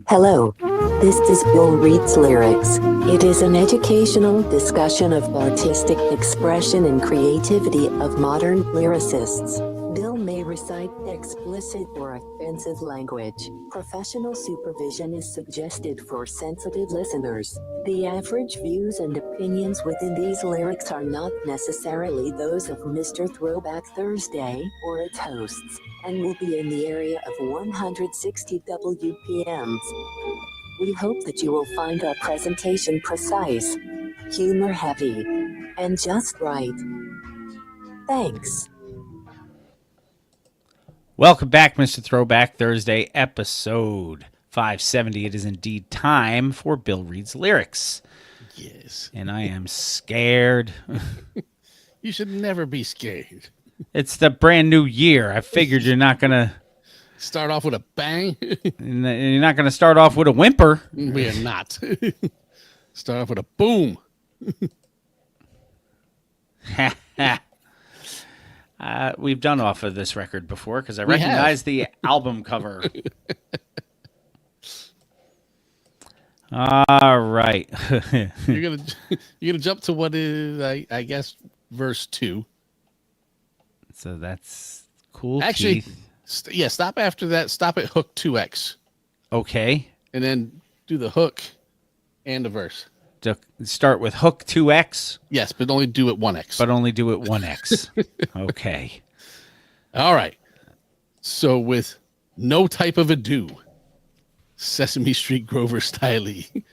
Hello, this is Bill Reed's Lyrics. It is an educational discussion of artistic expression and creativity of modern lyricists. Bill may recite explicit or offensive language. Professional supervision is suggested for sensitive listeners. The average views and opinions within these lyrics are not necessarily those of Mr. Throwback Thursday or its hosts, and will be in the area of 160 WPMs. We hope that you will find our presentation precise, humor heavy, and just right. Thanks. Welcome back, Mr. Throwback Thursday, episode 570. It is indeed time for Bill Reed's Lyrics. Yes. And I am scared. You should never be scared. It's the brand new year. I figured you're not going to start off with a bang. You're not going to start off with a whimper. We are not. Start off with a boom. We've done off of this record before because I recognize the album cover. All right. You're gonna jump to what is I guess verse 2. So that's cool. Actually, Keith. stop after that. Stop at hook 2x. Okay. And then do the hook and the verse. To start with hook 2x. Yes, but only do it 1x. But only do it 1x. Okay. All right. So with no type of ado, Sesame Street Grover Stiley,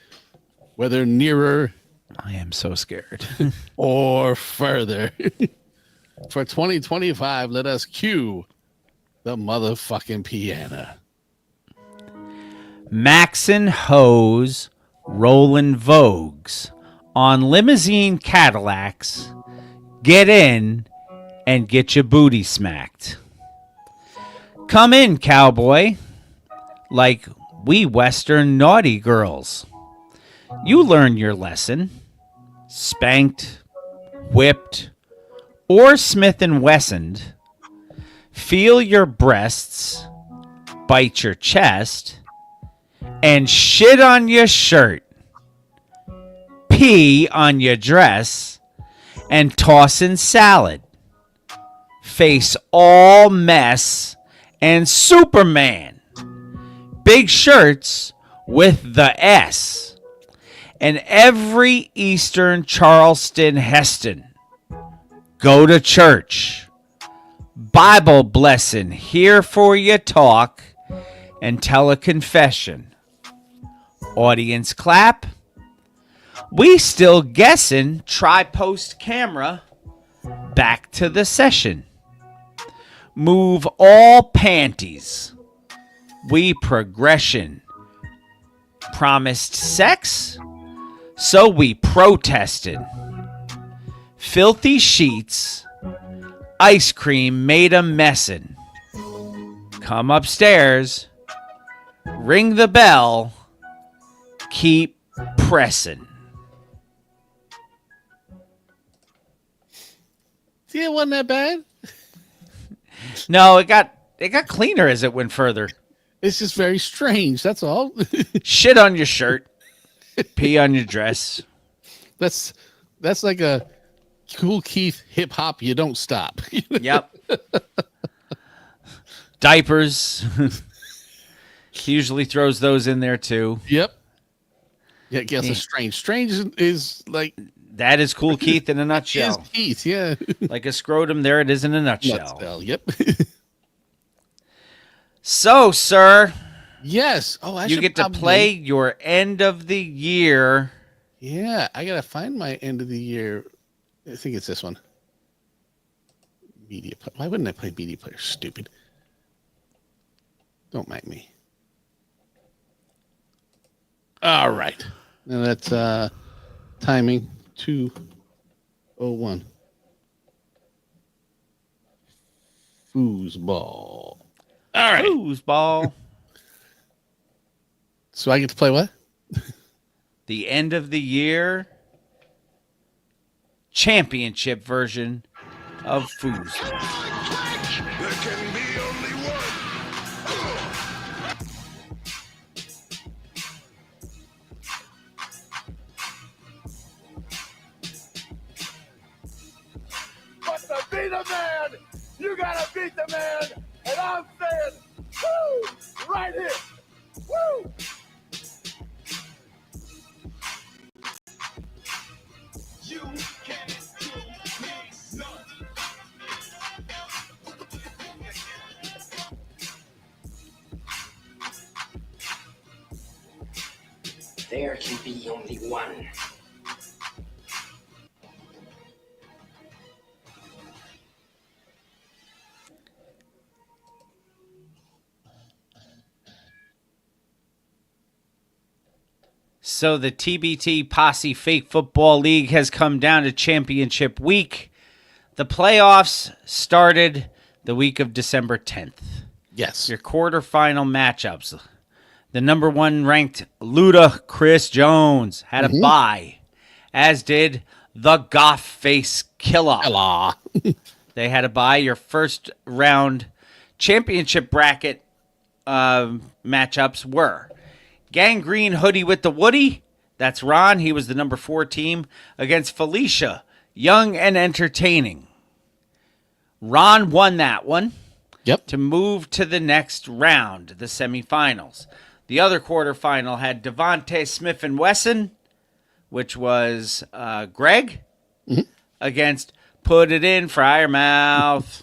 whether nearer, I am so scared, or further, for 2025, let us cue the motherfucking piano. Maxon Hose, Rollin' Vogues on limousine Cadillacs. Get in and get your booty smacked. Come in, cowboy, like we Western naughty girls. You learn your lesson. Spanked, whipped, or Smith & Wessoned. Feel your breasts, bite your chest, and shit on your shirt. Pee on your dress, and toss in salad. Face all mess and Superman. Big shirts with the S. And every Eastern Charleston Heston. Go to church. Bible blessing here for your talk and tell a confession. Audience clap. We still guessing. Try post camera. Back to the session. Move all panties. We progression. Promised sex? So we protested. Filthy sheets. Ice cream made a messin'. Come upstairs. Ring the bell. Keep pressing. See, it wasn't that bad. No, it got cleaner as it went further. It's just very strange. That's all. Shit on your shirt. Pee on your dress. That's like a Cool Keith hip hop. You don't stop. Yep. Diapers. He usually throws those in there too. Yep. Yeah, I guess it's strange. Strange is like that is Cool Keith in a nutshell. Is Keith, yeah. Like a scrotum, there it is in a nutshell. Yep. So, sir. Yes. Oh, you get to play your end of the year. Yeah, I gotta find my end of the year. I think it's this one. Media. Why wouldn't I play Media Player? Stupid. Don't mind me. All right. Now that's timing 2:01. Foosball. All right. Foosball. So I get to play what? The end of the year championship version of Foosball. But to be the man, you gotta beat the man. And I'm saying, woo, right here. Woo! You can't do me nothing. There can be only one. So the TBT Posse Fake Football League has come down to championship week. The playoffs started the week of December 10th. Yes. Your quarterfinal matchups. The number one ranked Luda Chris Jones had a bye, as did the Goth Face Killer. They had a bye. Your first round championship bracket matchups were Gangrene Hoodie with the Woody. That's Ron. He was the number 4 team against Felicia, Young and Entertaining. Ron won that one. Yep. To move to the next round, the semifinals. The other quarterfinal had Devontae Smith and Wesson, which was Greg, against Put It In, Friar Mouth.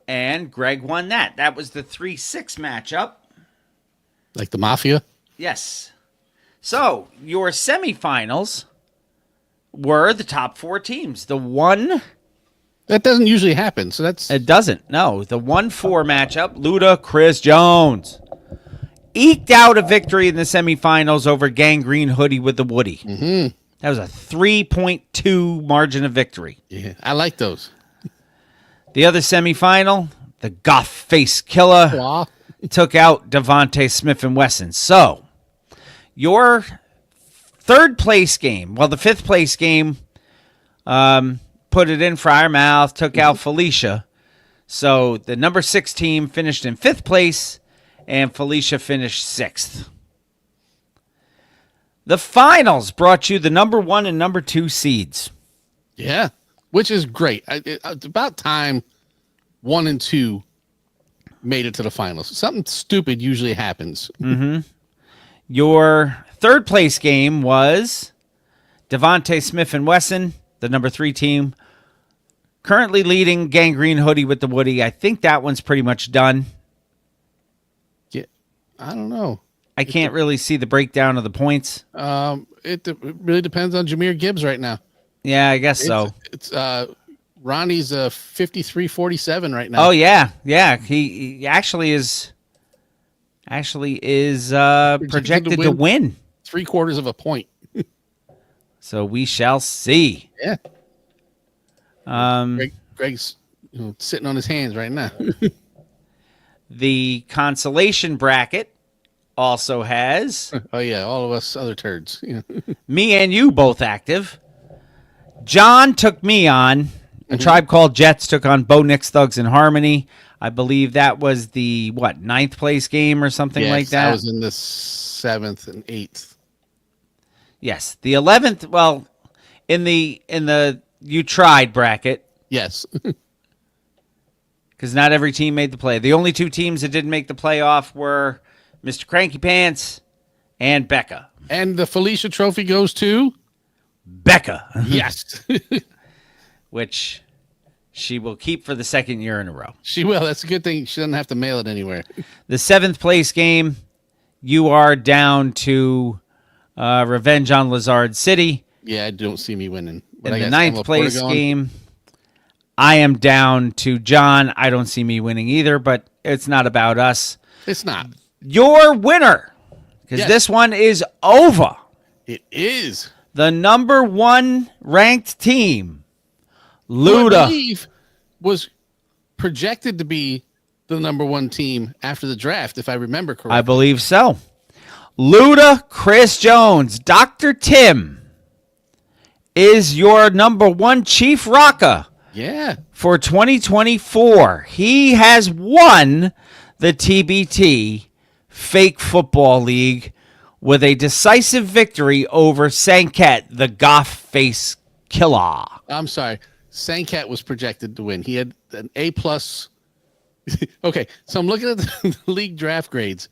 And Greg won that. That was the 3-6 matchup. Like the Mafia? Yes. So, your semifinals were the top 4 teams. The one... That doesn't usually happen, so that's... It doesn't, no. The 1-4 matchup, Luda, Chris Jones, eked out a victory in the semifinals over Gangrene Hoodie with the Woody. Mm-hmm. That was a 3.2 margin of victory. Yeah, I like those. The other semifinal, the Goth Face Killer, took out Devontae Smith and Wesson. So, your third place game, well, the 5th place game, Put It In, Friar Mouth, took out Felicia. So the number 6 team finished in 5th place, and Felicia finished 6th. The finals brought you the number 1 and number 2 seeds. Yeah, which is great. It's about time 1 and 2 made it to the finals. Something stupid usually happens. Mm-hmm. Your third place game was Devontae Smith and Wesson, the number 3 team, currently leading Gangrene Hoodie with the Woody. I think that one's pretty much done. Yeah, I don't know. I can't really see the breakdown of the points. It really depends on Jameer Gibbs right now. Yeah, I guess so. It's Ronnie's 53-47 right now. Oh yeah. He actually is projected to win 3/4 of a point. So we shall see. Yeah. Greg's sitting on his hands right now. The consolation bracket also has oh yeah, all of us other turds. me and you both active. John took me on. A Tribe Called Jets took on Bo Nix, Thugs and Harmony. I believe that was the 9th place game or something like that. I was in the 7th and 8th. Yes, the 11th. Well, in the you tried bracket. Yes, because not every team made the play. The only 2 teams that didn't make the playoff were Mr. Cranky Pants and Becca. And the Felicia Trophy goes to Becca. Yes, which she will keep for the 2nd year in a row. She will. That's a good thing. She doesn't have to mail it anywhere. The 7th place game, you are down to Revenge on Lazard City. Yeah, I don't see me winning. But in the 9th place game, I am down to John. I don't see me winning either, but it's not about us. It's not. Your winner, because this one is over. It is. The number 1 ranked team, Luda. Who I believe was projected to be the number 1 team after the draft, if I remember correctly. I believe so. Luda, Chris Jones, Dr. Tim is your number 1 Chief Rocka. Yeah. For 2024. He has won the TBT Fake Football League with a decisive victory over Sanket, the Goth Face Killer. I'm sorry. Sanket was projected to win. He had an A+. Okay, so I'm looking at the league draft grades.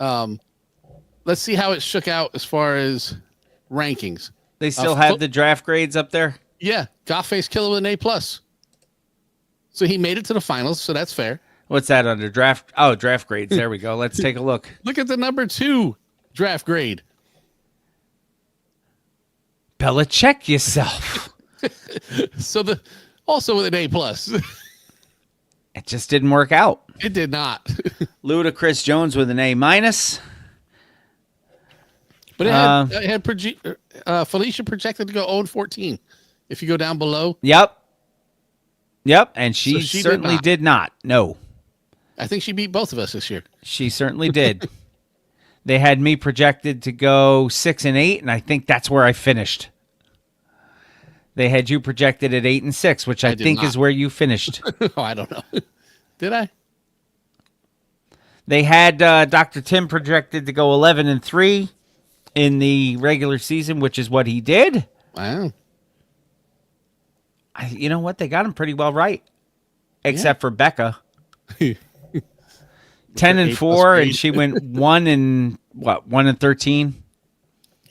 Let's see how it shook out as far as rankings. They still have the draft grades up there? Yeah, Goth Face Killer with an A+. So he made it to the finals, so that's fair. What's that under draft? Oh, draft grades. There we go. Let's take a look. Look at the number 2 draft grade. Belichick yourself. So also with an A+. It just didn't work out. It did not. Luda Chris Jones with an A-. But it had Felicia projected to go 0-14. If you go down below. Yep. And she certainly did not. No. I think she beat both of us this year. She certainly did. They had me projected to go 6 and 8, and I think that's where I finished. They had you projected at 8 and 6, which I think is where you finished. Oh, I don't know. Did I? They had Dr. Tim projected to go 11-3 in the regular season, which is what he did. Wow. You know what? They got him pretty well right, except for Becca. 10-4, and she went 1-13.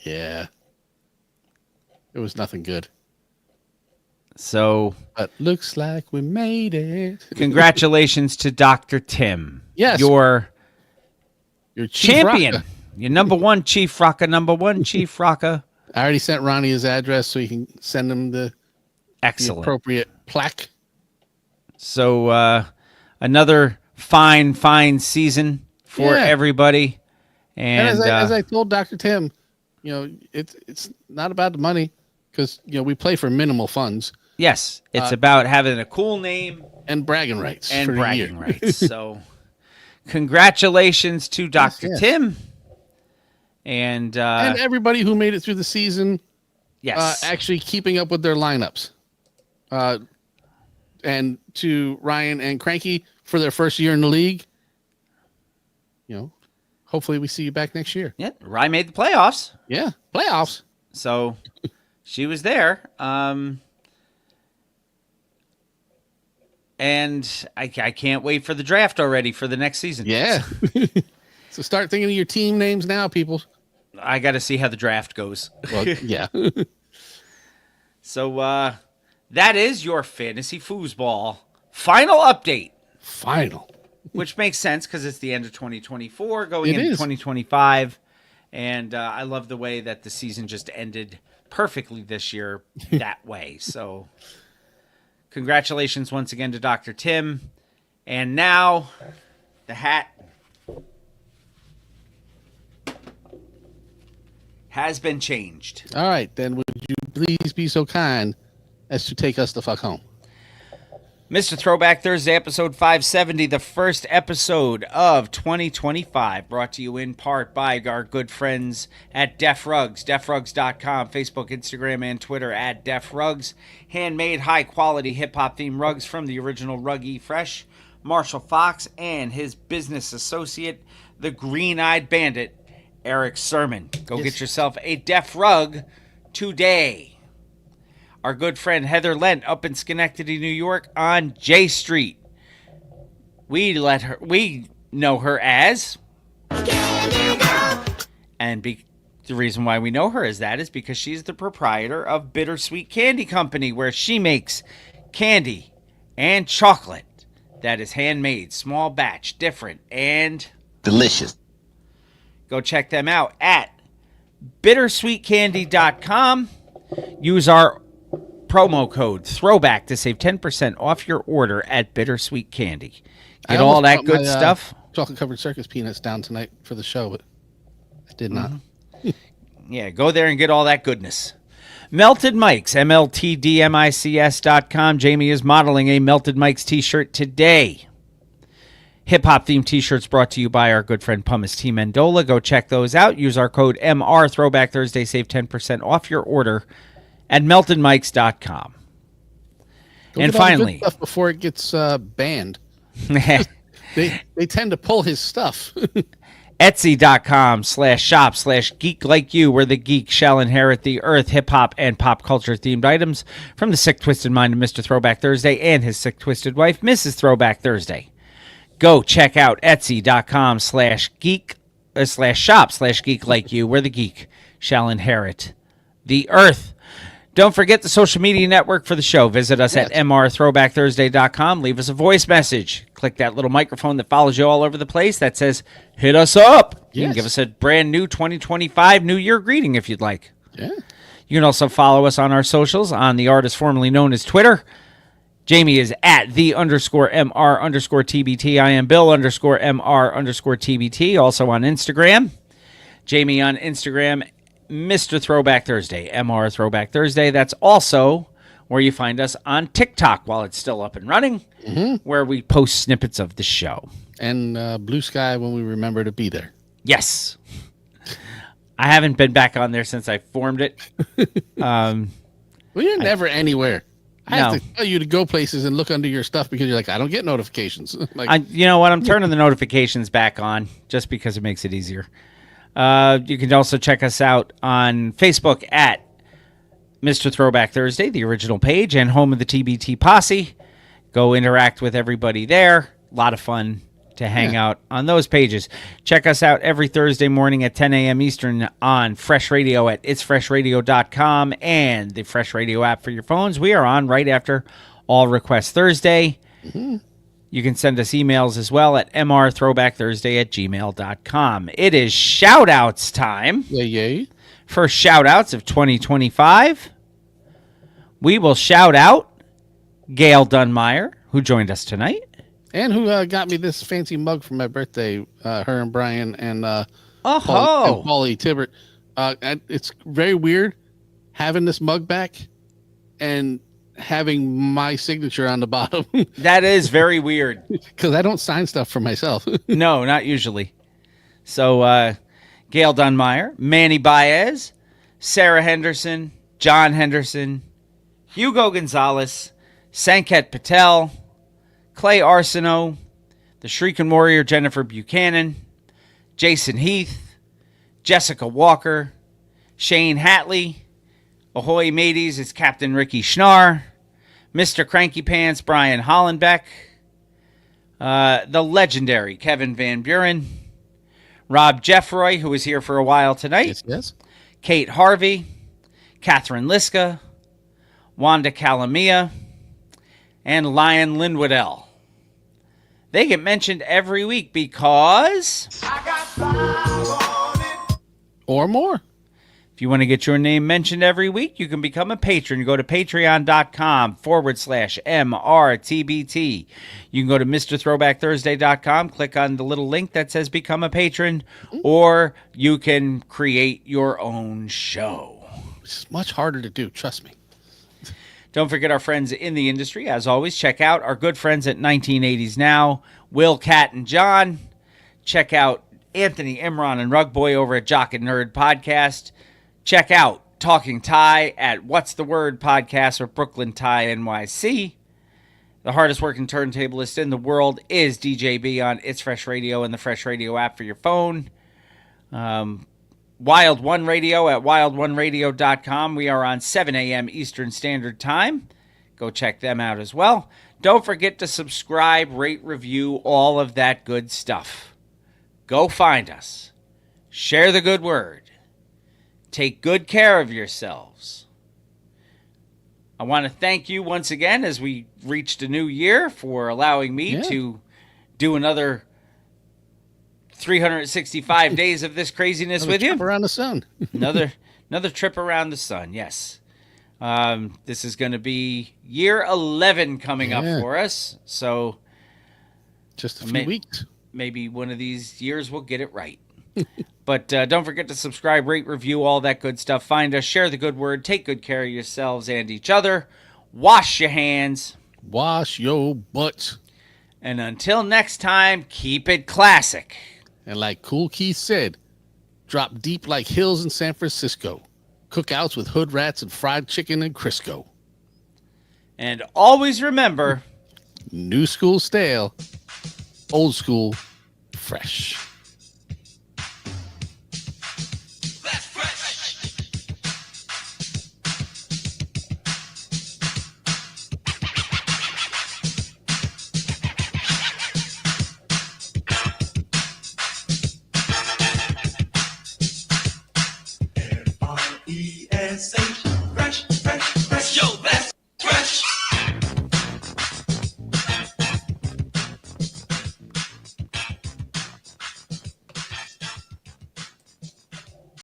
Yeah. It was nothing good. So, but looks like we made it. Congratulations to Dr. Tim. Yes. Your Chief champion. Rocka. Your number one Chief Rocka. Number one Chief Rocka. I already sent Ronnie his address so he can send him the appropriate plaque. So, another fine season for everybody. And, as I told Dr. Tim, it's not about the money because, we play for minimal funds. Yes. It's about having a cool name. And bragging rights. And bragging rights. So, congratulations to Dr. Tim. And everybody who made it through the season. Yes. Actually keeping up with their lineups. And to Ryan and Cranky for their first year in the league. Hopefully we see you back next year. Yeah. Ryan made the playoffs. Yeah. Playoffs. So she was there. And I can't wait for the draft already for the next season. Yeah. So start thinking of your team names now, people. I got to see how the draft goes. Well, yeah. So that is your fantasy foosball final update. Final. Which makes sense because it's the end of 2024 going It into is. 2025. And I love the way that the season just ended perfectly this year that way. So congratulations once again to Dr. Tim. And now the hat has been changed. All right, then would you please be so kind as to take us the fuck home? Mr. Throwback Thursday, episode 570, the first episode of 2025, brought to you in part by our good friends at Def Rugs, defrugs.com, Facebook, Instagram, and Twitter at Def Rugs. Handmade, high-quality hip-hop themed rugs from the original Ruggy Fresh, Marshall Fox, and his business associate, the Green-Eyed Bandit, Eric Sermon. Go get yourself a Def Rug today. Our good friend Heather Lent up in Schenectady, New York on J Street. We know her as, and the reason why we know her as that is because she's the proprietor of Bittersweet Candy Company, where she makes candy and chocolate that is handmade, small batch, different, and delicious. Go check them out at bittersweetcandy.com. Use our promo code throwback to save 10% off your order at Bittersweet Candy. Get all that good stuff. Chocolate covered circus peanuts down tonight for the show, but I did not. Yeah, go there and get all that goodness. Melted Mikes, MLTDMICS.com. Jamie is modeling a Melted Mikes t-shirt today. Hip-hop themed t-shirts brought to you by our good friend Pumice T. Mendola. Go check those out. Use our code MR Throwback Thursday. Save 10% off your order at meltedmikes.com. And finally, stuff before it gets banned. they tend to pull his stuff. Etsy.com/shop/geek like you, where the geek shall inherit the earth. Hip-hop and pop culture themed items from the sick twisted mind of Mr. Throwback Thursday and his sick twisted wife, Mrs. Throwback Thursday. Go check out Etsy.com/geek/shop/geek like you, where the geek shall inherit the earth. Don't forget the social media network for the show. Visit us at mrthrowbackthursday.com. Leave us a voice message. Click that little microphone that follows you all over the place that says, hit us up. You can give us a brand new 2025 New Year greeting if you'd like. Yeah. You can also follow us on our socials on the artist formerly known as Twitter. Jamie is at _MR_TBT. I am Bill _MR_TBT. Also on Instagram. Jamie on Instagram, Mr. Throwback Thursday, MR Throwback Thursday. That's also where you find us on TikTok while it's still up and running, where we post snippets of the show. And Blue Sky when we remember to be there. Yes. I haven't been back on there since I formed it. Well, you're never anywhere. I have to tell you to go places and look under your stuff because you're like, I don't get notifications. Like, you know what? I'm turning the notifications back on just because it makes it easier. You can also check us out on Facebook at Mr. Throwback Thursday, the original page, and home of the TBT Posse. Go interact with everybody there. A lot of fun to hang out on those pages. Check us out every Thursday morning at 10 a.m. Eastern on Fresh Radio at itsfreshradio.com and the Fresh Radio app for your phones. We are on right after All Request Thursday. Mm-hmm. You can send us emails as well at mrthrowbackthursday@gmail.com. It is shout-outs time. Yay. First shout-outs of 2025. We will shout out Gail Dunmeyer, who joined us tonight. And who got me this fancy mug for my birthday, her and Brian and Paulie Tibbert. It's very weird having this mug back and having my signature on the bottom. That is very weird. Because I don't sign stuff for myself. No, not usually. So, Gail Dunmeyer, Manny Baez, Sarah Henderson, John Henderson, Hugo Gonzalez, Sanket Patel, Clay Arsenault, the Shrieking Warrior Jennifer Buchanan, Jason Heath, Jessica Walker, Shane Hatley, Ahoy Mateys, it's Captain Ricky Schnarr, Mr. Cranky Pants Brian Hollenbeck, the legendary Kevin Van Buren, Rob Jeffroy, who was here for a while tonight, yes. Kate Harvey, Catherine Liska, Wanda Calamia, and Lion Linwoodell. They get mentioned every week because... Or more. If you want to get your name mentioned every week, you can become a patron. Go to patreon.com/MRTBT. You can go to MrThrowbackThursday.com, click on the little link that says Become a Patron, or you can create your own show. It's much harder to do, trust me. Don't forget our friends in the industry. As always, check out our good friends at 1980s Now, Will, Cat, and John. Check out Anthony, Imran, and Rug Boy over at Jock and Nerd Podcast. Check out Talking Thai at What's the Word Podcast with Brooklyn Thai NYC. The hardest working turntablist in the world is DJ B on It's Fresh Radio and the Fresh Radio app for your phone. Wild One Radio at wildoneradio.com. We are on 7 a.m. Eastern Standard Time. Go check them out as well. Don't forget to subscribe, rate, review, all of that good stuff. Go find us. Share the good word. Take good care of yourselves. I want to thank you once again as we reached a new year for allowing me to do another 365 days of this craziness with you. Around the sun. another trip around the sun, yes. This is going to be year 11 coming up for us. So just a few weeks. Maybe one of these years we'll get it right. But don't forget to subscribe, rate, review, all that good stuff. Find us, share the good word, take good care of yourselves and each other. Wash your hands. Wash your butts. And until next time, keep it classic. And like Kool Keith said, drop deep like hills in San Francisco. Cookouts with hood rats and fried chicken and Crisco. And always remember, new school stale, old school fresh. F-R-E-S-H